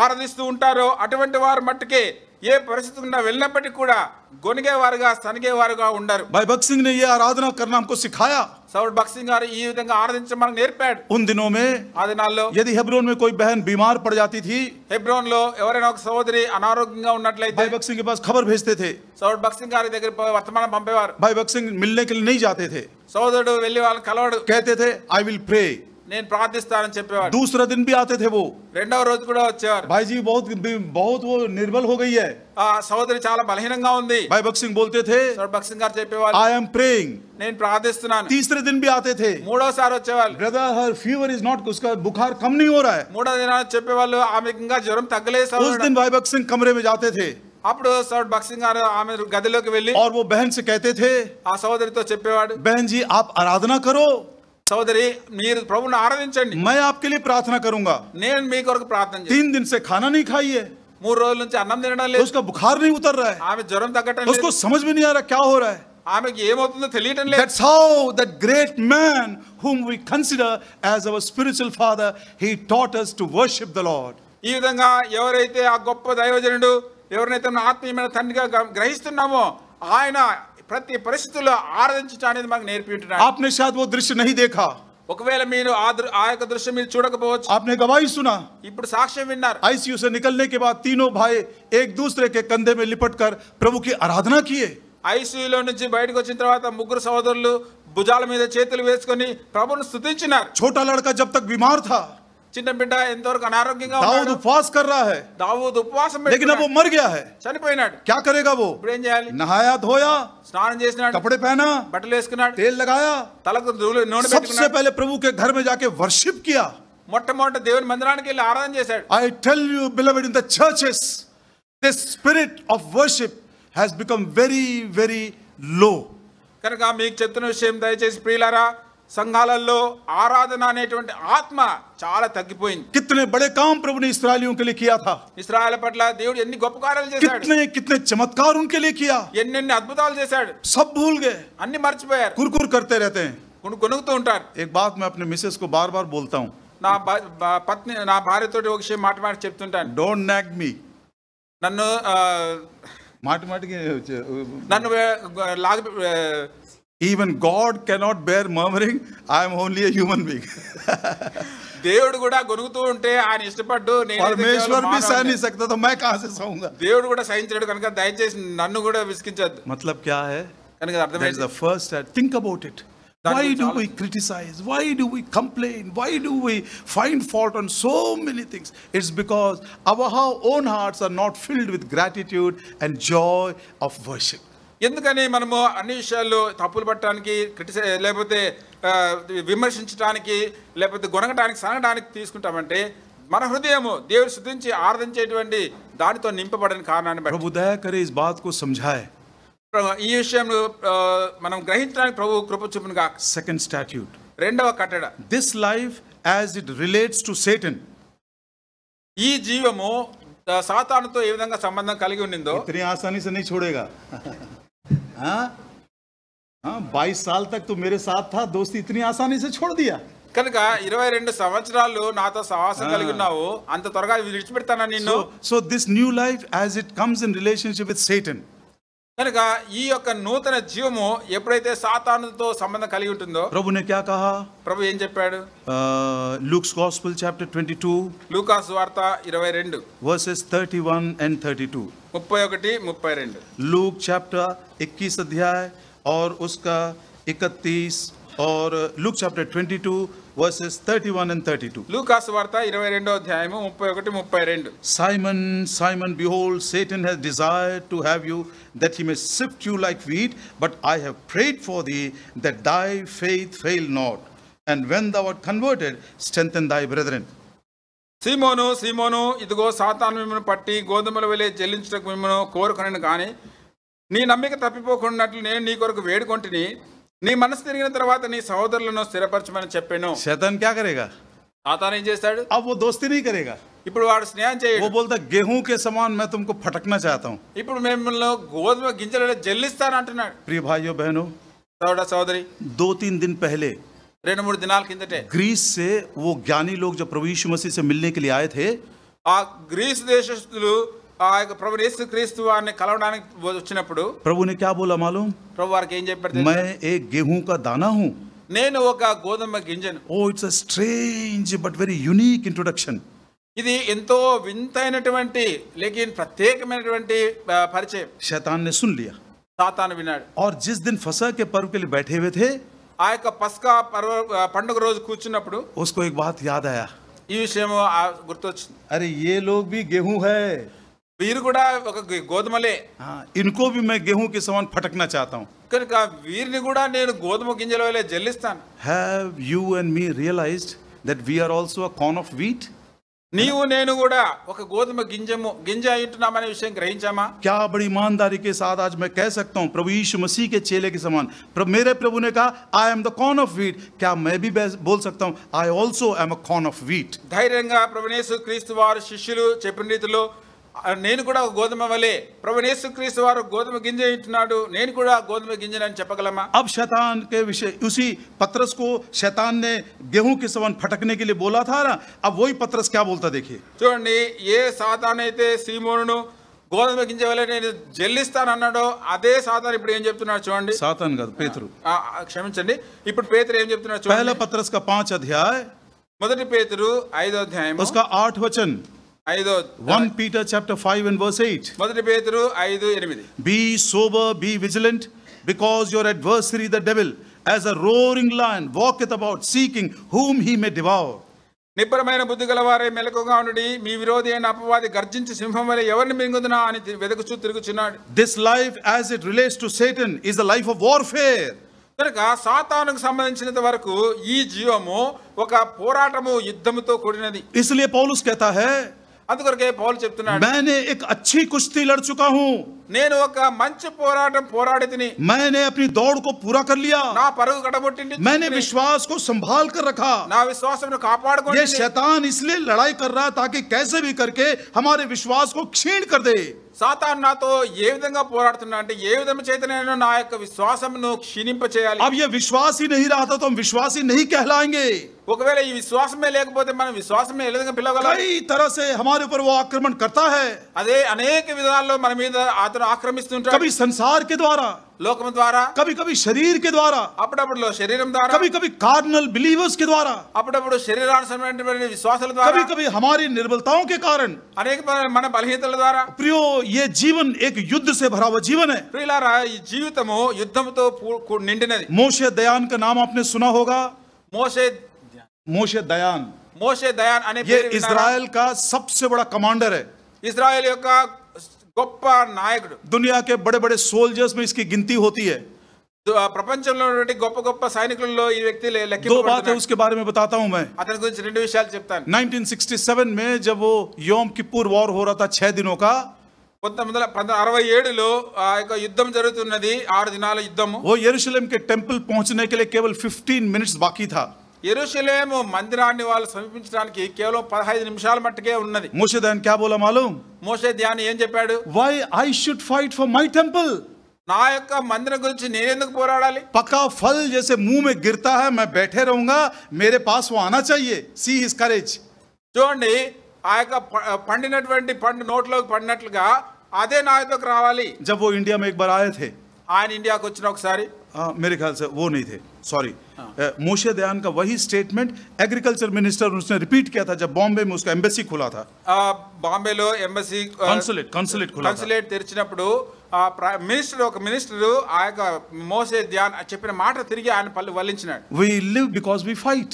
ఆరాధిస్తూ ఉంటారో అటువంటి వారు మట్టుకే ఏ పరిస్థితి గుండా వెళ్ళినప్పటికీ కూడా గొనిగేవారుగా సనిగేవారుగా ఉండరు. भाई भक्त सिंह ने ये आराधना करना हमको सिखाया. సౌడ్ భక్త్ సింగ్ గారు ఈ విధంగా ఆరాధించడం మనకు నేర్పాడు. उन दिनों में ఆ దినాల్లో यदि हेब्रोन में कोई बहन बीमार पड़ जाती थी, హెబ్రోన్ లో ఎవరైనా ఒక సహోదరి అనారోగ్యంగా ఉన్నట్లయితే भाई भक्त सिंह के पास खबर भेजते थे. సౌడ్ భక్త్ సింగ్ గారి దగ్గర వర్తమానం పంపేవారు. भाई भक्त सिंह मिलने के लिए नहीं जाते थे, సోదరుడు వెళ్ళి వాళ్ళని కలవడు, कहते थे आई विल प्रे. నేను ప్రార్థిస్తానని చెప్పేవాడు. दूसरा दिन भी आते थे वो, రెండవ రోజు కూడా వచ్చేవారు. भाई जी बहुत वो निर्बल हो गई है. ఆ సహోదరి చాలా బలహీనంగా ఉంది. भाई भक्त सिंह बोलते थे సౌడ్ భక్త్ సింగ్ గారు చెప్పేవారు आई एम प्रेइंग. నేను ప్రార్థిస్తున్నాను. तीसरे दिन भी आते थे, మూడోసారి వచ్చేవాళ్ళు. Brother her fever is not, उसका बुखार कम नहीं हो रहा है. మూడో దినాలు చెప్పేవాళ్ళు ఆమెకి ఇంకా జ్వరం తగ్గలేదు उस సహోదరుడు. दिन भाई भक्त सिंह कमरे में जाते थे అప్పుడు సౌడ్ భక్త్ సింగ్ గారు ఆమె గదిలోకి వెళ్ళి और वो बहन से कहते थे ఆ సహోదరితో చెప్పేవాడు, बहन जी आप आराधना करो, సహోదరి మీరు ప్రభువుని ఆరాధించండి, मैं आपके लिए प्रार्थना करूंगा. నేను మీ కొరకు ప్రార్థన చేస్తాను. 3 दिन से खाना नहीं खाई है, 3 రోజుల నుంచి అన్నం తినడం లేదు, उसका बुखार नहीं उतर रहा है, ఆమె జ్వరం తగ్గటం उसको లేదు, समझ में नहीं आ रहा क्या हो रहा है. ఆమెకి ఏమవుతుందో తెలియటం లేదు. That's how that great man whom we consider as our spiritual father, he taught us to worship the Lord. ఈ విధంగా ఎవరైతే ఆ గొప్ప దైవజనుడు ఎవరినైతే మన ఆత్మీయమైన తండ్రిగా గ్రహిస్తున్నామో ఆయన ప్రతి పరిస్థితుల్లో ఆరాధించడం అనేది మనకు నేర్పి ఉంటున్నాడు. आपने शायद वो दृश्य नहीं देखा, ఒకవేళ మీరు ఆ యొక్క దృశ్యం మీరు చూడకపోవచ్చు, आपने गवाही सुना. ఇప్పుడు సాక్ష్యం విన్నారు. आईसीयू से निकलने के बाद तीनों भाई एक दूसरे के कंधे में लिपटकर प्रभु की आराधना किए. ఐసీయూలో నుంచి బయటకు వచ్చిన తర్వాత ముగ్గురు సహోదరులు భుజాల మీద చేతులు వేసుకొని ప్రభువును స్తుతించినారు. छोटा लड़का जब तक बीमार था, చిన్న బిడ్డ ఎంతవరకు అనారోగ్యంగా दाऊद ఉన్నాడు. उपवास कर रहा है, దావీదు ఉపవాసం लेकिन अब वो పెట్టుకున్నాడు, मर गया है. చనిపోయినాడు. क्या करेगा वो? ఇప్పుడు ఏం చేయాలి? नहाया धोया, స్నానం చేసినాడు, कपड़े पहना, బట్టలు వేసుకున్నాడు, तेल लगाया, తలకు నూనె सबसे పెట్టుకున్నాడు. पहले प्रभु के घर में जाके वर्शिप किया. మొట్టమొదట దేవుని మందిరానికి వెళ్ళి ఆరాధన చేశాడు. I tell you, beloved, in the churches, this spirit of worship has become very, very low. కనుక మీకు చెప్తున్న విషయం దయచేసి ప్రియులారా, సంఘాలలో ఆరాధన అనేటువంటి ఆత్మ చాలా తగ్గిపోయింది. कितने बड़े काम प्रभु ने इस्राएलियों के लिए किया था, ఇశ్రాయేలు పట్ల దేవుడు ఎన్ని గొప్ప కార్యాలు చేశాడు, कितने कितने चमत्कार उनके लिए किया, ఎన్నెన్ని అద్భుతాలు చేశాడు. सब भूल गए, అన్ని మర్చిపోయారు, कुरकुर करते रहते हैं. కొనుగుతూ ఉంటారు. एक बात मैं अपने मिसेस को बार बार बोलता हूँ, పత్ని నా భార్యతో ఒక విషయం మాట చెప్తుంటాను, डोंट नैग मी. నన్ను నన్ను లాగి Even God cannot bear murmuring. I am only a human being. దేవుడు కూడా గొనుగుతూ ఉంటే ఆయన ఇష్టపడ్డు, परमेश्वर भी सह नहीं सकता तो मैं कहाँ से सहूंगा. దేవుడు కూడా సహించడు కనుక దయచేసి నన్ను కూడా విసిగించొద్దు. मतलब क्या है? కనుక That is అర్థమైంది. the first. Think about it. Why do we criticize? Why do we complain? Why do we find fault on so many things? It's because our own hearts are not filled with gratitude and joy of worship. ఎందుకని మనము అన్ని విషయాల్లో తప్పులు పట్టడానికి లేకపోతే విమర్శించడానికి లేకపోతే గొనగటానికి సనగడానికి తీసుకుంటామంటే మన హృదయము దేవుడు స్తుతించి ఆరాధించేటువంటి దానితో నింపబడని కారణాన్ని బట్టి. प्रभु दया करे इस बात को समझाए. ఈ విషయంలో మనం గ్రహించడానికి ప్రభు కృప చూపును గాక. Second statute. రెండవ కట్టడ, This life as it relates to Satan. ఈ జీవము సాతానుతో ఏ విధంగా సంబంధం కలిగి ఉండిందో इतनी आसानी से नहीं छोड़ेगा. हाँ 22 साल तक तो मेरे साथ था, दोस्ती इतनी आसानी से छोड़ दिया. కనుక 22 సంవత్సరాలు నాతో సహవాసం కలిగి ఉన్నావు, అంత త్వరగా విడిచిపెడతానా నిన్ను? So this new life as it comes in relationship with Satan. కనుక ఈ యొక్క నూతన జీవము ఎప్పుడైతే సాతానుతో సంబంధం కలిగి ఉంటుందో प्रभु ने क्या कहा? ప్రభు ఏం చెప్పాడు? Luke's Gospel chapter 22 లూకాసు వార్త 22 verses 31 and 32. 31-32. Luke chapter 21 अध्याय और उसका 31 और Luke chapter 22 verses 31 and 32. లూకాసు వార్త 22వ అధ్యాయము 31 32. Simon, Simon, behold, Satan has desired to have you, that he may sift you like wheat, but I have prayed for thee, that thy faith fail not. And when thou art converted, strengthen thy brethren. సీమోను సీమోను, ఇదిగో సాతాను మిమ్మను పట్టి గోధుమల వలె జల్లించుటకు మిమ్మను కోరుకొనెను గాని నీ నమ్మిక తప్పిపోకున్నట్లు నేను నీ కొరకు వేడుకొంటిని. నీ మనసు తిరిగిన తర్వాత నీ సహోదరులను స్థిరపరచమని చెప్పాను. शैतान क्या करेगा? సాతాను ఏం చేస్తాడు? अब वो दोस्ती नहीं करेगा. ఇప్పుడు వాడు స్నేహం చేయడు. वो बोलता गेहूं के समान मैं तुमको फटकना चाहता हूं. ఇప్పుడు మిమ్మల్ని గోధుమ గింజల వలె జల్లిస్తాను అంటున్నాడు. प्रिय भाइयों बहनों, సోదర సోదరి, 2-3 दिन पहले 2-3 దినాల కిందటే ग्रीस से वो ज्ञानी लोग जब प्रभु यीशु मसीह से मिलने के लिए आए थे, ఆ గ్రీసు దేశస్థులు ఆ యొక్క ప్రభు యేసుక్రీస్తు వారిని కలవడానికి వచ్చినప్పుడు प्रभु ने क्या बोला मालूम? ప్రభు వారికి ఏం చెప్పారు తెలుసా? मैं एक गेहूं का दाना हूं. నేను ఒక గోధుమ గింజను. Oh, it's a strange but very unique introduction. ఇది ఎంతో వింతైనటువంటి లేకిన్ ప్రత్యేకమైనటువంటి పరిచయం. शैतान ने सुन लिया సాతాను విన్నాడు. और जिस दिन फसह के पर्व के लिए बैठे हुए थे, ఆ యొక్క పస్కా పండుగ రోజు కూర్చున్నప్పుడు उसको एक बात याद आया. ఈ విషయం గుర్తొచ్చింది. अरे ये लोग भी गेहूं है. వీరు కూడా ఒక గోధుమలే. हाँ, इनको भी मैं गेहूं के समान फटकना चाहता हूं. కనుక వీరిని కూడా నేను గోధుమ గింజల వలె జల్లిస్తాను. Have you and me realized that we are also a corn of wheat? నీవు నేను కూడా ఒక గోధుమ గింజ అయింటున్నామనే విషయం గ్రహించామా? क्या बड़ी ईमानदारी के साथ आज मैं कह सकता हूं, प्रभु यीशु मसीह के चेले के समान, मेरे प्रभु ने कहा I am the corn of wheat. क्या मैं भी बोल सकता हूं I also am a corn of wheat? ధైర్యంగా ప్రభు యేసుక్రీస్తు వారు శిష్యులు చెప్పిన రీతిలో నేను కూడా ఒక గోధుమ వలె, ప్రభు యేసుక్రీస్తు వారు గోధుమ గింజ ఇంటున్నాడు, నేను కూడా గోధుమ గింజనని చెప్పగలమా? अब शैतान के विषय, उसी पतरस को शैतान ने गेहूं के समान फटकने के लिए बोला था ना, अब वही पतरस क्या बोलता देखिए. చూడండి, ఏ సాతాను అయితే సీమోనును గోధుమ గింజ వలె నేను జల్లిస్తాను అన్నాడో అదే సాతాను ఇప్పుడు ఏం చెప్తున్నాడు చూడండి. सातान का पेतरू, క్షమించండి, ఇప్పుడు పేతురు ఏం చెప్తున్నాడు చూడండి. पहला पतरस का 5 अध्याय, మొదటి పేతురు 5వ అధ్యాయం उसका 8 वचन, 1 Peter chapter 5 and verse 8. మొదటి పేతురు 5:8. Be sober, be vigilant, because your adversary the devil, as a roaring lion, walketh about seeking whom he may devour. నిబ్బరమైన బుద్ధి గలవారే మెలకుగా ఉండుడి, మీ విరోధి అయిన అపవాది గర్జించి సింహం వలె ఎవరిని మింగుదునా అని వెదకుచూ తిరుగుచున్నాడు. This life as it relates to Satan is the life of warfare. కనుక సాతానుకు సంబంధించినంత వరకు ఈ జీవము ఒక పోరాటము, యుద్ధముతో కూడినది. इसलिए पौलुस कहता है, అందుకొరకే పౌలు చెప్తున్నాడు, मैंने एक अच्छी कुश्ती लड़ चुका हूं. నేను ఒక మంచి పోరాటం పోరాడి తిని, मैंने अपनी दौड़ को पूरा कर लिया. నా పరుగు కడబొట్టింది, मैंने विश्वास को संभाल कर रखा. నా విశ్వాసమును ये కాపాడుకోండి. शैतान इसलिए लड़ाई कर रहा ताकि कैसे भी करके हमारे विश्वास को क्षीण कर दे. సాతాను నాతో ఏ విధంగా పోరాడుతున్నా అంటే ఏ విధంగా చేత నేను నా యొక్క విశ్వాసమును క్షీణింప చేయాలి. अब ये विश्वास ही नहीं रहा था तो हम विश्वासी नहीं कहलाएंगे. ఒకవేళ ఈ విశ్వాసమే లేకపోతే మనం విశ్వాసమే ఏ విధంగా పిలవగలం? कई तरह से हमारे ऊपर वो आक्रमण करता है. అదే అనేక విధాల్లో మన మీద అతను ఆక్రమిస్తుంటాడు. कभी संसार के द्वारा, లోకం ద్వారా, कभी कभी शरीर के द्वारा, అప్పుడప్పుడు శరీరం ద్వారా, कभी कभी कार्नल बिलीवर्स के द्वारा, అప్పుడప్పుడు శరీరానుసరమైనటువంటి విశ్వాసాల ద్వారా, कभी कभी हमारी निर्बलताओं के कारण. అనేక మన బలహీనతల ద్వారా. प्रियो, ये जीवन एक युद्ध से भरा हुआ जीवन है. ప్రియులారా, ఈ జీవితము యుద్ధముతో నిండినది. मोशे दयान का नाम आपने सुना होगा. మోషే दयान, దయాన్ అనే ये పేరు విన్నారా? इजराइल का सबसे बड़ा कमांडर है. ఇజ్రాయెల్ యొక్క గొప్ప నాయకుడు. दुनिया के बड़े बड़े सोल्जर्स में इसकी गिनती होती है. ప్రపంచంలో ఉన్నటువంటి గొప్ప గొప్ప సైనికులలో ఈ వ్యక్తి 2 बातें లెక్కింపబడుతున్నాడు. उसके बारे में बताता हूं मैं. అతని గురించి 2 విషయాలు చెప్తాను. 1967 में जब वो योम किप्पुर वॉर हो रहा था 6 दिनों का, 1967లో ఆ యొక్క యుద్ధం జరుగుతున్నది, 6 దినాల యుద్ధము. वो यरूशलेम के टेंपल पहुंचने के लिए केवल 15 मिनट्स बाकी था. యెరూషలేము మందిరాన్ని వాళ్ళు సమీపించడానికి కేవలం 15 నిమిషాల మట్టుకే ఉన్నది. मोशे दयान क्या बोला मालूम? మోషే ధ్యాని ఏం చెప్పాడు? Why I should fight for my temple? నా యొక్క మందిరం గురించి నేనెందుకు పోరాడాలి? पका फल जैसे मुंह में गिरता है, मैं बैठे रहूंगा, मेरे पास वो आना चाहिए. See his courage. చూడండి, ఆ యొక్క పండినటువంటి పండు నోట్లోకి పడినట్లుగా అదే నా యొక్కకు రావాలి. जब वो इंडिया में एक बार आए थे, ఆయన ఇండియాకు వచ్చిన ఒకసారి, मेरे ख्याल से वो नहीं थे, सॉरी, मोशे दयान का वही स्टेटमेंट एग्रीकल्चर मिनिस्टर उसने रिपीट किया था जब बॉम्बे में उसका एम्बेसी खुला था. బాంబేలో ఎంబసీ कांसुलेट खुला था. కన్సులేట్ తెరిచినప్పుడు ఒక మినిస్టర్ ఆ యొక్క మోసే ధ్యాన చెప్పిన మాట తిరిగి ఆయన పళ్ళు వల్లించినాడు. We live because we fight.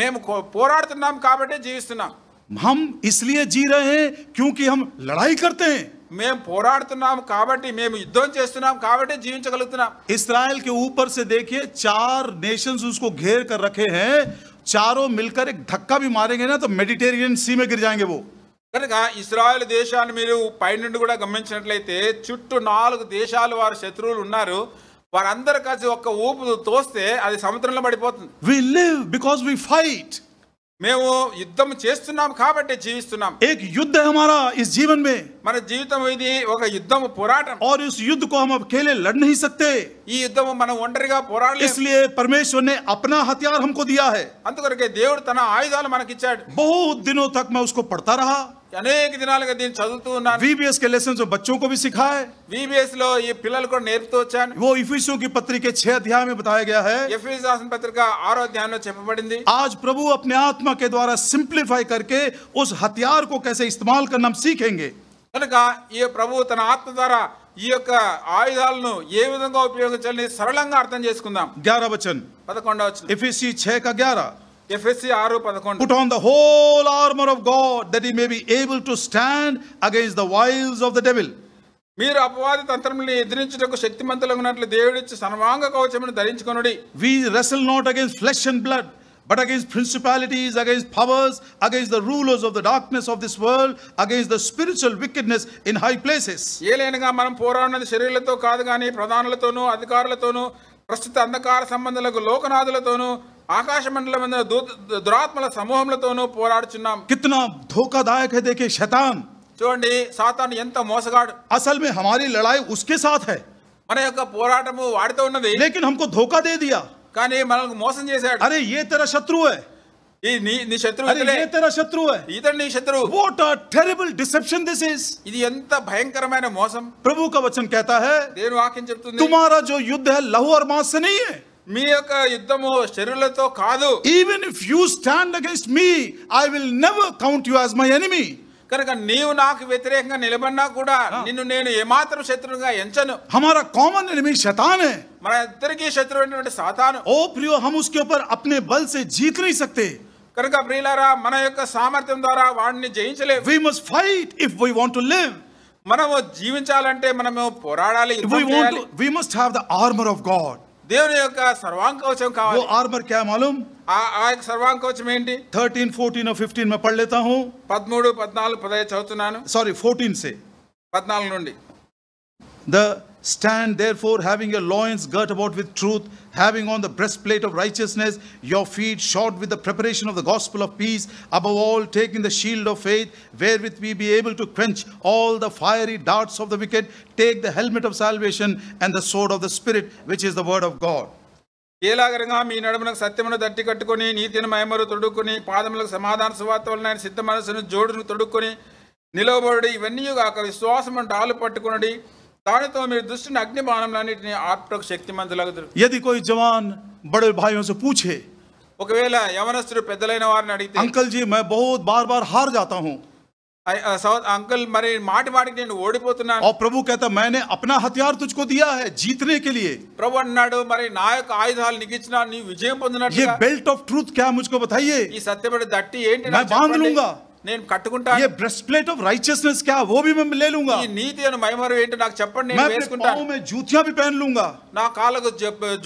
మేము పోరాడుతున్నాం కాబట్టి జీవిస్తున్నాం. हम इसलिए जी रहे हैं क्योंकि हम लड़ाई करते हैं. మేము పోరాడుతున్నాం కాబట్టి, మేము యుద్ధం చేస్తున్నాం కాబట్టి జీవించగలుగుతున్నాం. इस्राएल के ऊपर से देखिए 4 नेशंस उसको घेर कर रखे हैं. चारों मिलकर एक धक्का भी मारेंगे ना तो मेडिटेरियन सी में गिर जाएंगे वो. కనుక ఇశ్రాయేల్ దేశాన్ని మీరు పైనుండి కూడా గమనించినట్లయితే చుట్టూ 4 దేశాలు వారి శత్రువులు ఉన్నారు. వారందరూ కలిసి ఒక్క ఊపు తోస్తే అది సముద్రంలో పడిపోతుంది. We live because we fight. మేము యుద్ధం చేస్తున్నాం కాబట్టి జీవిస్తున్నాం. एक युद्ध है हमारा इस जीवन में. మన జీవితం ఇది ఒక యుద్ధం, పోరాటం. और इस युद्ध को हम अकेले लड़ नहीं सकते. ఈ యుద్ధం మనం ఒంటరిగా పోరాడలేం. इसलिए परमेश्वर ने अपना हथियार हमको दिया है. అందుకొరకే దేవుడు తన ఆయుధాలు మనకిచ్చాడు. बहुत दिनों तक मैं उसको पढ़ता रहा. అనేక దినాలుగా దీన్ని చదువుతూ ఉన్నాను. VBS के लेसन जो बच्चों को भी सिखाए. VBS లో ఈ పిల్లలు కూడా నేర్పుతూ వచ్చాను. वो इफिसियों की पत्री के 6 अध्याय में बताया गया है. ఎఫెసీయులకు రాసిన పత్రిక 6వ అధ్యాయంలో చెప్పబడింది. आज प्रभु अपने आत्मा के द्वारा सिंप्लीफाई करके उस हथियार को कैसे इस्तेमाल करना हम सीखेंगे. కనుక ఈ ప్రభు తన ఆత్మ ద్వారా ఈ యొక్క ఆయుధాలను ఏ విధంగా ఉపయోగించాలని సరళంగా అర్థం చేసుకుందాం. 11 वचन 11వ వచనం. इफिसी 6 का 11. ఎఫెసీ 6:11. Put on the whole armor of God that ye may be able to stand against the wiles of the devil. మీరు అపవాది తంత్రములను ఎదిరించుటకు శక్తిమంతులగునట్లు దేవుడిచ్చి సర్వాంగ కవచమును ధరించుకొనుడి. We wrestle not against flesh and blood, but against principalities, against powers, against the rulers of the darkness of this world, against the spiritual wickedness in high places. ఏలైనగా మనం పోరాడినది శరీరులతో కాదు గాని ప్రధానులతోనూ అధికారులతోనూ ప్రస్తుత అంధకార సంబంధులకు లోకనాథులతోనూ ఆకాశ మండలమైన దురాత్మల సమూహములతోనూ పోరాడుచున్నాం. कितना धोखादायक है देखिए शैतान. చూడండి సాతాను ఎంత మోసగాడు. असल में हमारी लड़ाई उसके साथ है, మన యొక్క పోరాటము వాడితో ఉన్నది. लेकिन हमको धोखा दे दिया. కానీ మనల్ని మోసం చేశాడు. अरे ये तेरा शत्रु है, ఈ నీ శత్రువు अरे ये तेरा शत्रु है. ఇతడు నీ శత్రువు. What a terrible deception this is. ఇది ఎంత భయంకరమైన మోసం. प्रभु का वचन कहता है దేవుని వాక్యం చెప్తుంది, तुम्हारा जो युद्ध है लहू और मांस से नहीं है. మీ యొక్క యుద్ధము శరీరులతో కాదు. Even if you stand against me, I will never count you as my enemy. కనుక నీవు నాకు వ్యతిరేకంగా నిలబడినా కూడా నిన్ను నేను ఏమాత్రం శత్రువుగా ఎంచను. हमारा कॉमन एनिमी शैतान है. మన ఇద్దరికీ శత్రువైనటువంటి సాతాను. ओ प्रियो, हम उसके ऊपर अपने बल से जीत नहीं सकते. కనుక ప్రియులారా, మన యొక్క సామర్థ్యం ద్వారా వాడిని జయించలేము. We must fight if we want to live. మనము జీవించాలంటే మనము పోరాడాలి, యుద్ధం చేయాలి. We must have the armor of God. దేవుని యొక్క సర్వాంగ కవచం वो కావాలి. आर्मर क्या है मालूम? ఆ యొక్క సర్వాంగ కవచం ఏంటి? 13, 14 और 15 में पढ़ लेता हूँ. 13, 14, 15 చదువుతున్నాను. Sorry, 14 से. 14 నుండి. The stand therefore having your loins girt about with truth, having on the breastplate of righteousness, your feet shod with the preparation of the gospel of peace, above all taking the shield of faith, wherewith we be able to quench all the fiery darts of the wicked, take the helmet of salvation and the sword of the Spirit, which is the word of God. ఏలాగనగా మీ నడుమునకు సత్యమును దట్టి కట్టుకొని నీతిని మహిమను తొడుక్కొని పాదములకు సమాధాన సువార్త వలన సిద్ధ మనసును జోడును తొడుక్కొని నిలవబడి ఇవన్నీ కాక విశ్వాసము డాలు పట్టుకొనడి దానితో మీరు దుష్టుని అగ్ని బాణములన్నిటిని ఆర్పుటకు శక్తిమంతులగుదురు. यदि कोई जवान बड़े भाइयों से पूछे, ఒకవేళ యవనస్తుడు పెద్దలైన వారిని అడిగితే, अंकल जी मैं बहुत बार बार हार जाता हूँ, అంకుల్ మరి మాటి మాటికి నేను ఓడిపోతున్నాను. और प्रभु कहता मैंने अपना हथियार तुझको दिया है जीतने के लिए. ప్రభు అన్నాడు, మరి నా యొక్క ఆయుధాలు నీకు ఇచ్చినా నీ విజయం ये పొందినట్లుగా बेल्ट ऑफ ट्रूथ क्या मुझको बताइए. ఈ సత్యమైన దట్టి ఏంటి मैं నాకు बांध చెప్పండి. लूंगा. నేను కట్టుకుంటాను. ये ब्रेस्टप्लेट ऑफ राइचियसनेस क्या, वो भी मैं ले लूंगा. ఈ నీతి అను మహిమరు ఏంటి నాకు చెప్పండి, मैं నేను अपने వేసుకుంటాను. पाँव में जूतियां भी पहन लूंगा. నా కాళ్ళకు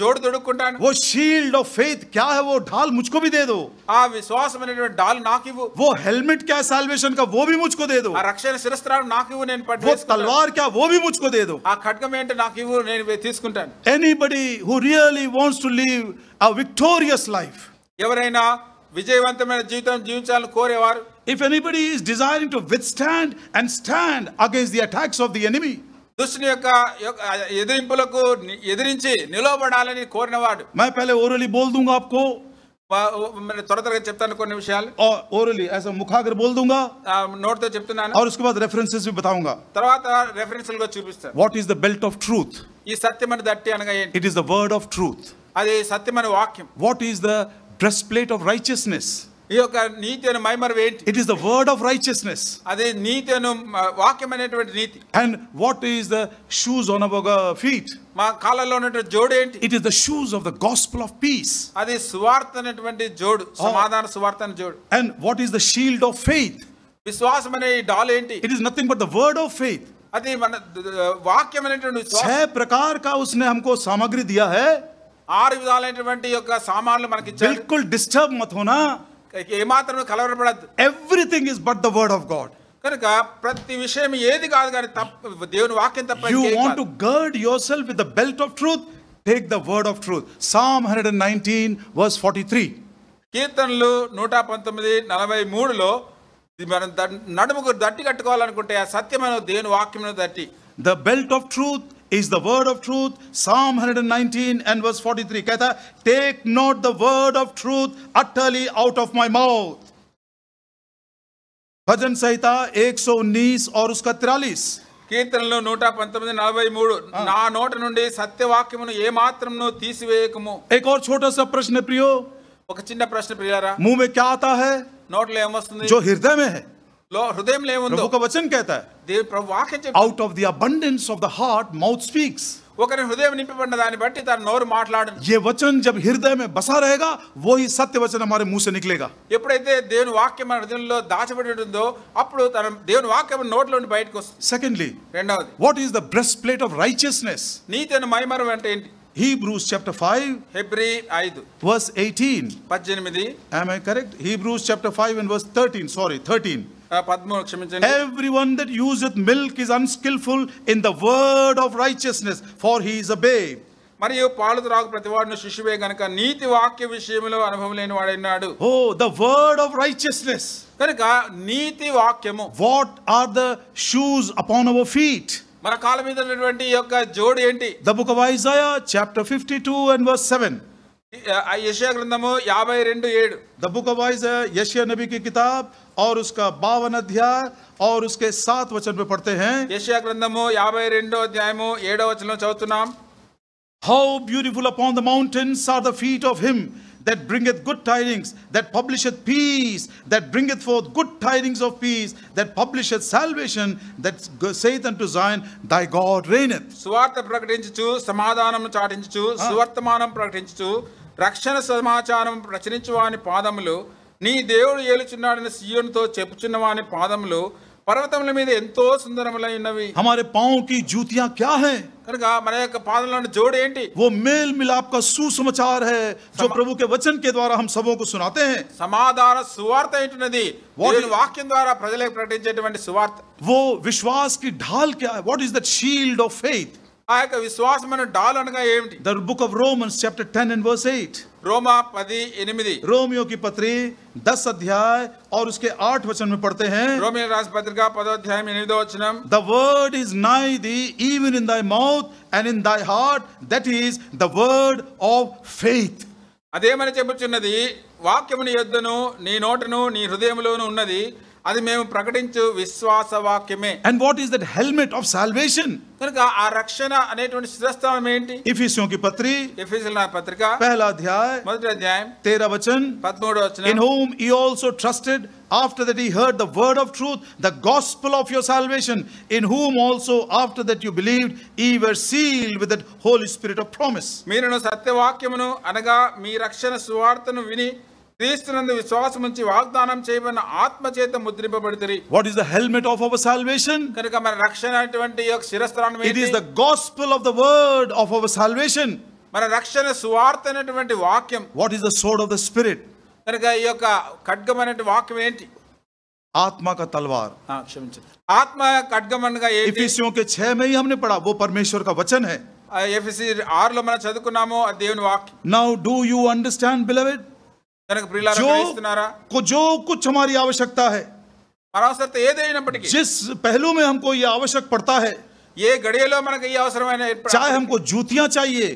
జోడు తొడుక్కుంటాను. वो शील्ड ऑफ फेथ क्या है, वो ढाल मुझको भी दे दो. ఆ విశ్వాసమైనటువంటి డాలు నాకు ఇవ్వు. वो हेलमेट क्या है सैल्वेशन का, वो भी मुझको दे दो. ఆ రక్షణ శిరస్త్రాలు నాకు ఇవ్వు, నేను పట్టు वो వేసుకుంటాను. तलवार क्या, वो भी मुझको दे दो. ఆ ఖడ్గం ఏంటి నాకు ఇవ్వు, నేను తీసుకుంటాను. Anybody who really wants to live a victorious life, ఎవరైనా విజయవంతమైన జీవితం జీవించాలని కోరేవారు, if anybody is desiring to withstand and stand against the attacks of the enemy, దుష్టుని యొక్క ఎదిరింపులకు ఎదిరించి నిలవబడాలని కోరినవాడు. मैं पहले orally बोल दूंगा आपको, త్వర త్వరగా చెప్తాను కొన్ని విషయాలు. और orally ऐसा मुखाग्र बोल दूंगा, నోట్తో చెప్తున్నాను. और उसके बाद रेफरेंसेस भी बताऊंगा. తర్వాత రెఫరెన్స్లుగా చూపిస్తాను. What is the belt of truth? ఈ సత్యమైన దట్టి అనగా ఏంటి? It is the word of truth. అది సత్యమైన వాక్యం. What is the breastplate of righteousness? ఈ యొక్క నీతి అనే మైమరువు ఏంటి? It is the word of righteousness. అదే నీతి అను వాక్యం అనేటువంటి నీతి. And what is the shoes on our feet? మా కాళ్ళలో ఉన్నటువంటి జోడు ఏంటి? It is the shoes of the gospel of peace. అది సువార్త అనేటువంటి జోడు, సమాధాన సువార్త అనే జోడు. And what is the shield of faith? విశ్వాసం అనే ఈ డాల్ ఏంటి? It is nothing but the word of faith. అది మన వాక్యం అనేటువంటి విశ్వాసం. 6 प्रकार का उसने हमको सामग्री दिया है. 6 విధాలైనటువంటి యొక్క సామాన్లు మనకి ఇచ్చారు. बिल्कुल डिस्टर्ब मत होना. ఏమాత్రం కలవరపడద్దు. Everything is but the word of God. కనుక ప్రతి విషయం ఏది కాదు కానీ దేవుని వాక్యం తప్ప You want to gird yourself with the belt of truth? Take the word of truth. Psalm 119 verse 43. కీర్తనలు 119:43లో మనం నడుముకు దట్టి కట్టుకోవాలనుకుంటే ఆ సత్యమైన దేవుని వాక్యమును దట్టి. The belt of truth is the word of truth. Psalm 119 and verse 43 कहता है, take not the word of truth utterly out of my mouth. भजन संहिता 119 और उसका 43. కీర్తనలు 119:43 నా నోట నుండి సత్యవాక్యమును ఏ మాత్రమును తీసివేయకము. एक और छोटा सा प्रश्न है प्रियो. ఒక చిన్న ప్రశ్న ప్రియులారా, मुंह में क्या आता है? నోట్లో ఏమొస్తుంది? जो हृदय में है. హృదయంలో ఏముందో प्रभु का वचन कहता है, దేవుని ప్రభు వాక్యం చెప్తుంది. out of the abundance of the heart mouth speaks. ఒకరి హృదయం నింపబడిన దాన్ని బట్టి తన నోరు మాట్లాడను. ये वचन जब हृदय में बसा रहेगा, वही सत्य वचन हमारे मुंह से निकलेगा. ఎప్పుడైతే దేవుని వాక్యం మన హృదయంలో దాచబడి ఉంటుందో అప్పుడు తన దేవుని వాక్యం నోట్లో నుండి బయటకు వస్తుంది. Secondly, రెండవది, what is the breastplate of righteousness? నీతి అనే మైమరువు అంటే ఏంటి? Hebrews chapter 5 Hebrew 5 verse 18. 18. Am I correct? Hebrews chapter 5 and verse 13. Sorry, 13. 13 క్షమించండి. Everyone that useth milk is unskillful in the word of righteousness, for he is a babe. మరియు పాలు త్రాగు ప్రతివాడును శిశువే గనుక నీతి వాక్య విషయంలో అనుభవం లేని వాడైనాడు. Oh, the word of righteousness. కనుక నీతి వాక్యము. What are the shoes upon our feet? మన కాళ్ళ మీద ఉన్నటువంటి యొక్క జోడు ఏంటి? The book of Isaiah chapter 52 and verse 7. యెషయా గ్రంథము 52:7. The book of Isaiah, यशायाह नबी की किताब और उसका 52 अध्याय और उसके 7 वचन में पढ़ते हैं. యెషయా గ్రంథము 52వ అధ్యాయము 7వ వచనంలో చదువుతున్నాం. How beautiful upon the mountains are the feet of him that bringeth good tidings, that publisheth peace, that bringeth forth good tidings of peace, that publisheth salvation, that saith unto Zion, thy God reigneth. సువార్త ప్రకటించుచు సమాధానం చాటించుచు సువర్తమానం ప్రకటించుచు రక్షణ సమాచారం ప్రచురించు వాని పాదములు, నీ దేవుడు ఏలుచున్నాడని సియోనుతో చెప్పుచున్న వాని పాదములు పర్వతముల మీద ఎంతో సుందరములై ఉన్నవి. हमारे पांव की जूतियां क्या हैं? కనుక మన యొక్క పాదముల జోడు ఏంటి? वो मेल मिलाप का सुसमाचार है जो प्रभु के वचन के द्वारा हम सबों को सुनाते हैं. సమాధాన సువార్త ఏంటున్నది? దేవుని వాక్యం ద్వారా ప్రజలకు ప్రకటించేటువంటి సువార్త. वो विश्वास की ढाल क्या है? What is that shield of faith? ఆ యొక్క విశ్వాసమైన డాల్ అనగా ఏమిటి? The book of Romans chapter 10 and verse 8. Roma 10:8. Romeo की पत्री 10 अध्याय और उसके 8 वचन में पढ़ते हैं. రోమియో రాసిన పత్రిక 10వ అధ్యాయం 8వ వచనం. The word is nigh thee, even in thy mouth and in thy heart, that is the word of faith. అదేమని చెప్పుచున్నది? వాక్యము నీ యొద్దను నీ నోటను నీ హృదయములోను ఉన్నది, అది మేము ప్రకటించు విశ్వాస వాక్యమే. And what is that helmet of salvation? కనుక ఆ రక్షణ అనేటువంటి శిరస్త్రాణం ఏంటి? इफिसियों की पत्री ఎఫెసీయుల పత్రిక पहला अध्याय 1వ అధ్యాయం 13 वचन. 13వ వచనం. In whom ye also trusted, after that ye heard the word of truth, the gospel of your salvation, in whom also after that you believed, ye were sealed with that Holy Spirit of promise. మీరును సత్యవాక్యమును అనగా మీ రక్షణ సువార్తను విని క్రీస్తునందు విశ్వాసముంచి వాగ్దానం చేయబడిన ఆత్మ చేత ముద్రింపబడితిరి. What is the helmet of our salvation? కనుక మన రక్షణ అనేటువంటి యొక్క శిరస్త్రాణం It ఏంటి? is the gospel of the word of our salvation. మన రక్షణ సువార్త అనేటువంటి వాక్యం. What is the sword of the spirit? కనుక ఈ యొక్క ఖడ్గం అనే వాక్యం ఏంటి? आत्मा का तलवार. క్షమించండి, ఆత్మ ఖడ్గం అనగా ఏంటి? इफिसियों के 6 में ही हमने पढ़ा, वो परमेश्वर का वचन है. ఎఫెసీ 6లో మనం చదువుకున్నాము, అది దేవుని వాక్యం. Now do you understand, beloved? కనుక ప్రియులారా గ్రహిస్తున్నారా? जो कुछ हमारी आवश्यकता है, మన అవసరత ఏదైనప్పటికీ, जिस पहलू में हमको ये आवश्यक पड़ता है, ఏ గడియలో మనకు ఈ అవసరమైన चाहे हमको जूतियां चाहिए,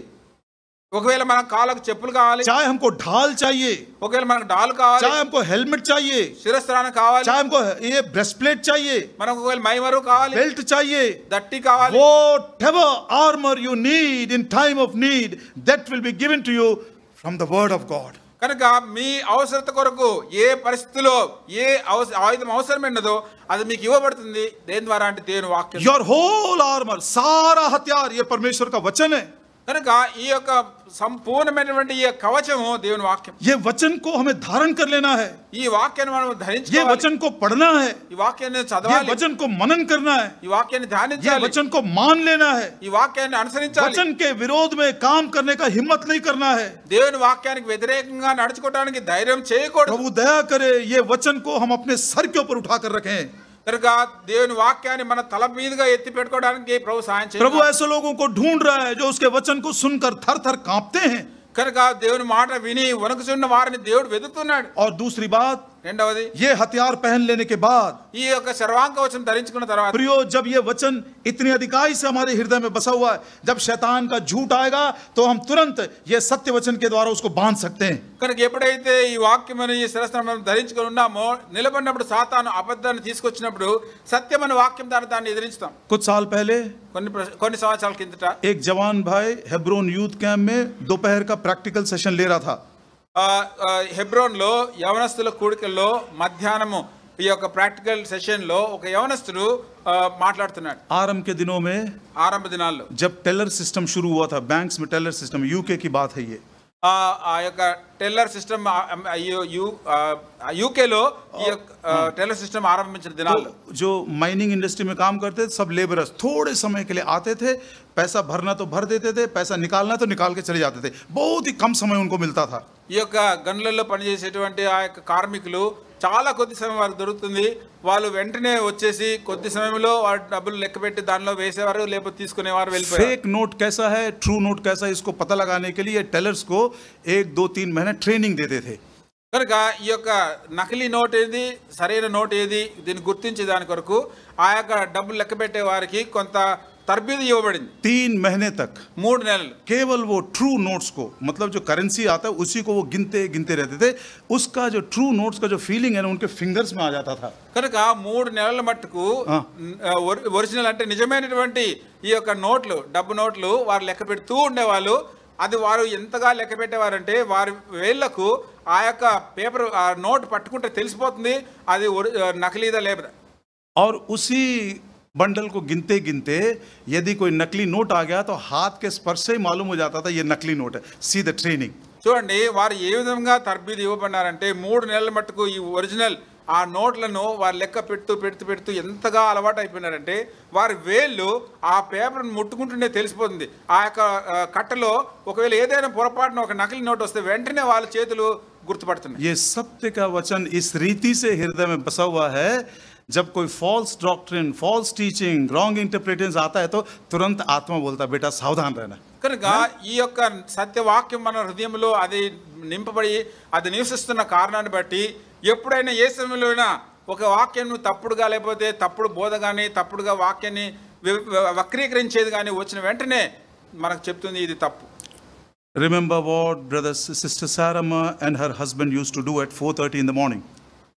ఒకవేళ మన కాళ్ళకు చెప్పులు కావాలి, चाहे हमको ढाल चाहिए, ఒకవేళ మనకు డాలు కావాలి, चाहे हमको हेलमेट चाहिए, శిరస్త్రాణం కావాలి, चाहे हमको ये ब्रेस्टप्लेट चाहिए, మనకు ఒకవేళ మైమరు కావాలి, बेल्ट चाहिए, దట్టి కావాలి, whatever armor you need in time of need, that will be given to you from the word of God. కనుక మీ అవసరత కొరకు ఏ పరిస్థితిలో ఏ ఆయుధం అవసరమైనదో అది మీకు ఇవ్వబడుతుంది దేని ద్వారా అంటే దేవుని వాక్యం. Your whole armor, सारा हथियार ये परमेश्वर का वचन है. కనుక ఈ యొక్క సంపూర్ణమైనటువంటి ఈ కవచము దేవుని వాక్యం. ये वचन को हमें धारण कर लेना है. ఈ వాక్యాన్ని మనం ये ధరించుకోవాలి. वचन को पढ़ना है. ఈ వాక్యాన్ని ये చదవాలి. वचन को मनन करना है. ఈ వాక్యాన్ని ये ధ్యానించాలి. वचन को मान लेना है. ఈ వాక్యాన్ని అనుసరించాలి. वचन के विरोध में काम करने का हिम्मत नहीं करना है. దేవుని వాక్యానికి వ్యతిరేకంగా నడుచుకోవడానికి ధైర్యం చేయకూడదు. प्रभु दया करे ये वचन को हम अपने सर के ऊपर उठाकर रखें. కనుక దేవుని వాక్యాన్ని మన తల మీదుగా ఎత్తి పెట్టుకోవడానికి ప్రభు సహాయం చేయాలి. प्रभु ऐसे लोगों को ढूंढ रहा है जो उसके वचन को सुनकर थर थर कांपते हैं. కనుక దేవుని మాట విని వణుకుచున్న వారిని దేవుడు వెతుకుతున్నాడు. और दूसरी बात, రెండవది ये हथियार पहन लेने के बाद ఈ యొక్క సర్వాంగ కవచం ధరించుకున్న తర్వాత प्रियो, जब ये वचन इतनी अधिकाई से हमारे हृदय में बसा हुआ है, जब शैतान का झूठ आएगा तो हम तुरंत ये सत्य वचन के द्वारा उसको बांध सकते हैं. కనుక ఎప్పుడైతే ఈ వాక్యమని ఈ శిరస్త్రం మనం ధరించుకొని ఉన్నామో నిలబడినప్పుడు సాతాను అబద్ధాన్ని తీసుకొచ్చినప్పుడు సత్యమైన వాక్యం ద్వారా దాన్ని ఎదిరించుతాం. कुछ साल पहले కొన్ని సంవత్సరాల కిందట एक जवान भाई हेब्रोन यूथ कैंप में दोपहर का प्रैक्टिकल सेशन ले रहा था. హెబ్రోన్ లో యవనస్తుల కూడికల్లో మధ్యాహ్నము ఈ యొక్క ప్రాక్టికల్ సెషన్ లో ఒక యవనస్తుడు మాట్లాడుతున్నాడు. आरंभ के दिनों में ఆరంభ దినాల్లో जब टेलर सिस्टम शुरू हुआ था, बैंक्स में टेलर सिस्टम, यूके की बात है ये. ఆ యొక్క టెల్లర్ సిస్టమ్ యూకేలో ఈ యొక్క టెల్లర్ సిస్టమ్ ఆరంభించిన దినాల్లో तो जो माइनिंग इंडस्ट्री में काम करते थे सब लेबरर्स थोड़े समय के लिए आते थे, पैसा भरना तो भर देते थे, पैसा निकालना तो निकाल के चले जाते थे. बहुत ही कम समय उनको मिलता था. ఈ యొక్క గనులలో పనిచేసేటువంటి ఆ యొక్క కార్మికులు చాలా కొద్ది సమయం వారికి దొరుకుతుంది. వాళ్ళు వెంటనే వచ్చేసి కొద్ది సమయంలో వారి డబ్బులు లెక్క పెట్టి దానిలో వేసేవారు, లేకపోతే తీసుకునేవారు, వెళ్ళిపోయారు. फेक नोट कैसा है, ट्रू नोट कैसा है, इसको पता लगाने के लिए टेलर्स को 1, 2, 3 महीने ट्रेनिंग देते थे. కనుక ఈ యొక్క నకిలీ నోట్ ఏది, సరైన నోట్ ఏది, దీన్ని గుర్తించే దాని కొరకు ఆ యొక్క డబ్బులు లెక్క పెట్టే వారికి కొంత तरबीदी ఇవ్వబడింది. 3 महीने तक 3 నెలలు केवल वो ट्रू नोट्स को, मतलब जो करेंसी आता है उसी को वो गिनते गिनते रहते थे. उसका जो ट्रू नोट्स का जो फीलिंग है ना उनके फिंगर्स में आ जाता था. కనుక 3 నెలల మట్టుకు ఒరిజినల్ అంటే నిజమైనటువంటి ఈ యొక్క నోట్లు, డబ్బు నోట్లు వారు లెక్క పెడుతూ ఉండేవాళ్ళు. అది వారు ఎంతగా లెక్క పెట్టేవారంటే వారి వేళ్లకు ఆ యొక్క పేపర్ ఆ నోట్ పట్టుకుంటే తెలిసిపోతుంది అది నకిలీదా లేదా. और उसी बंडल को गिनते गिनते यदि कोई नकली नोट आ गया तो हाथ के स्पर्श से ही मालूम हो जाता था ये नकली नोट है. See the training. చూడండి వారు ఏ విధంగా తర్బీదు ఇవ్వబడినారంటే 3 నెలల మట్టుకు ఈ ఒరిజినల్ ఆ నోట్లను వారు లెక్క పెడుతూ ఎంతగా అలవాటు అయిపోయినారంటే వారి వేళ్ళు ఆ పేపర్ను ముట్టుకుంటుంటే తెలిసిపోతుంది. ఆ యొక్క కట్టలో ఒకవేళ ఏదైనా పొరపాటున ఒక నకిలీ నోట్ వస్తే వెంటనే వాళ్ళ చేతులు గుర్తుపడుతున్నాయి. ये सत्य का वचन इस रीति से हृदय में बसा हुआ है. जब कोई false doctrine, false teaching, wrong interpretation आता है तो तुरंत आत्मा बोलता बेटा सावधान रहना. కనుక ఈ యొక్క సత్యవాక్యం మన హృదయంలో అది నింపబడి అది నివసిస్తున్న కారణాన్ని బట్టి ఎప్పుడైనా ఏ సమయంలోనైనా ఒక వాక్యం తప్పుడుగా లేకపోతే తప్పుడు బోధ కానీ తప్పుడుగా వాక్యాన్ని వక్రీకరించేది కానీ వచ్చిన వెంటనే మనకు చెప్తుంది ఇది తప్పు. Remember what brother sister Sarama and her husband used to do at 4:30 in the morning.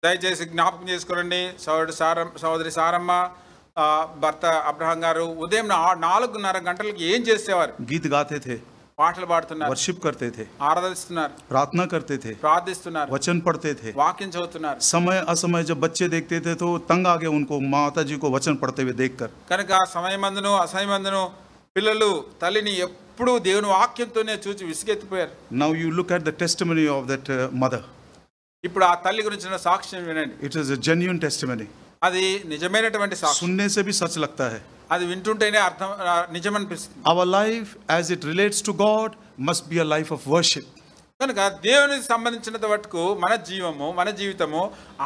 దయచేసి జ్ఞాపకం చేసుకోండి సహోదరి సారమ్మ భర్త అబ్రహాం గారు ఉదయం 4:30 గంటలకు ఏం చేసేవారు? गीत गाते थे, పాటలు పాడుతున్నారు, वर्शिप करते थे, ఆరాధిస్తున్నారు, प्रार्थना करते थे, ప్రార్థిస్తున్నారు, वचन पढ़ते थे. వాక్యం చదువుతున్నారు. समय असमय जब बच्चे देखते थे तो तंग आ गए उनको माता जी को वचन पढ़ते हुए देखकर. కనుక సమయమందును అసమయమందును పిల్లలు తల్లిని ఎప్పుడూ దేవుని వాక్యంతోనే చూసి విసిగెత్తిపోయారు. Now you look at the testimony of that mother. ఇప్పుడు ఆ తల్లి గురించిన సాక్ష్యం వినండి. It is a genuine testimony. అది నిజమైనటువంటి సాక్ష్యం. सुनने से भी सच लगता है. అది వింటుంటేనే అర్థం నిజమనిపిస్తుంది. Our life as it relates to God must be a life of worship. కనుక దేవునికి సంబంధించినంత వరకు మన జీవితము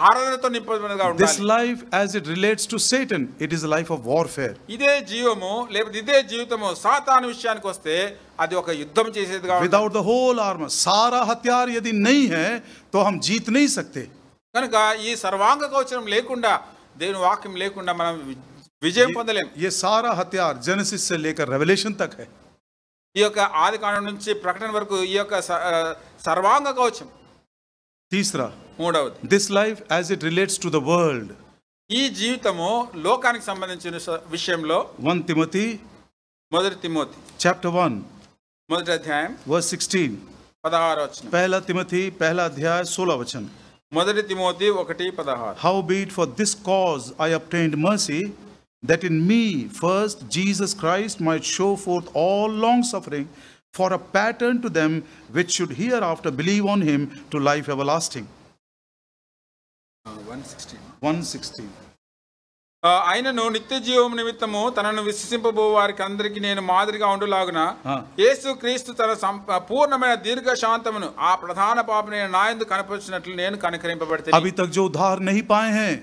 ఆరాధనతో నింపబడినదిగా ఉండాలి. This life as it relates to Satan, it is a life of warfare. ఇదే జీవము లేకపోతే ఇదే జీవితము సాతాను విషయానికి వస్తే అది ఒక యుద్ధం చేసేదిగా ఉండాలి. Without the whole armor, सारा हथियार यदि नहीं है तो हम जीत नहीं सकते. కనుక ఈ సర్వాంగ కవచం లేకుండా దేవుని వాక్యం లేకుండా మనం విజయం పొందలేం. ये सारा हथियार जेनेसिस से लेकर रेवलेशन तक है. ఈ యొక్క ఆదికాండం నుంచి ప్రకటన వరకు ఈ యొక్క సర్వాంగ కవచం. तीसरा, మూడవది, this life as it relates to the world. ఈ జీవితము లోకానికి సంబంధించిన విషయంలో 1 Timothy మొదటి తిమోతి chapter 1 మొదటి అధ్యాయం verse 16. 16 వచనం. पहला तिमोथी पहला अध्याय 16 वचन। మొదటి Timothy 1:16. Howbeit for this cause I obtained mercy, that in me first Jesus Christ might show forth all long suffering, for a pattern to them which should hereafter believe on him to life everlasting. 116. ఆయనను నిత్య జీవము నిమిత్తము తనను విశ్వసింపబో వారికి అందరికి నేను మాదిరిగా ఉండులాగున యేసు క్రీస్తు తన పూర్ణమైన దీర్ఘ శాంతమును ఆ ప్రధాన పాపని నా యందు కనపరిచినట్లు నేను కనికరింపబడితే. अभी तक जो उद्धार नहीं पाए हैं,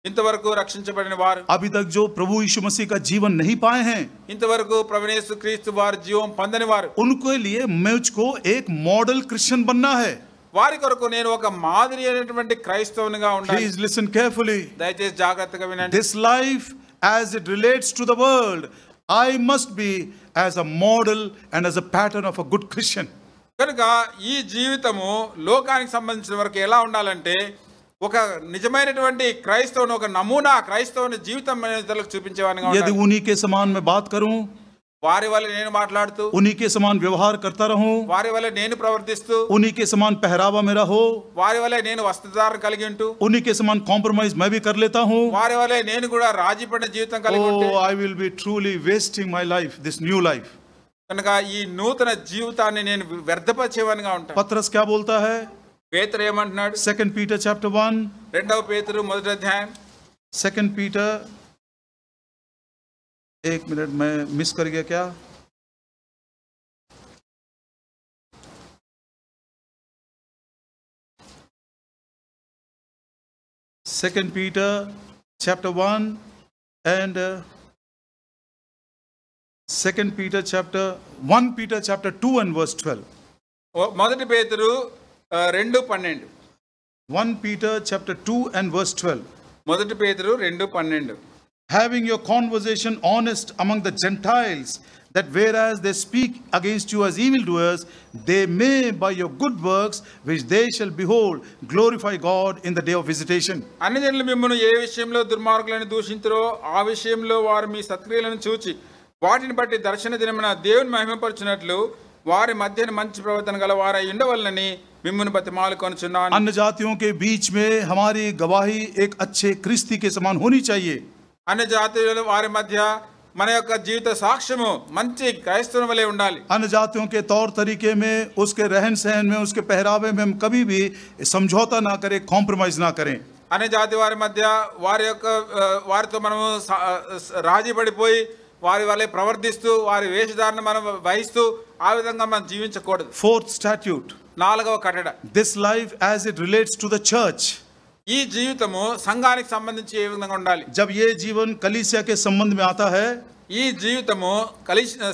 ఇంతవరకు రక్షించబడిన వారు, अभी तक जो प्रभु यीशु मसीह का जीवन नहीं पाए हैं, ఇంతవరకు ప్రభువైన యేసు క్రీస్తు వారి జీవం పొందని వారు, उनके लिए मुझको एक मॉडल क्रिश्चियन बनना है. వారి కొరకు నేను ఒక మాదిరి అయినటువంటి క్రైస్తవునిగా ఉండాలి. Please listen carefully. దయచేసి జాగ్రత్తగా వినండి. This life as it relates to the world, I must be as a model and as a pattern of a good Christian. కనుక ఈ జీవితము లోకానికి సంబంధించిన వరకు ఎలా ఉండాలంటే ఒక నిజమైనటువంటి క్రైస్తవుని, ఒక నమూనా క్రైస్తవుని జీవితం ఇతరులకు చూపించేవానిగా यदि ఉండాలి. उन्हीं के समान मैं बात करूं, వారి వల్ల నేను మాట్లాడుతూ, उन्हीं के समान व्यवहार करता रहूं, వారి వల్ల నేను ప్రవర్తిస్తూ, उन्हीं के समान पहरावा मेरा हो, వారి వల్ల నేను వస్త్రధారణ కలిగి ఉంటూ, उन्हीं के समान कॉम्प्रोमाइज मैं भी कर लेता हूं, వారి వల్ల నేను కూడా రాజీ పడిన జీవితం కలిగి ఉంటే, oh, I will be truly wasting my life, this new life. కనుక ఈ నూతన జీవితాన్ని నేను వ్యర్థపరిచేవానిగా ఉంటాను. पत्रस क्या बोलता है? పేతురు ఏమంటున్నాడు? 2 Peter chapter 1, 2 పేతురు 1వ అధ్యాయం. 2 Peter, एक मिनट मैं मिस कर गया क्या? Second Peter chapter 1 and 2 Peter chapter 1 Peter chapter 2 and verse 12. మొదటి పేతురు 2:12. 1 Peter chapter 2 and verse 12. మొదటి పేతురు 2:12. Having your conversation honest among the Gentiles, that whereas they speak against you as evildoers, they may by your good works, which they shall behold, glorify God in the day of visitation. అన్ని జనులు మిమ్మును ఏ విషయంలో దుర్మార్గులను దూషించురో ఆ విషయంలో వారు మీ సత్క్రియలను చూచి వాటిని బట్టి దర్శన దినమున దేవుని మహిమపరచునట్లు వారి మధ్యన మంచి ప్రవర్తన గల వారై ఉండవలనని మిమ్మును బతిమాలుకొనుచున్నాను. अन्य जातियों के बीच में हमारी गवाही एक अच्छे क्रिस्ती के समान होनी चाहिए. అన్ని జాతుల వారి మధ్య మన యొక్క జీవిత సాక్ష్యము మంచి క్రైస్తవుని వలె ఉండాలి. अन्य जातियों के तौर तरीके में, उसके रहन सहन में, उसके पहरावे में हम कभी भी समझौता ना करें, कॉम्प्रोमाइज ना करें. అన్ని జాతి వారి మధ్య వారి యొక్క వారితో మనము రాజీ పడిపోయి వారి వలె ప్రవర్తిస్తూ వారి వేషధారణ మనం వహిస్తూ ఆ విధంగా మనం జీవించకూడదు. Fourth statute. 4వ కట్టడ. This life as it relates to the church. ఈ జీవితము సంఘానికి సంబంధించి ఏ విధంగా ఉండాలి? जब ये जीवन कलीसिया के संबंध में आता है, ఈ జీవితము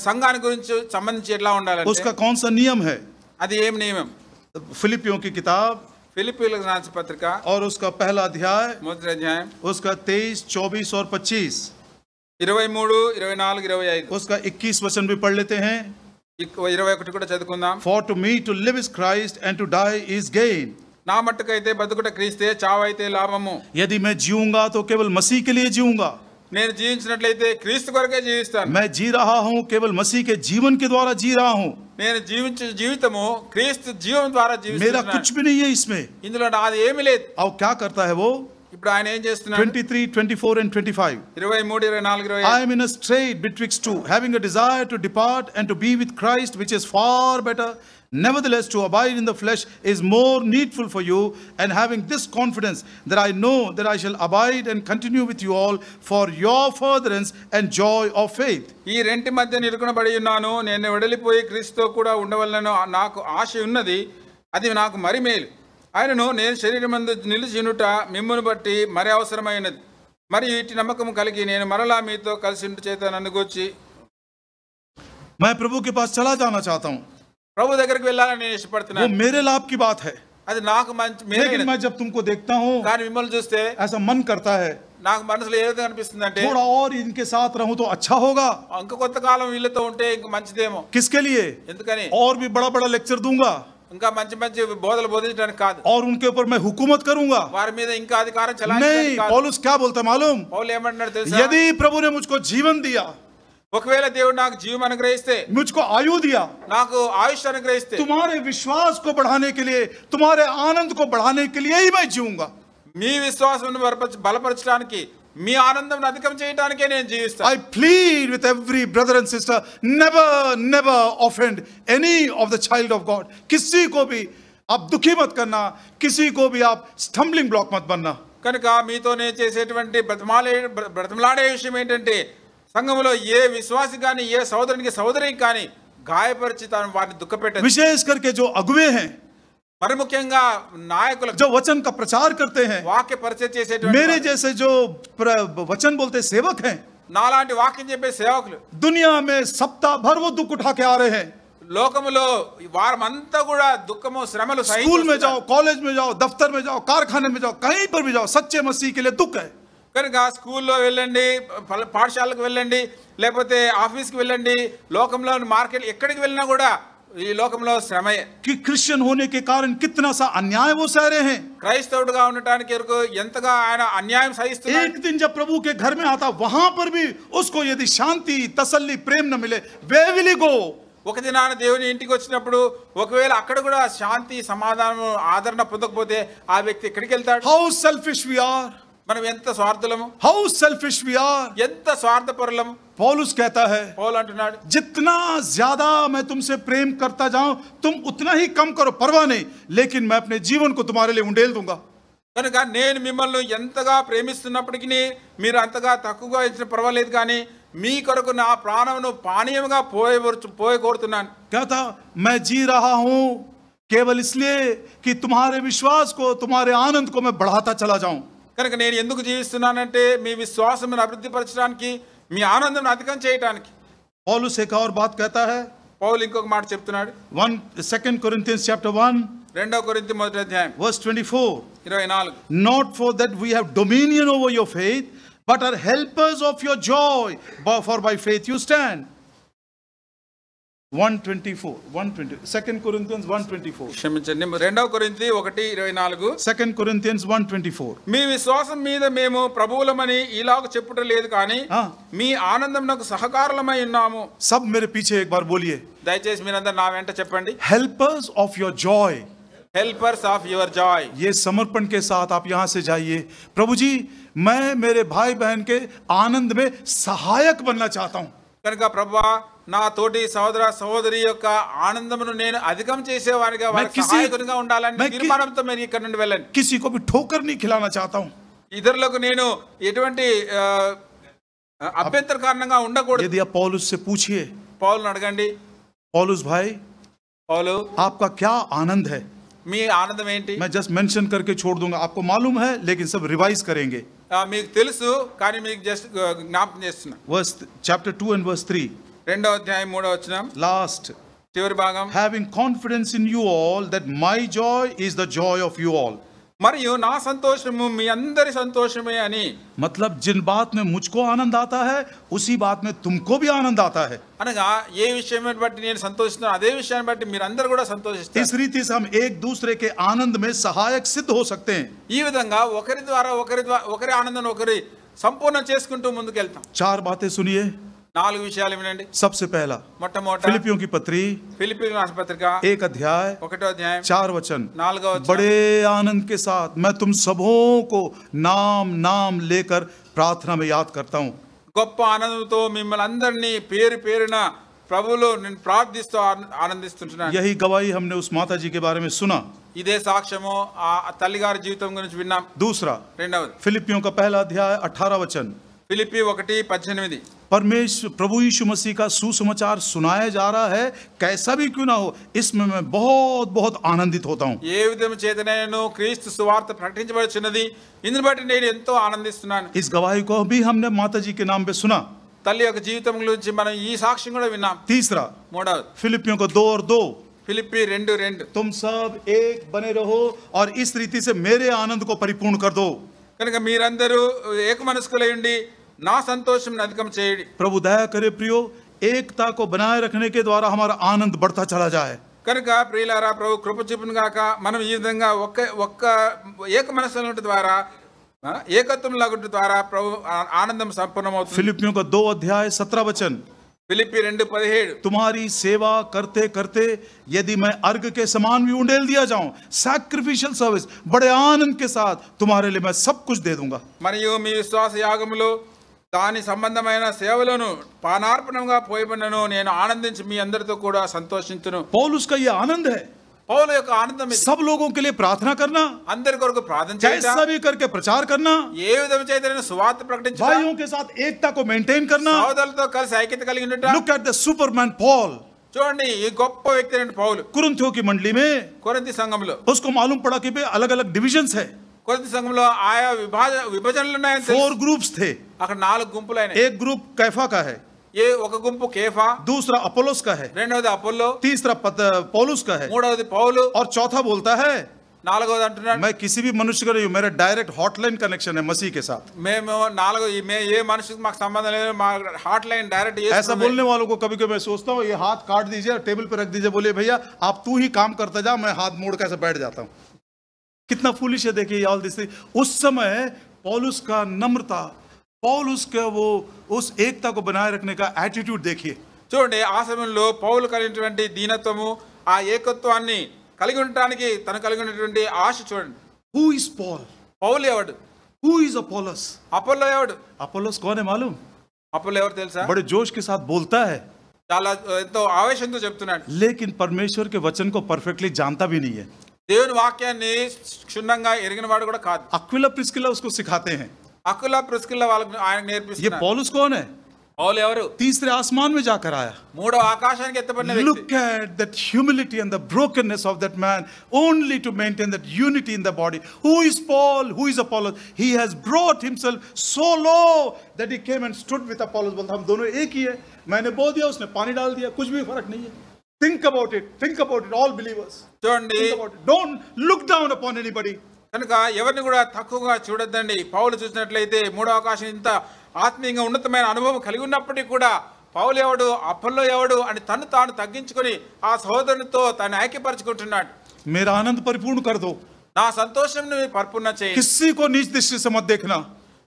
సంఘానికి గురించి సంబంధించి ఎట్లా ఉండాలంటే उसका कौन सा नियम है? అది ఏం నియమం? फिलिपियों की किताब ఫిలిప్పీయులకు రాసిన పత్రిక और उसका पहला अध्याय, మొదటి అధ్యాయం उसका 23, 24 और 25, 23, 24, 25, उसका 21 वचन भी पढ़ लेते हैं. 21 కూడా చదువుకుందాం. For to me to live is Christ and to die is gain. నా మట్టుకైతే బతుకుట క్రీస్తే, చావైతే లాభము. यदि मैं जीऊंगा तो केवल मसीह के लिए जीऊंगा. నేను జీవించినట్లయితే క్రీస్తు కొరకే జీవిస్తాను. मैं जी रहा हूं केवल मसीह के जीवन के द्वारा जी रहा हूं. నేను జీవించే జీవితము క్రీస్తు జీవం ద్వారా मेरा జీవిస్తున్నాను. कुछ भी नहीं है इसमें. ఇందులో నాది ఏమీ లేదు. अब क्या करता है वो? ఇప్పుడు ఆయన ఏం చేస్తున్నాడు? 23, 24 and 25. 23, 24, I 25. am in a strait betwixt two, having a desire to depart and to be with Christ, which is far better. Nevertheless, to abide in the flesh is more needful for you, and having this confidence that I know that I shall abide and continue with you all for your furtherance and joy of faith. ఈ రెంటి మధ్య నిరుకునబడి ఉన్నాను. నేను వెడలిపోయి క్రీస్తుతో కూడా ఉండవలనను నాకు ఆశ ఉన్నది. అది నాకు మరి మేలు. ఆయనను నేను శరీరమందు నిలిచినుట మిమ్మును బట్టి మరి అవసరమైనది. మరియు ఇట్టి నమ్మకము కలిగి నేను మరలా మీతో కలిసి ఉంటు చేత నన్ను గూర్చి मैं प्रभु के पास चला जाना चाहता हूँ. ప్రభు దగ్గరికి వెళ్ళాలని నేను वो ఇష్టపడుతున్నాను. मेरे लाभ की बात है. అది నాకు మంచి लेकिन మేలు. मैं जब तुमको देखता हूँ, కానీ మిమ్మల్ని చూస్తే ऐसा मन करता है నాకు మనసులో ఏ విధంగా అనిపిస్తుంది అంటే थोड़ा और इनके साथ रहूं तो अच्छा होगा. ఇంకా కొంతకాలం వీళ్ళతో ఉంటే ఇంకా మంచిదేమో. किसके लिए? ఎందుకని? और भी बड़ा बड़ा लेक्चर दूंगा ఇంకా మంచి మంచి బోధలు బోధించడానికి కాదు. और उनके ऊपर मैं हुकूमत करूंगा. వారి మీద ఇంకా అధికారం नहीं, చలాయించడానికి కాదు. पौलुस क्या बोलता है मालूम? పౌలు ఏమంటున్నాడు తెలుసా? यदि प्रभु ने मुझको जीवन दिया ఒకవేళ దేవుడు నాకు జీవం అనుగ్రహిస్తే, मुझको आयु दिया, నాకు ఆయుష్ అనుగ్రహిస్తే, तुम्हारे विश्वास को बढ़ाने के लिए, तुम्हारे आनंद को बढ़ाने के लिए ही मैं जीऊंगा। మీ విశ్వాసం బలపరచడానికి, మీ ఆనందం అధికం చేయడానికే నేను జీవిస్తాను. I plead with every brother and sister, never offend any of the child of God. किसी को भी आप दुखी मत करना, किसी को भी आप स्टम्बलिंग ब्लॉक मत बनना। కనుక మీతోనే చేసేటువంటి బ్రతమలాడే విషయం ఏంటంటే, సంఘములో ఏ విశ్వాసి కానీ ఏ సోదరునికి సోదరికి కానీ గాయపరిచి వారిని దుఃఖపెట్టదు. विशेष करके जो अगुवे हैं, మరి ముఖ్యంగా నాయకులు, जो वचन का प्रचार करते हैं, వాక్య పరిచయం చేసేటువంటి मेरे వారు, जैसे जो वचन बोलते सेवक हैं, నాలాంటి వాక్యం చెప్పే సేవకులు दुनिया में सप्ताह भर वो दुख उठा के आ रहे हैं। లోకములో వారమంతా కూడా దుఃఖము శ్రమలు स्कूल में जाओ, कॉलेज में जाओ, दफ्तर में जाओ, कारखाने में जाओ, कहीं पर भी जाओ, सच्चे मसीह के लिए दुख है। కనుక స్కూల్లో వెళ్ళండి, పాఠశాలకు వెళ్ళండి, లేకపోతే ఆఫీస్కి వెళ్ళండి, లోకంలో మార్కెట్ ఎక్కడికి వెళ్ళినా కూడా ఈ లోకంలో శ్రమే. कि क्रिश्चियन होने के कारण कितना सा अन्याय वो सह रहे हैं। క్రైస్తవుడుగా ఉండటానికి వరకు ఎంతగా ఆయన అన్యాయం సహిస్తున్నాడు. एक दिन जब प्रभु के घर में आता, वहां पर भी उसको यदि शांति, तसल्ली, प्रेम न मिले, वे विल ही गो। ఒక దినాన దేవుని ఇంటికి వచ్చినప్పుడు ఒకవేళ అక్కడ కూడా శాంతి, సమాధానం, ఆదరణ పొందకపోతే ఆ వ్యక్తి ఎక్కడికి వెళ్తాడు? How selfish we are, మనం ఎంత స్వార్థులము, how selfish we are। ఎంత స్వార్థపరులము. पौलुस कहता है, పౌలు అంటున్నాడు, जितना ज्यादा मैं तुमसे प्रेम करता जाऊं, तुम उतना ही कम करो, परवाह नहीं, लेकिन मैं अपने जीवन को तुम्हारे लिए उंडेल दूंगा। కనుక నేను మిమ్మల్ని ఎంతగా ప్రేమిస్తున్నప్పటికీ మీరు అంతగా తక్కువగా ఇచ్చిన పర్వాలేదు, కానీ మీ కొరకు నా ప్రాణమును పానీయముగా పోయ కోరుతున్నాను. कहता मैं जी रहा हूं केवल इसलिए कि तुम्हारे विश्वास को, तुम्हारे आनंद को मैं बढ़ाता चला जाऊं। కనుక నేను ఎందుకు జీవిస్తున్నానంటే మీ విశ్వాసమును అభివృద్ధి పరచడానికి, మీ ఆనందం అధికం చేయడానికి. पौलुस एक और बात कहता है, పౌలు ఇంకొక మాట చెప్తున్నాడు. 2 Corinthians chapter 1 2 కొరింథీ 1:24 verse 24, 24. not for that we have dominion over your faith, but are helpers of your joy, for by faith you stand. 2 Corinthians 1:24. క్షమించండి, 2 కొరింథీ 1:24. 2 Corinthians 1:24. మీ విశ్వాసం మీద మేము ప్రభువులమని ఇలాగ చెప్పుట లేదు, కానీ మీ ఆనందమునకు సహకారులమై ఉన్నాము. सब मेरे पीछे एक बार बोलिए, దయచేసి మీరందరూ నా వెంట చెప్పండి. helpers of your joy. Helpers of your Joy. ये समर्पण के साथ आप यहां से जाइए, प्रभु जी मैं मेरे भाई बहन के आनंद में सहायक बनना चाहता हूं। కనుక ప్రభువా, నా తోటి సహోదర సహోదరి యొక్క ఆనందమును నేను అధికం చేసేవారిగా, వారికి సహాయకునిగా ఉండాలని తీర్మానంతో మీరు ఇక్కడ నుండి వెళ్ళండి. किसी को भी ठोकर नहीं खिलाना चाहता हूं। ఇతరులకు నేను ఎటువంటి అభ్యంతర కారణంగా ఉండకూడదు. यदि आप पौलुस से पूछिए, పౌలును అడగండి, पौलुस भाई పౌలు आपका क्या आनंद है? మీ ఆనందం ఏంటి? मैं जस्ट मेंशन करके छोड़ दूंगा, आपको मालूम है, लेकिन सब रिवाइज करेंगे। మీకు తెలుసు, కానీ మీకు జస్ట్ జ్ఞాపకం చేస్తున్నా. वर्स chapter 2 and verse 3, 2వ అధ్యాయం 3వ వచనం last, చివరి భాగం. having confidence in you all that my joy is the joy of you all. మరియు నా సంతోషము మీ అందరి సంతోషమే అని. मतलब जिन बात में मुझको आनंद आता है, उसी बात में तुमको भी आनंद आता है। అనగా ఏ విషయాన్ని బట్టి నేను సంతోషిస్తున్నాను, అదే విషయాన్ని బట్టి మీరందరూ కూడా సంతోషిస్తారు. इस रीति से हम एक दूसरे के आनंद में सहायक सिद्ध हो सकते हैं। ఈ విధంగా ఒకరి ఆనందం ఒకరి సంపూర్ణం చేసుకుంటూ ముందుకెళ్తాం. 4 बातें सुनिए। 4 విషయాలు వినండి. सबसे पहला, మొట్టమొదట फिलिपियों की पत्री ఫిలిప్పీయులకు రాసిన పత్రిక 1 अध्याय 1వ అధ్యాయం 4 वचन, 4వ వచనం. बड़े आनंद के साथ मैं तुम सबों को नाम नाम लेकर प्रार्थना में याद करता हूं। గొప్ప ఆనందంతో మిమ్మల్ని అందరినీ పేరు పేరున ప్రభువులో నేను ప్రార్థిస్తూ ఆనందిస్తుంటున్నాను. यही गवाही हमने उस माता जी के बारे में सुना। ఇదే సాక్ష్యము ఆ తల్లిగారి జీవితం గురించి విన్నాం. दूसरा, రెండవది फिलिपियों का पहला अध्याय 18 वचन, ఫిలిప్పీ 1:18. परमेश्वर प्रभु यीशु मसीह का सुसमाचार सुनाया जा रहा है, कैसा भी क्यों ना हो, इसमें मैं बहुत बहुत आनंदित होता हूँ। ఏ విధము చేతనైనను క్రీస్తు సువార్త ప్రకటించబడుచున్నది, ఇందుని బట్టి నేను ఎంతో ఆనందిస్తున్నాను. इस गवाही को भी हमने माता जी के नाम पे सुना। తల్లి యొక్క జీవితం గురించి మనం ఈ సాక్ష్యం కూడా విన్నాం. तीसरा, మూడవది फिलिपियों को 2 और 2, ఫిలిప్పీ 2:2. तुम सब एक बने रहो और इस रीति से मेरे आनंद को परिपूर्ण कर दो। కనుక మీరందరూ ఏక మనస్కులై ఉండి నా సంతోషం అధికం చేయండి. प्रभु दया करे प्रियो, एकता को बनाए रखने के द्वारा हमारा आनंद बढ़ता चला जाए। కనుక ప్రియులారా, ప్రభు కృప చూపును గాక. మనం ఈ విధంగా ఒక్క ఏక మనస్సులో ఉండటం ద్వారా, ఏకత్వం లాగుట ద్వారా ప్రభు ఆనందం సంపూర్ణమవుతుంది. फिलिपियों का 2 अध्याय 17 वचन, ఫిలిప్పి 2:17 तुम्हारी सेवा करते करते यदि मैं अर्घ के समान भी उंडेल दिया जाऊं, सैक्रिफिशियल सर्विस, बड़े आनंद के साथ तुम्हारे लिए मैं सब कुछ दे दूंगा। మరియు మీ విశ్వాస యాగములో దాని సంబంధమైన సేవలను పానార్పణంగా పోయబడినను నేను ఆనందించి మీ అందరితో కూడా సంతోషించును. पौलुस का ये आनंद है, పౌలు యొక్క ఆనందం ఇది. सब लोगों के लिए प्रार्थना करना, అందరి కొరకు ప్రార్థన कैसा చేయడం, भी करके प्रचार करना, ఏ విధంగా చేతనైనా సువార్త ప్రకటించడం, भाइयों के साथ एकता को मेंटेन करना। సోదరులతో కలిసి ఐక్యత కలిగి ఉండటం. Look at the Superman Paul, చూడండి ఈ గొప్ప వ్యక్తి అయిన పౌలు कुरिन्थियों की मंडली में కొరింథీ సంఘంలో, उसको मालूम पड़ा कि भाई अलग अलग डिविजन्स है, కొరింథీ సంఘంలో ఆయా విభజనలు ఉన్నాయని 4 తెలుసు. ग्रुप्स थे। అక్కడ 4 గుంపులు అయినాయి. एक ग्रुप कैफा का है, ఒక గుంపు కేఫా, दूसरा अपोलोस का है, రెండవది అపోల్లో, तीसरा पौलुस का है, మూడవది పౌలు, और चौथा बोलता है నాలుగవది అంటున్నాడు मैं किसी भी मनुष्य का नहीं हूं, मेरा डायरेक्ट हॉटलाइन कनेक्शन है मसीह के साथ। మేము ఏ మనిషికి మాకు సంబంధం లేదు, మా హాట్ లైన్ డైరెక్ట్ ऐसा बोलने वालों को कभी कभी मैं सोचता हूँ ये हाथ काट दीजिए टेबल पे रख दीजिए, बोलिए भैया आप तू ही काम करता जा, मैं हाथ मोड़ कैसे बैठ जाता हूँ। कितना फूलिश है देखिए ऑल दिस। उस समय पौलुस का नम्रता, पौलुस के वो उस एकता को बनाए रखने का एटीट्यूड देखिए। చూడండి ఆ సమయంలో పౌలు కలిగినటువంటి దీనత్వము, ఆ ఏకత్వాన్ని కలిగి ఉండటానికి తను కలిగి ఉన్నటువంటి ఆశ చూడండి. Who is Paul? పౌలు ఎవడు? Who is Apollos? అపోల్లో ఎవడు? अपोलोस कौन है मालूम? అపోల్లో ఎవరు తెలుసా? बड़े जोश के साथ बोलता है, చాలా ఎంతో ఆవేశంతో చెప్తున్నాడు. लेकिन परमेश्वर के वचन को परफेक्टली जानता भी नहीं है। దేవుని వాక్యాన్ని క్షుణ్ణంగా ఎరిగిన వాడు కూడా కాదు. अक्विला प्रिस्किला उसको सिखाते हैं। అకుల ప్రిస్కిల్ల వాళ్ళకి ఆయన ये నేర్పిస్తున్నారు. पौलुस कौन है? పౌలు ఎవరు? तीसरे आसमान में जाकर आया। మూడో ఆకాశానికి ఎత్తబడిన వ్యక్తి. Look at that humility and the brokenness of that man, only to maintain that unity in the body. Who is Paul? Who is Apollos? He has brought himself so low that he came and stood with Apollos. बोलता हम दोनों एक ही है, मैंने बो दिया, उसने पानी डाल दिया, कुछ भी फर्क नहीं है। Think about it, all believers. చూడండి, Think about it. Don't look down upon anybody. కనుక ఎవరిని కూడా తక్కువగా చూడొద్దండి. పౌలు చూసినట్లయితే మూడో ఆకాశం ఇంత ఆత్మీయంగా ఉన్నతమైన అనుభవం కలిగి ఉన్నప్పటికీ కూడా పౌలు ఎవడు, అపోల్లో ఎవడు అని తను తాను తగ్గించుకొని ఆ సహోదరునితో తను ఐక్యపరచుకుంటున్నాడు. मेरा आनंद परिपूर्ण कर दो, నా సంతోషం పరిపూర్ణ చేయి. किसी को नीच दृष्टि से मत देखना,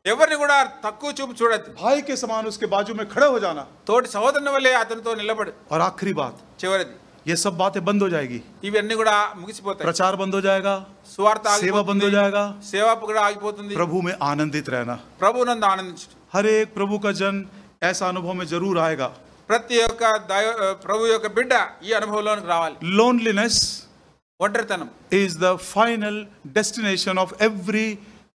ఎవరిని కూడా తక్కువ చూపు చూడద్దు. भाई के समान उसके बाजू में खड़े हो जाना। తోటి సహోదరుని వల్లే అతనితో నిలబడు. और आखिरी बात, చివరిది, ये सब बातें बंद हो जाएगी, ఇవన్నీ కూడా ముగిసిపోతాయి. प्रचार बंद हो जाएगा, సువార్త सेवा बंद हो ఆగిపోతుంది, जाएगा, సేవ కూడా ఆగిపోతుంది. प्रभु में आनंदित रहना। ప్రభునందు ఆనందించు. हर एक प्रभु का जन ऐसा अनुभव में जरूर आएगा। ప్రతి ఒక్క ప్రభు యొక్క బిడ్డ ఈ అనుభవంలోనికి రావాలి. Loneliness ఒంటరితనం is the final destination of every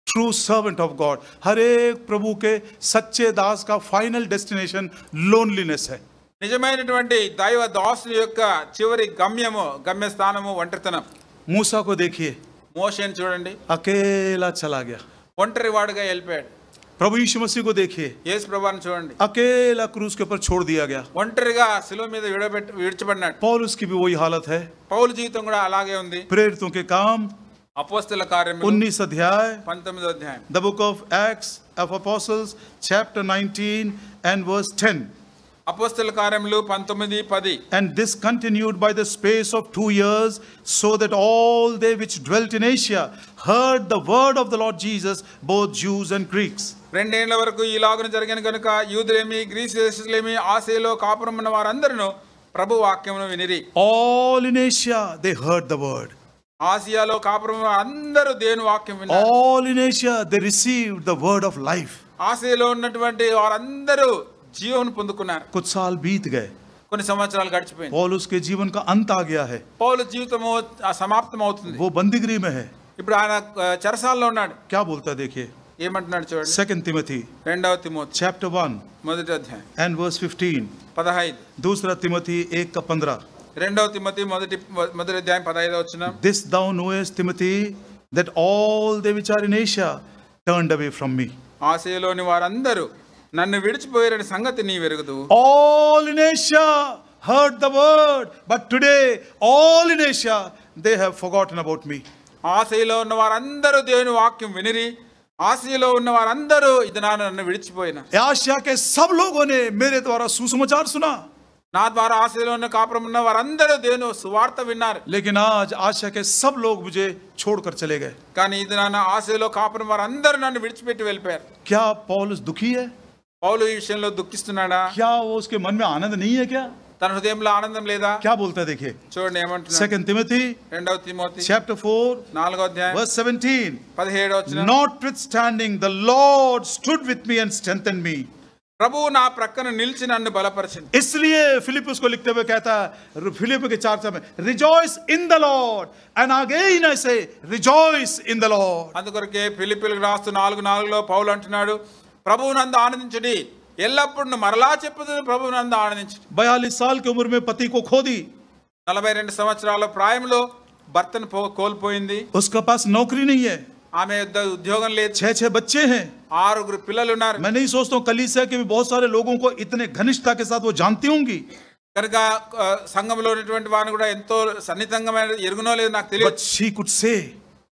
true servant of God. हर एक प्रभु के सच्चे दास का फाइनल डेस्टिनेशन loneliness है। నిజమైనటువంటి దైవ దాసుల యొక్క చివరి గమ్యస్థానము ఒంటరితనం. मूसा को देखिए, మోషేని చూడండి, अकेला चला गया। ఒంటరి వాడుగా వెళ్ళిపోయాడు. प्रभु यीशु मसीह को देखिए, యేసు ప్రభువుని చూడండి, अकेला क्रूस के ऊपर छोड़ दिया गया। ఒంటరిగా శిలువ మీద విడిచిపడినాడు. पौलुस की भी वही हालत है। పౌలు జీవితం కూడా అలాగే ఉంది. प्रेरितों के काम అపోస్తల కార్యములు 19 अध्याय, 19వ అధ్యాయం, the book of Acts of Apostles chapter 19 and verse 10. అపోస్తల కార్యములు 19:10. And this continued by the space of 2 years, so that all they which dwelt in Asia heard the word of the Lord Jesus, both Jews and Greeks. 2 ఏళ్ల వరకు ఈలాగున జరిగిన కనుక యూదులేమి Greece దేశస్థులేమి ఆసియాలో కాపురం ఉన్న వారందరూ ప్రభు వాక్యమును వినిరి. All in Asia they heard the word. ఆసియాలో కాపురం అందరూ దేవుని వాక్యం విన్నారు. All in Asia they received the word of life. ఆసియాలో ఉన్నటువంటి వారందరూ జీవన పొందుకున్నారు. कुछ साल बीत गए, కొన్ని సంవత్సరాలు గడిచిపోయింది. पौलुस के जीवन का अंत आ गया है। పౌలు జీవితము సమాప్తం అవుతుంది. वो बंदीगृह में है। ఇప్పుడు ఆయన చెరసాలలో ఉన్నాడు. क्या बोलता है देखिए, ఏమంటున్నాడు చూడండి. 2 Timothy 2వ తిమోతి chapter 1 మొదటి అధ్యాయం and verse 15, 15, दूसरा तिमोथी 1:15। 2వ తిమోతి మొదటి అధ్యాయం 15వ వచనం. This thou knowest, Timothy, that all they which are in Asia turned away from me. ఆసియాలోని వారందరూ నన్ను విడిచిపోయారని సంగతి నీ వెరుగుదు. All in Asia heard the word, but today all in Asia they have forgotten about me. ఆసియాలో ఉన్న వారందరూ దేవుని వాక్యం వినిరి, ఆసియాలో ఉన్న వారందరూ ఇది నన్ను విడిచిపోయిన. आसिया के सब लोगों ने मेरे द्वारा सुसमाचार सुना, నా ద్వారా ఆసియాలో ఉన్న కాపురం ఉన్న వారందరూ దేవుని సువార్త విన్నారు. लेकिन आज आसिया के सब लोग मुझे छोड़कर चले गए। కానీ ఇది ఆసియాలో కాపురం వారందరూ నన్ను విడిచిపెట్టి వెళ్ళిపోయారు. क्या पौलुस दुखी है? పౌలు ఈ విషయంలో దుఃఖిస్తున్నాడా? क्या वो उसके मन में आनंद नहीं है क्या? తన హృదయంలో ఆనందం లేదా? क्या बोलता है देखिए, చూడండి ఏమంటున్నాడు. 2 Timothy రెండవ తిమోతి chapter 4 4వ అధ్యాయం verse 17. 17వ వచనం. Notwithstanding, the Lord stood with me and strengthened me. ప్రభువు నా ప్రక్కన నిలిచి నన్ను బలపరిచింది. इसलिए फिलिप्पुस को लिखते हुए कहता है फिलिप्पी के 4 में, rejoice in the Lord, and again I say rejoice in the Lord. అందుకొరకే ఫిలిప్పీలకు రాస్తూ 4:4లో పౌలు అంటున్నాడు, ప్రభువు నందు ఆనందించుడి, ఎల్లప్పుడూ మరలా చెప్పుదును ప్రభువు నందు ఆనందించుడి. 42 साल की उम्र में पति को खो दी, 42 సంవత్సరాల ప్రాయంలో భర్తను కోల్పోయింది. उसका पास नौकरी नहीं है, ఆమె యొద్ద ఉద్యోగం లేదు. 6 बच्चे हैं. 6 పిల్లలు ఉన్నారు. मैं नहीं सोचता हूँ कलीसिया के भी बहुत सारे लोगों को इतने घनिष्ठता के साथ वो जानती होंगी, కనుక సంఘంలో ఉన్నటువంటి వారిని కూడా ఎంతో సన్నిహితంగా ఎరుగునో లేదు నాకు but తెలియదు. she could say,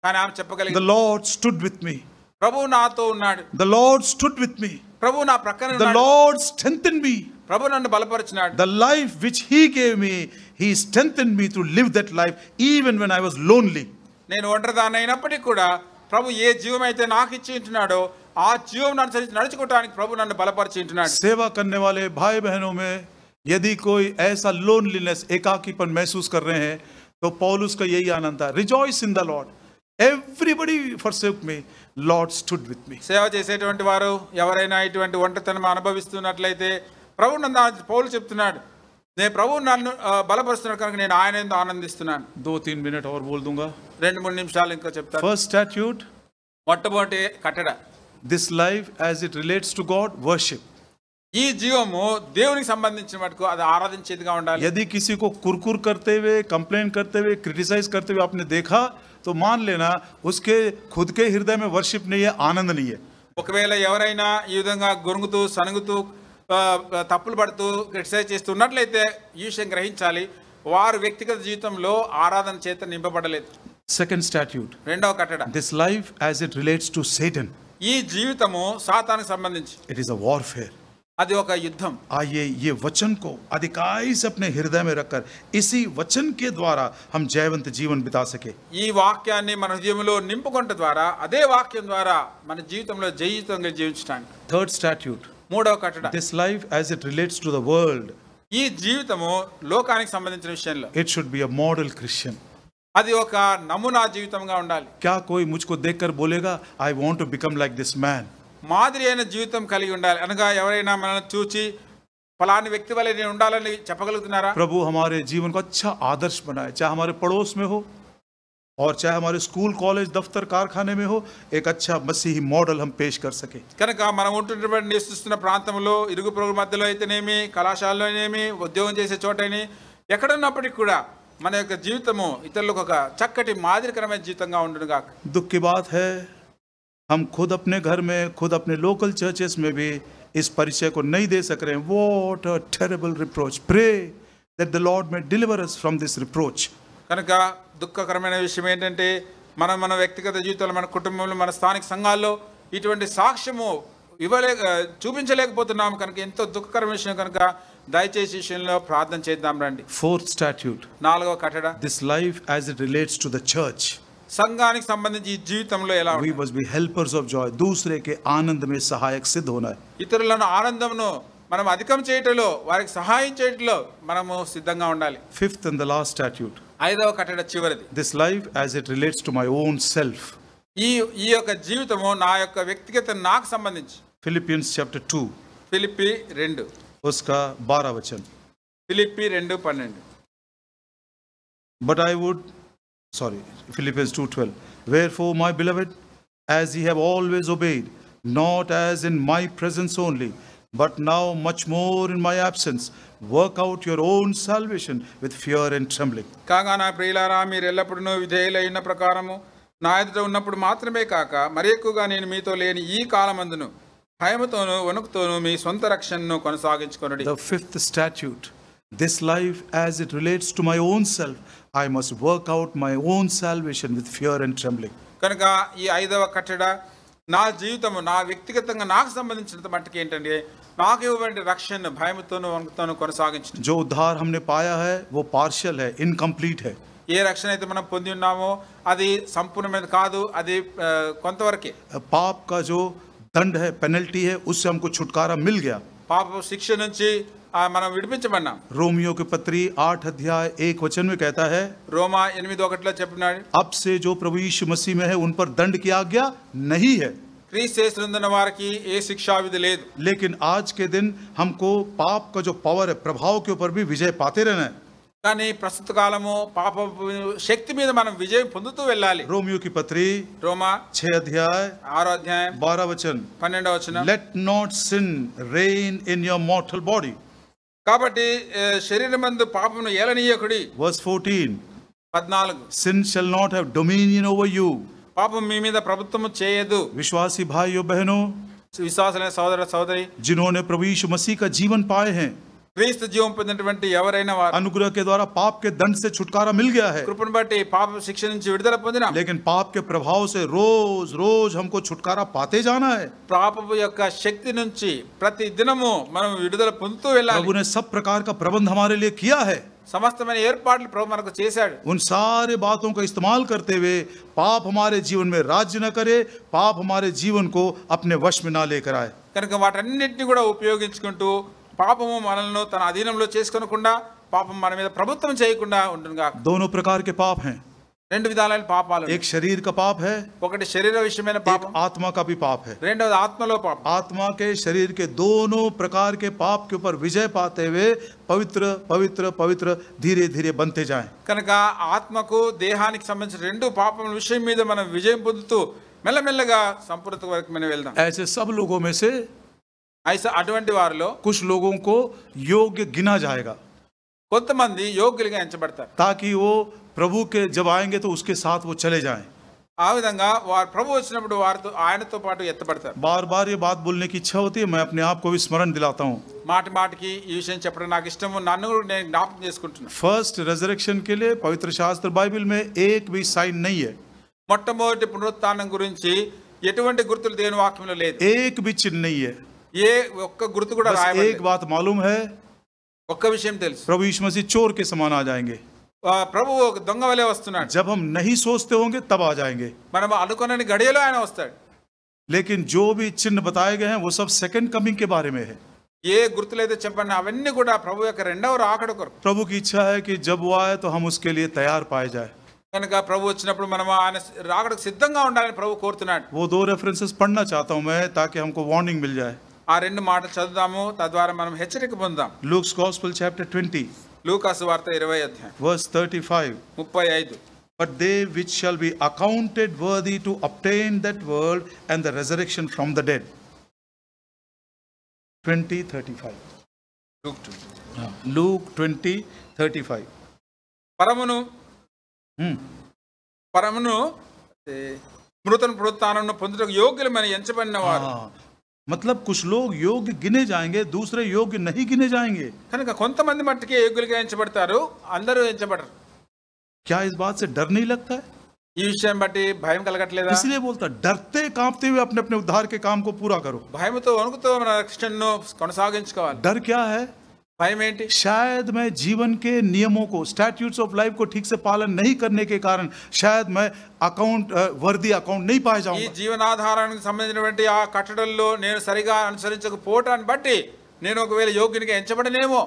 కానీ ఆమె the చెప్పగలిగింది, Lord stood with me, ప్రభువు నాతో ఉన్నాడు, the Lord stood with me, ప్రభువు నా ప్రక్కన the ఉన్నాడు, Lord strengthened me. ప్రభువు నన్ను బలపరిచినాడు. The life which he gave me, he strengthened me to live that life even when I was lonely. నేను ఒంటరిదాన్ని అయినప్పటికీ కూడా ప్రభు ఏ జీవం అయితే నాకు ఇచ్చి ఉంటున్నాడో ఆ జీవం అనుసరించి నడుచుకోవడానికి ప్రభు నన్ను బలపరిచి ఉంటున్నాడు. सेवा करने वाले भाई बहनों में यदि कोई ऐसा लोनलीनेस, एकाकीपन महसूस कर रहे हैं, तो पौलुस का यही आनंद था, rejoice in the Lord, everybody forsook me, Lord stood with me. సేవ చేసేటువంటి వారు ఎవరైనా ఇటువంటి ఒంటరితనం అనుభవిస్తున్నట్లయితే ప్రభు నందు పౌలు చెప్తున్నాడు, నేను ప్రభు నన్ను బలపరుస్తున్నాడు కనుక నేను ఆయన యందు ఆనందిస్తున్నాను. 2-3 मिनट और बोल दूंगा. 2-3 నిమిషాలు ఇంకా చెప్తాను. First statute, మొట్టమొదటి కట్టడ, this life as it relates to God, worship. ఈ జీవము దేవునికి సంబంధించిన మటుకు అది ఆరాధించేదిగా ఉండాలి. यदि किसी को कुरकुर करते हुए, कंप्लेन करते हुए, क्रिटिसाइज करते हुए आपने देखा, तो मान लेना उसके खुद के हृदय में वर्शिप नहीं है, आनंद नहीं है. ఒకవేళ ఎవరైనా ఈ విధంగా గొరుగుతూ సనుగుతూ తప్పులు పడుతూ క్రిటిసైజ్ చేస్తున్నట్లయితే ఈ విషయం గ్రహించాలి, వారు వ్యక్తిగత జీవితంలో ఆరాధన చేత నింపబడలేదు. Second statute, రెండవ కట్టడ, this life as it relates to Satan, ఈ జీవితము సాతానికి సంబంధించి it is a warfare. అది ఒక యుద్ధం. आइए ये वचन को अधिकाई से अपने हृदय में रखकर इसी वचन के द्वारा हम जयवंत जीवन बिता सके. ఈ వాక్యాన్ని మన హృదయంలో నింపుకొనట ద్వారా అదే వాక్యం ద్వారా మన జీవితంలో జయయుతంగా జీవించడానికి. Third statute, మూడవ కట్టడ, this life as it relates to the world, ఈ జీవితము లోకానికి సంబంధించిన విషయంలో it should be a model Christian. అది ఒక నమూనా జీవితంగా ఉండాలి. क्या कोई मुझको देखकर बोलेगा I want to become like this man? మాదిరి అయిన జీవితం కలిగి ఉండాలి అనగా ఎవరైనా మనల్ని చూచి ఫలాని వ్యక్తి వలె నేను ఉండాలని చెప్పగలుగుతున్నారా? प्रभु हमारे जीवन को अच्छा आदर्श बनाए, चाहे हमारे पड़ोस में हो और चाहे हमारे स्कूल कॉलेज दफ्तर कारखाने में हो, एक अच्छा मसीही मॉडल हम पेश कर सके. కనుక మనం ఉంటున్నటువంటి నివసిస్తున్న ప్రాంతంలో ఇరుగు పొరుగు మధ్యలో అయితేనేమి, కళాశాలలోనేమి, ఉద్యోగం చేసే చోటని ఎక్కడున్నప్పటికీ కూడా మన యొక్క జీవితము ఇతరులకు ఒక చక్కటి మాదిరికరమైన జీవితంగా ఉండును గాక. दुख की बात है, हम खुद अपने घर में, खुद अपने लोकल चर्चेस में भी इस परिचय को नहीं दे सक रहे हैं. What a terrible reproach. Pray that the Lord may deliver us from this reproach. కనుక దుఃఖకరమైన విషయం ఏంటంటే మన వ్యక్తిగత జీవితంలో, మన కుటుంబంలో, మన స్థానిక సంఘాల్లో ఇటువంటి సాక్ష్యము చూపించలేకపోతున్నాము. కనుక ఎంతో దుఃఖకరమైన విషయం. కనుక దయచేసి విషయంలో ప్రార్థన చేద్దాం రండి. Fourth statute, నాలుగవ కట్టడ, this life as it relates to the church, సంఘానికి సంబంధించి ఈ జీవితంలో ఎలా we must be helpers of joy. दूसरे के आनंद में सहायक सिद्ध होना है. ఇతరులను ఆనందమును మనం అధికం చేయటంలో, వారికి సహాయం చేయటంలో మనము సిద్ధంగా ఉండాలి. Fifth and the last statute, ఐదవ కట్టడ చివరిది, this life as it relates to my own self. ఈ యొక్క జీవితము నా యొక్క వ్యక్తిగత నాకు సంబంధించి. Philippians chapter 2, ఫిలిప్పి 2, उसका 12 वचन. Philippi 2:12. But I would, Philippians 2:12. Wherefore, my beloved, as ye have always obeyed, not as in my presence only, but now much more in my absence, work out your own salvation with fear and trembling. కాగా నా ప్రియులారా, మీరు ఎల్లప్పుడూ విధేయులైన ప్రకారము నా ఎదుట ఉన్నప్పుడు మాత్రమే కాక మరి ఎక్కువగా నేను మీతో లేని ఈ కాలమందును భయముతోనూ వణుకుతోనూ మీ సొంత రక్షణను కొనసాగించుకొనుడి. The fifth statute, this life as it relates to my own self, I must work out my own salvation with fear and trembling. కనుక ఈ ఐదవ కట్టడ నా జీవితము, నా వ్యక్తిగతంగా నాకు సంబంధించినంత మట్టుకు ఏంటంటే నాకు ఇవ్వబడిన రక్షణ భయముతోనూ వణుకుతోనూ కొనసాగించండి. जो उद्धार हमने पाया है वो पार्शियल है, इनकम्प्लीट है. ఏ రక్షణ అయితే మనం పొంది ఉన్నామో అది సంపూర్ణమైనది కాదు, అది కొంతవరకే. पाप का जो दंड है, पेनल्टी है, उससे हमको छुटकारा मिल गया। పాప శిక్ష నుంచి మనం విడిపించబడినాం। रोमियो के पत्री 8 अध्याय 1 वचन में कहता है, రోమా 8:1 చెప్పినాడు, अब से जो प्रभु यीशु मसीह में है उन पर दंड की आज्ञा नहीं है, క్రీస్తు యేసునందున్న వారికి ఏ శిక్షా విధి లేదు। लेकिन आज के दिन हमको पाप का जो पावर है, प्रभाव के ऊपर भी विजय पाते रहना है। కానీ ప్రస్తుత కాలము పాప శక్తి మీద మనం విజయం పొందుతూ వెళ్ళాలి। रोमियो की पत्री రోమా 6 अध्याय 6వ అధ్యాయం 12 वचन, 12వ వచనం, let not sin reign in your mortal body. కాబట్టి శరీరమందు పాపమును ఏలనీయకుడి। Verse 14, 14, sin shall not have dominion over you. పాపం మీ మీద ప్రభుత్వము చేయదు। विश्वासी भाइयों बहनों, విశ్వాసులైన సోదర సోదరి, जिन्होंने प्रभु यीशु मसीह का जीवन पाए हैं, క్రీస్తు జీవం పొందినటువంటి ఎవరైనా వారు अनुग्रह के द्वारा पाप के दंड से छुटकारा मिल गया है, కృపను బట్టి పాప శిక్ష నుంచి విడుదల పొందినాం। लेकिन पाप के प्रभाव से रोज रोज हमको छुटकारा पाते जाना है। పాపపు యొక్క శక్తి నుంచి ప్రతి దినము మనం విడుదల పొందుతూ వెళ్ళాలి। प्रभु ने सब प्रकार का प्रबंध हमारे लिए किया है। సమస్తమైన ఏర్పాట్లు ప్రభు మనకు చేశాడు। उन सारे बातों का इस्तेमाल करते हुए पाप हमारे जीवन में राज्य न करे, पाप हमारे जीवन को अपने वश में ना लेकर आए। కనుక వాటన్నిటిని కూడా ఉపయోగించుకుంటూ పాపము మనల్ని తన అధీనంలో చేసుకోనకుండా, పాపం మన మీద ప్రభుత్వం చేయకుండా ఉంటుందిగా। दोनों प्रकार के पाप हैं, రెండు విధాలైన పాపాలు, एक शरीर का पाप है, ఒకటి శరీర విషయమైన एक పాపం, आत्मा का भी पाप है। రెండవది ఆత్మలో పాపం। आत्मा के शरीर के दोनों प्रकार के पाप के ऊपर विजय पाते हुए पवित्र पवित्र पवित्र धीरे धीरे बनते जाएं। కనుక ఆత్మకు దేహానికి సంబంధించిన రెండు పాపముల విషయం మీద మనం విజయం పొందుతూ మెల్లమెల్లగా సంపూర్ణత వరకు మనం వెళ్దాం। ऐसे सब लोगों में से అయితే అటువంటి వారిలో कुछ लोगों को योग्य गिना जाएगा, కొంతమంది యోగ్యులుగా ఎంచబడతారు। ताकि वो प्रभु के जब आएंगे तो उसके साथ वो चले जाएं। ఆ విధంగా వారు ప్రభు వచ్చినప్పుడు వారితో ఆయనతో పాటు ఎత్తబడతారు। बार बार ये बात बोलने की इच्छा होती है, मैं अपने आप को भी स्मरण दिलाता हूँ। మాటి మాటికి ఈ విషయం చెప్పడం నాకు ఇష్టము, నన్ను కూడా నేను జ్ఞాపకం చేసుకుంటున్నాను। फर्स्ट रेजरेक्शन के लिए पवित्र शास्त्र बाइबल में एक भी साइन नहीं है, మొట్టమొదటి పునరుత్థానం గురించి ఎటువంటి గుర్తులు దేవుని వాక్యంలో లేదు, एक भी चिन्ह नहीं है। ఏ ఒక్క గుర్తు కూడా बस एक రాయబడలేదు। बात मालूम है, ఒక్క విషయం తెలుసు, प्रभु यीशु मसीह चोर के समान आ जाएंगे। ప్రభువు ఒక దొంగ వలె వస్తున్నాడు। जब हम नहीं सोचते होंगे तब आ जाएंगे। మనం అనుకోనని గడియలో ఆయన వస్తాడు। लेकिन जो भी चिन्ह बताए गए हैं वो सब सेकंड कमिंग के बारे में है। ఏ గుర్తులైతే చెప్పండి అవన్నీ కూడా ప్రభు యొక్క రెండవ రాకడ కొరకు। प्रभु की इच्छा है कि जब वो आए तो हम उसके लिए तैयार पाए जाए। కనుక ప్రభు వచ్చినప్పుడు మనం ఆయన రాకడకు సిద్ధంగా ఉండాలని ప్రభు కోరుతున్నాడు। वो 2 रेफरेंसेस पढ़ना चाहता हूं मैं, ताकि हमको वार्निंग मिल जाए। ఆ రెండు మాటలు చదువుదాము, తద్వారా మనం హెచ్చరిక పొందాం। लूक्स गॉस्पेल चैप्टर 20 లూకాసు వార్త 20వ అధ్యాయం verse 35, 35, but they which shall be accounted worthy to obtain that world and the resurrection from the dead. 20:35, Luke 20:35. పరమును మృతను పునరుత్థానమును పొందుటకు యోగ్యులమని ఎంచబడిన వారు। हाँ, मतलब कुछ लोग योग्य गिने जाएंगे, दूसरे योग्य नहीं गिने जाएंगे। కనుక కొంతమంది మట్టుకే యోగ్యులుగా ఎంచబడతారు, అందరూ ఎంచబడరు। क्या इस बात से डर नहीं लगता है? ఈ విషయం బట్టి భయం కలగట్లేదా? इसलिए बोलता, डरते कांपते हुए अपने अपने उद्धार के काम को पूरा करो। భయముతో వణుకుతో మన రక్షణను కొనసాగించుకోవాలి। डर क्या है? భయం ఏంటి? शायद मैं जीवन के नियमों को, स्टैट्यूट्स ऑफ लाइफ को ठीक से पालन नहीं करने के कारण शायद मैं वर्दी अकाउंट नहीं पाए ఈ जाऊंगा। జీవనాధారానికి సంబంధించినటువంటి ఆ కట్టడల్లో నేను సరిగా అనుసరించకపోవటాన్ని బట్టి నేను ఒకవేళ యోగ్యునిగా ఎంచబడనేమో।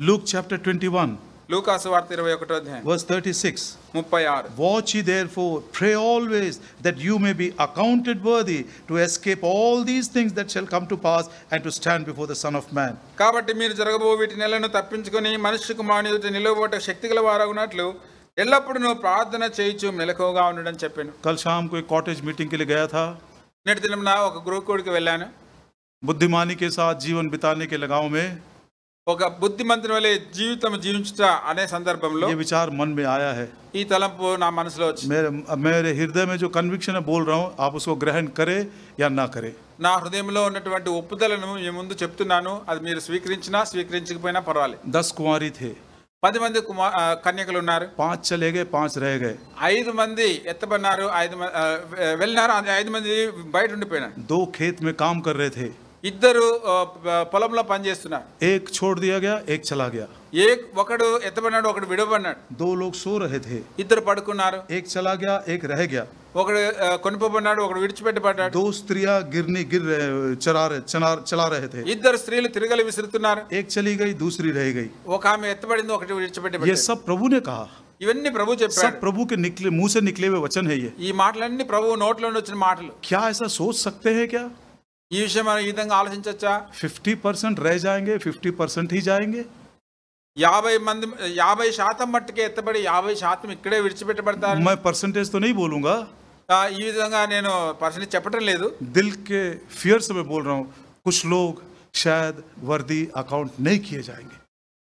Luke chapter 21 లూకాసు వార్త 21వ అధ్యాయం verse 36. 36, Watch ye therefore, pray always, that you may be accounted worthy to escape all these things that shall come to pass, and to stand before the Son of Man. కాబట్టి మీరు జరగబో వీటి నెలను తప్పించుకొని మనుష్య కుమారుని ఎదుట నిలవబోట శక్తిగల వారగునట్లు ఎల్లప్పుడూ ప్రార్థన చేయుచు మెలకువగా ఉండడం చెప్పాను। कल शाम को एक कॉटेज मीटिंग के लिए गया था। నేటి దినమున ఒక గృహకూడికి వెళ్ళాను। बुद्धिमानी के साथ जीवन बिताने के लगाव में ఒక బుద్ధిమంతుని వలె జీవితం జీవించుట అనే సందర్భంలో ये विचार मन में आया है। ఈ తలంపు నా మనసులో వచ్చింది। मेरे हृदय में जो कन्विक्शन है बोल रहा हूँ, आप उसको ग्रहण करें या ना करें। నా హృదయంలో ఉన్నటువంటి ఒప్పుదలను మీ ముందు చెప్తున్నాను, అది మీరు స్వీకరించినా స్వీకరించకపోయినా పర్వాలేదు। 10 कुंवारी थे, 10 మంది కన్యకలు ఉన్నారు। 5 चले गए, 5 रह गए। 5 మంది ఎత్తబడినారు, 5 వెళ్ళినారు, 5 మంది బయట ఉండిపోయినారు। 2 खेत में काम कर रहे थे, ఇద్దరు పొలంలో పని చేస్తున్నారు। एक छोड़ दिया गया, एक चला गया। ఒకడు ఎత్తబడినాడు, ఒకడు విడవబడినాడు। 2 लोग सो रहे थे, ఇద్దరు పడుకున్నారు, एक चला गया, एक रह गया। ఒకడు కొనిపోబడినాడు, ఒకడు విడిచిపెట్టబడ్డాడు. दो स्त्रियां चला रहे थे. ఇద్దరు స్త్రీలు తిరగలి విసురుతున్నారు. एक चली गई, दूसरी रह गई. ఒక ఆమె ఎత్తబడింది, ఒకటి ये విడిచిపెట్టబడింది. सब प्रभु ने कहा. ఇవన్నీ ప్రభు सब చెప్పాడు. प्रभु के निकले मुंह से निकले हुए वचन है ये. ఈ మాటలన్నీ ప్రభు నోట్లో నుండి వచ్చిన మాటలు. क्या ऐसा सोच सकते हैं क्या? ఈ విషయం మనం ఈ విధంగా ఆలోచించొచ్చా? 50% रह जाएंगे, 50% ही जाएंगे. 50% మట్టుకే ఎత్తబడి 50% ఇక్కడే విడిచిపెట్టబడతారు. मैं परसेंटेज तो नहीं बोलूंगा, ఈ విధంగా నేను పర్సెంటేజ్ చెప్పటం లేదు. दिल के फियर से मैं बोल रहा हूँ. कुछ लोग शायद वर्दी अकाउंट नहीं किए जाएंगे.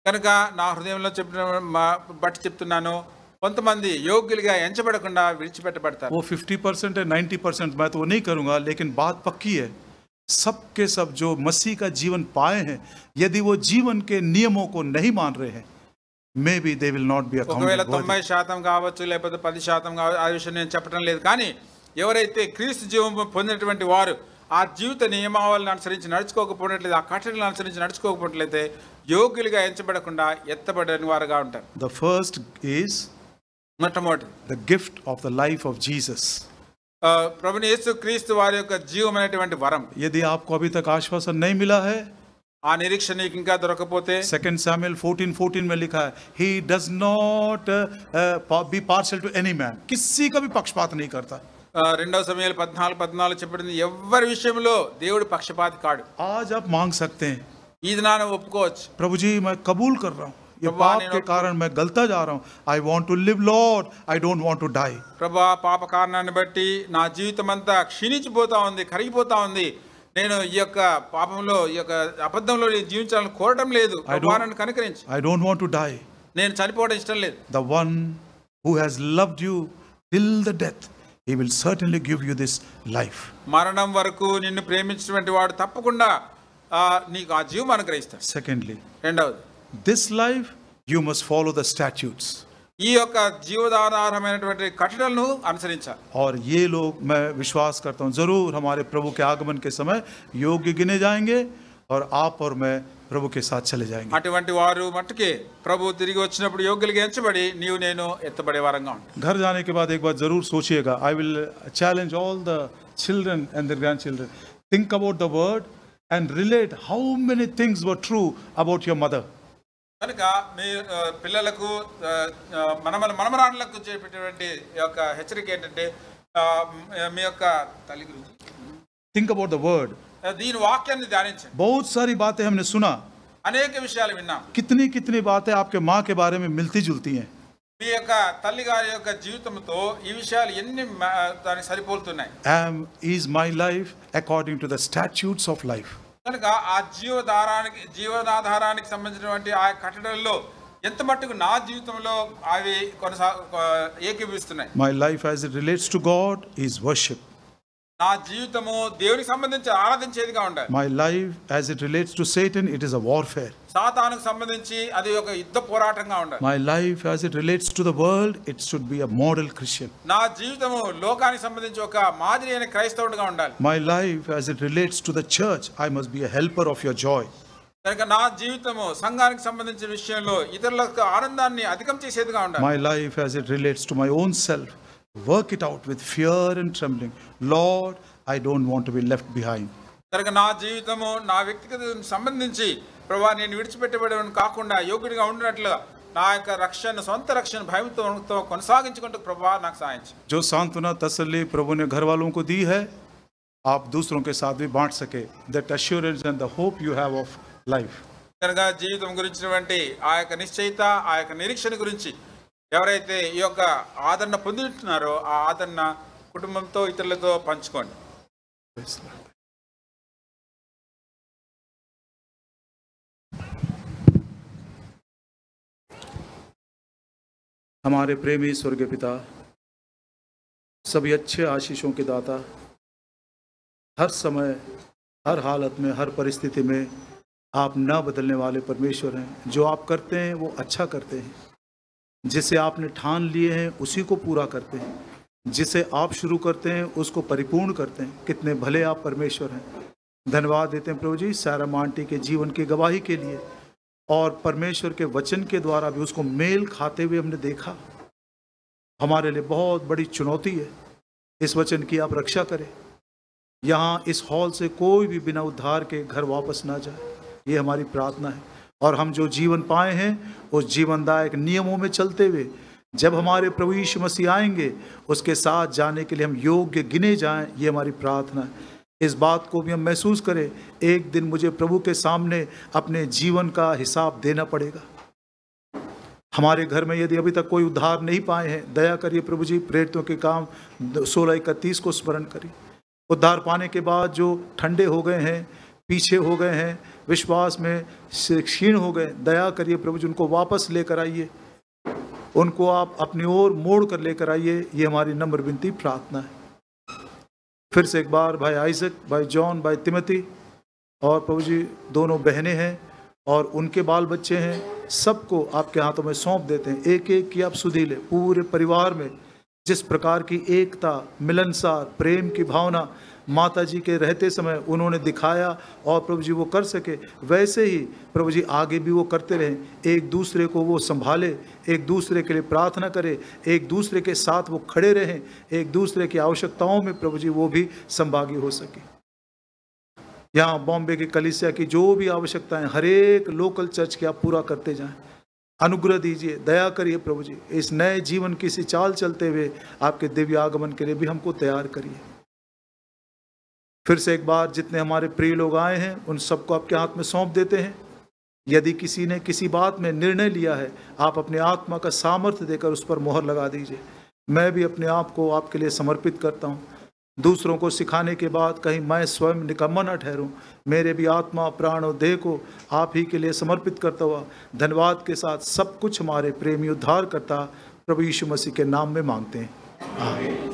కనుక నా హృదయంలో చెప్పిన బట్టి చెప్తున్నాను, కొంతమంది యోగ్యులుగా ఎంచబడకుండా విడిచిపెట్టబడతారు. वो 50% है, 90% मैं तो वो नहीं करूंगा, लेकिन बात पक्की है. सब के सब जो मसीह का जीवन पाए हैं, यदि वो जीवन के नियमों को नहीं मान रहे हैं, may be they will not be ఒకవేళ अकाउंटेड. 90% కావచ్చు, లేకపోతే 10% కావచ్చు, ఆ విషయం నేను చెప్పడం లేదు. కానీ ఎవరైతే క్రీస్తు జీవం పొందినటువంటి వారు ఆ జీవిత నియమావళిని అనుసరించి నడుచుకోకపోయినట్లయితే, ఆ కట్టడలను అనుసరించి నడుచుకోకపోయినట్లయితే యోగ్యులుగా ఎంచబడకుండా ఎత్తబడని వారుగా ఉంటారు. The first is మొట్టమొదటి the gift of the life of Jesus. ప్రభుని యేసు క్రీస్తు వారి యొక్క జీవమైనటువంటి వరం. यदि आपको अभी तक आश्वासन नहीं मिला है, ఆ నిరీక్షణ నీకు ఇంకా దొరకపోతే 2 Samuel 14:14 में लिखा है, he does not be partial to any man. किसी का भी पक्षपात नहीं करता. 2 సమూయేలు 14:14 చెప్పబడింది, ఎవరి విషయంలో దేవుడు పక్షపాతి కాడు. आज आप मांग सकते हैं, ఈ దినాన ఒప్పుకోవచ్చు, प्रभु जी मैं कबूल कर रहा हूँ, ये प्रभु, पाप आने के और- कारण मैं गलता जा रहा हूँ. I want to live Lord, I don't want to die. ప్రభా పాప కారణాన్ని బట్టి నా జీవితం అంతా క్షీణించిపోతా ఉంది, కరిగిపోతా ఉంది. నేను ఈ యొక్క పాపంలో, ఈ యొక్క అబద్ధంలో నేను జీవించాలని కోరటం లేదు. ప్రభువా నన్ను కనికరించు, I don't want to die. నేను చనిపోవడం ఇష్టం లేదు. The one who has loved you till the death, he will certainly give you this life. మరణం వరకు నిన్ను ప్రేమించినటువంటి వాడు తప్పకుండా నీకు ఆ జీవం అనుగ్రహిస్తాడు. Secondly, రెండవది, this life you must follow the statutes. ఈ యొక్క జీవధారమైనటువంటి కట్టడలను అనుసరించాలి. और ये लोग, मैं विश्वास करता हूँ, जरूर हमारे प्रभु के आगमन के समय योग्य गिने जाएंगे और आप और मैं प्रभु के साथ चले जाएंगे. అటువంటి వారు మట్టుకే ప్రభు తిరిగి వచ్చినప్పుడు యోగ్యులుగా ఎంచబడి నీవు నేను ఎత్తబడే వారంగా ఉంటాం. घर जाने के बाद एक बार जरूर सोचिएगा. I will challenge all the children and their grandchildren. Think about the word and relate how many things were true about your mother. కనుక మీ పిల్లలకు మనమరాళ్ళకు చేపట్టేటువంటి యొక్క హెచ్చరిక ఏంటంటే, మీ యొక్క తల్లి గురించి Think about the word. దీని వాక్యాన్ని ధ్యానించండి. बहुत सारी बातें हमने सुना. అనేక విషయాలు విన్నాం. कितनी कितनी बातें आपके माँ के बारे में मिलती जुलती हैं. మీ యొక్క తల్లి గారి యొక్క జీవితంతో ఈ విషయాలు ఎన్ని దానికి సరిపోలుతున్నాయి. Is my life according to the statutes of life? కనుక ఆ జీవనాధారానికి సంబంధించినటువంటి ఆ కట్టడల్లో ఎంత మట్టుకు నా జీవితంలో అవి ఏకీభవిస్తున్నాయి. My life as it relates to God is worship. నా జీవితము దేవునికి సంబంధించి ఆరాధించేదిగా ఉండాలి. My life as it relates to Satan, it is a warfare. సాతానుకు సంబంధించి అది ఒక యుద్ధ పోరాటంగా ఉండాలి. My life as it relates to the world, it should be a model Christian. నా జీవితము లోకానికి సంబంధించి ఒక మాదిరి అయిన క్రైస్తవుడిగా ఉండాలి. My life as it relates to the church, I must be a helper of your joy. కనుక నా జీవితము సంఘానికి సంబంధించిన విషయంలో ఇతరులకు ఆనందాన్ని అధికం చేసేదిగా ఉండాలి. My life as it relates to my own self, work it out with fear and trembling. Lord, I don't want to be left behind. కనుక నా జీవితము నా వ్యక్తిగత సంబంధించి ప్రభువా నేను విడిచిపెట్టబడేవాడిని కాకుండా యోగ్యుడిగా ఉండినట్లుగా నా యొక్క రక్షణ, సొంత రక్షణ భయంతో కొనసాగించుకుంటూ ప్రభువా నాకు సహాయం చేయి. जो सांत्वना तसल्ली प्रभु ने घर वालों को दी है, आप दूसरों के साथ भी बांट सके. That assurance and the hope you have of life. కనుక జీవితం గురించినటువంటి ఆ యొక్క నిశ్చయిత, ఆ యొక్క నిరీక్షణ గురించి ఎవరైతే ఈ యొక్క ఆదరణ పొందుతున్నారో ఆ ఆదరణ కుటుంబంతో ఇతరులతో పంచుకోండి. हमारे प्रेमी स्वर्गीय पिता, सभी अच्छे आशीषों के दाता, हर समय, हर हालत में, हर परिस्थिति में आप न बदलने वाले परमेश्वर हैं. जो आप करते हैं वो अच्छा करते हैं. जिसे आपने ठान लिए हैं उसी को पूरा करते हैं. जिसे आप शुरू करते हैं उसको परिपूर्ण करते हैं. कितने भले आप परमेश्वर हैं. धन्यवाद देते हैं प्रभु जी सारा आंटी के जीवन की गवाही के लिए, और परमेश्वर के वचन के द्वारा भी उसको मेल खाते हुए हमने देखा. हमारे लिए बहुत बड़ी चुनौती है, इस वचन की आप रक्षा करें। यहाँ इस हॉल से कोई भी बिना उद्धार के घर वापस ना जाए, ये हमारी प्रार्थना है। और हम जो जीवन पाए हैं उस जीवनदायक नियमों में चलते हुए जब हमारे प्रभु यीशु मसीह आएंगे उसके साथ जाने के लिए हम योग्य गिने जाएं, ये हमारी प्रार्थना है। इस बात को भी हम महसूस करें, एक दिन मुझे प्रभु के सामने अपने जीवन का हिसाब देना पड़ेगा। हमारे घर में यदि अभी तक कोई उद्धार नहीं पाए हैं, दया करिए प्रभु जी, प्रेरितों के काम 16:31 को स्मरण करिए। उद्धार पाने के बाद जो ठंडे हो गए हैं, पीछे हो गए हैं, विश्वास में क्षीण हो गए, दया करिए प्रभु जी, उनको वापस लेकर आइए, उनको आप अपनी ओर मोड़ कर लेकर आइए। ये हमारी नम्र विनती प्रार्थना है। फिर से एक बार भाई आइजक, भाई जॉन, भाई तिमोथी और प्रभु जी दोनों बहनें हैं और उनके बाल बच्चे हैं, सबको आपके हाथों में सौंप देते हैं। एक एक की आप सुधि ले। पूरे परिवार में जिस प्रकार की एकता, मिलनसार, प्रेम की भावना माता जी के रहते समय उन्होंने दिखाया और प्रभु जी वो कर सके, वैसे ही प्रभु जी आगे भी वो करते रहें। एक दूसरे को वो संभाले, एक दूसरे के लिए प्रार्थना करें, एक दूसरे के साथ वो खड़े रहें, एक दूसरे की आवश्यकताओं में प्रभु जी वो भी संभागी हो सके। यहाँ बॉम्बे की कलीसिया की जो भी आवश्यकताएं हर एक लोकल चर्च के आप पूरा करते जाएं। अनुग्रह दीजिए, दया करिए प्रभु जी, इस नए जीवन की सी चाल चलते हुए आपके दिव्य आगमन के लिए भी हमको तैयार करिए। फिर से एक बार जितने हमारे प्रिय लोग आए हैं उन सबको आपके हाथ में सौंप देते हैं। यदि किसी ने किसी बात में निर्णय लिया है, आप अपने आत्मा का सामर्थ्य देकर उस पर मोहर लगा दीजिए। मैं भी अपने आप को आपके लिए समर्पित करता हूँ। दूसरों को सिखाने के बाद कहीं मैं स्वयं निकम्मा न ठहरूं, मेरे भी आत्मा, प्राण और देह को आप ही के लिए समर्पित करता हुआ धन्यवाद के साथ सब कुछ हमारे प्रेमी उद्धार करता प्रभु यीशु मसीह के नाम में मांगते हैं। आमीन।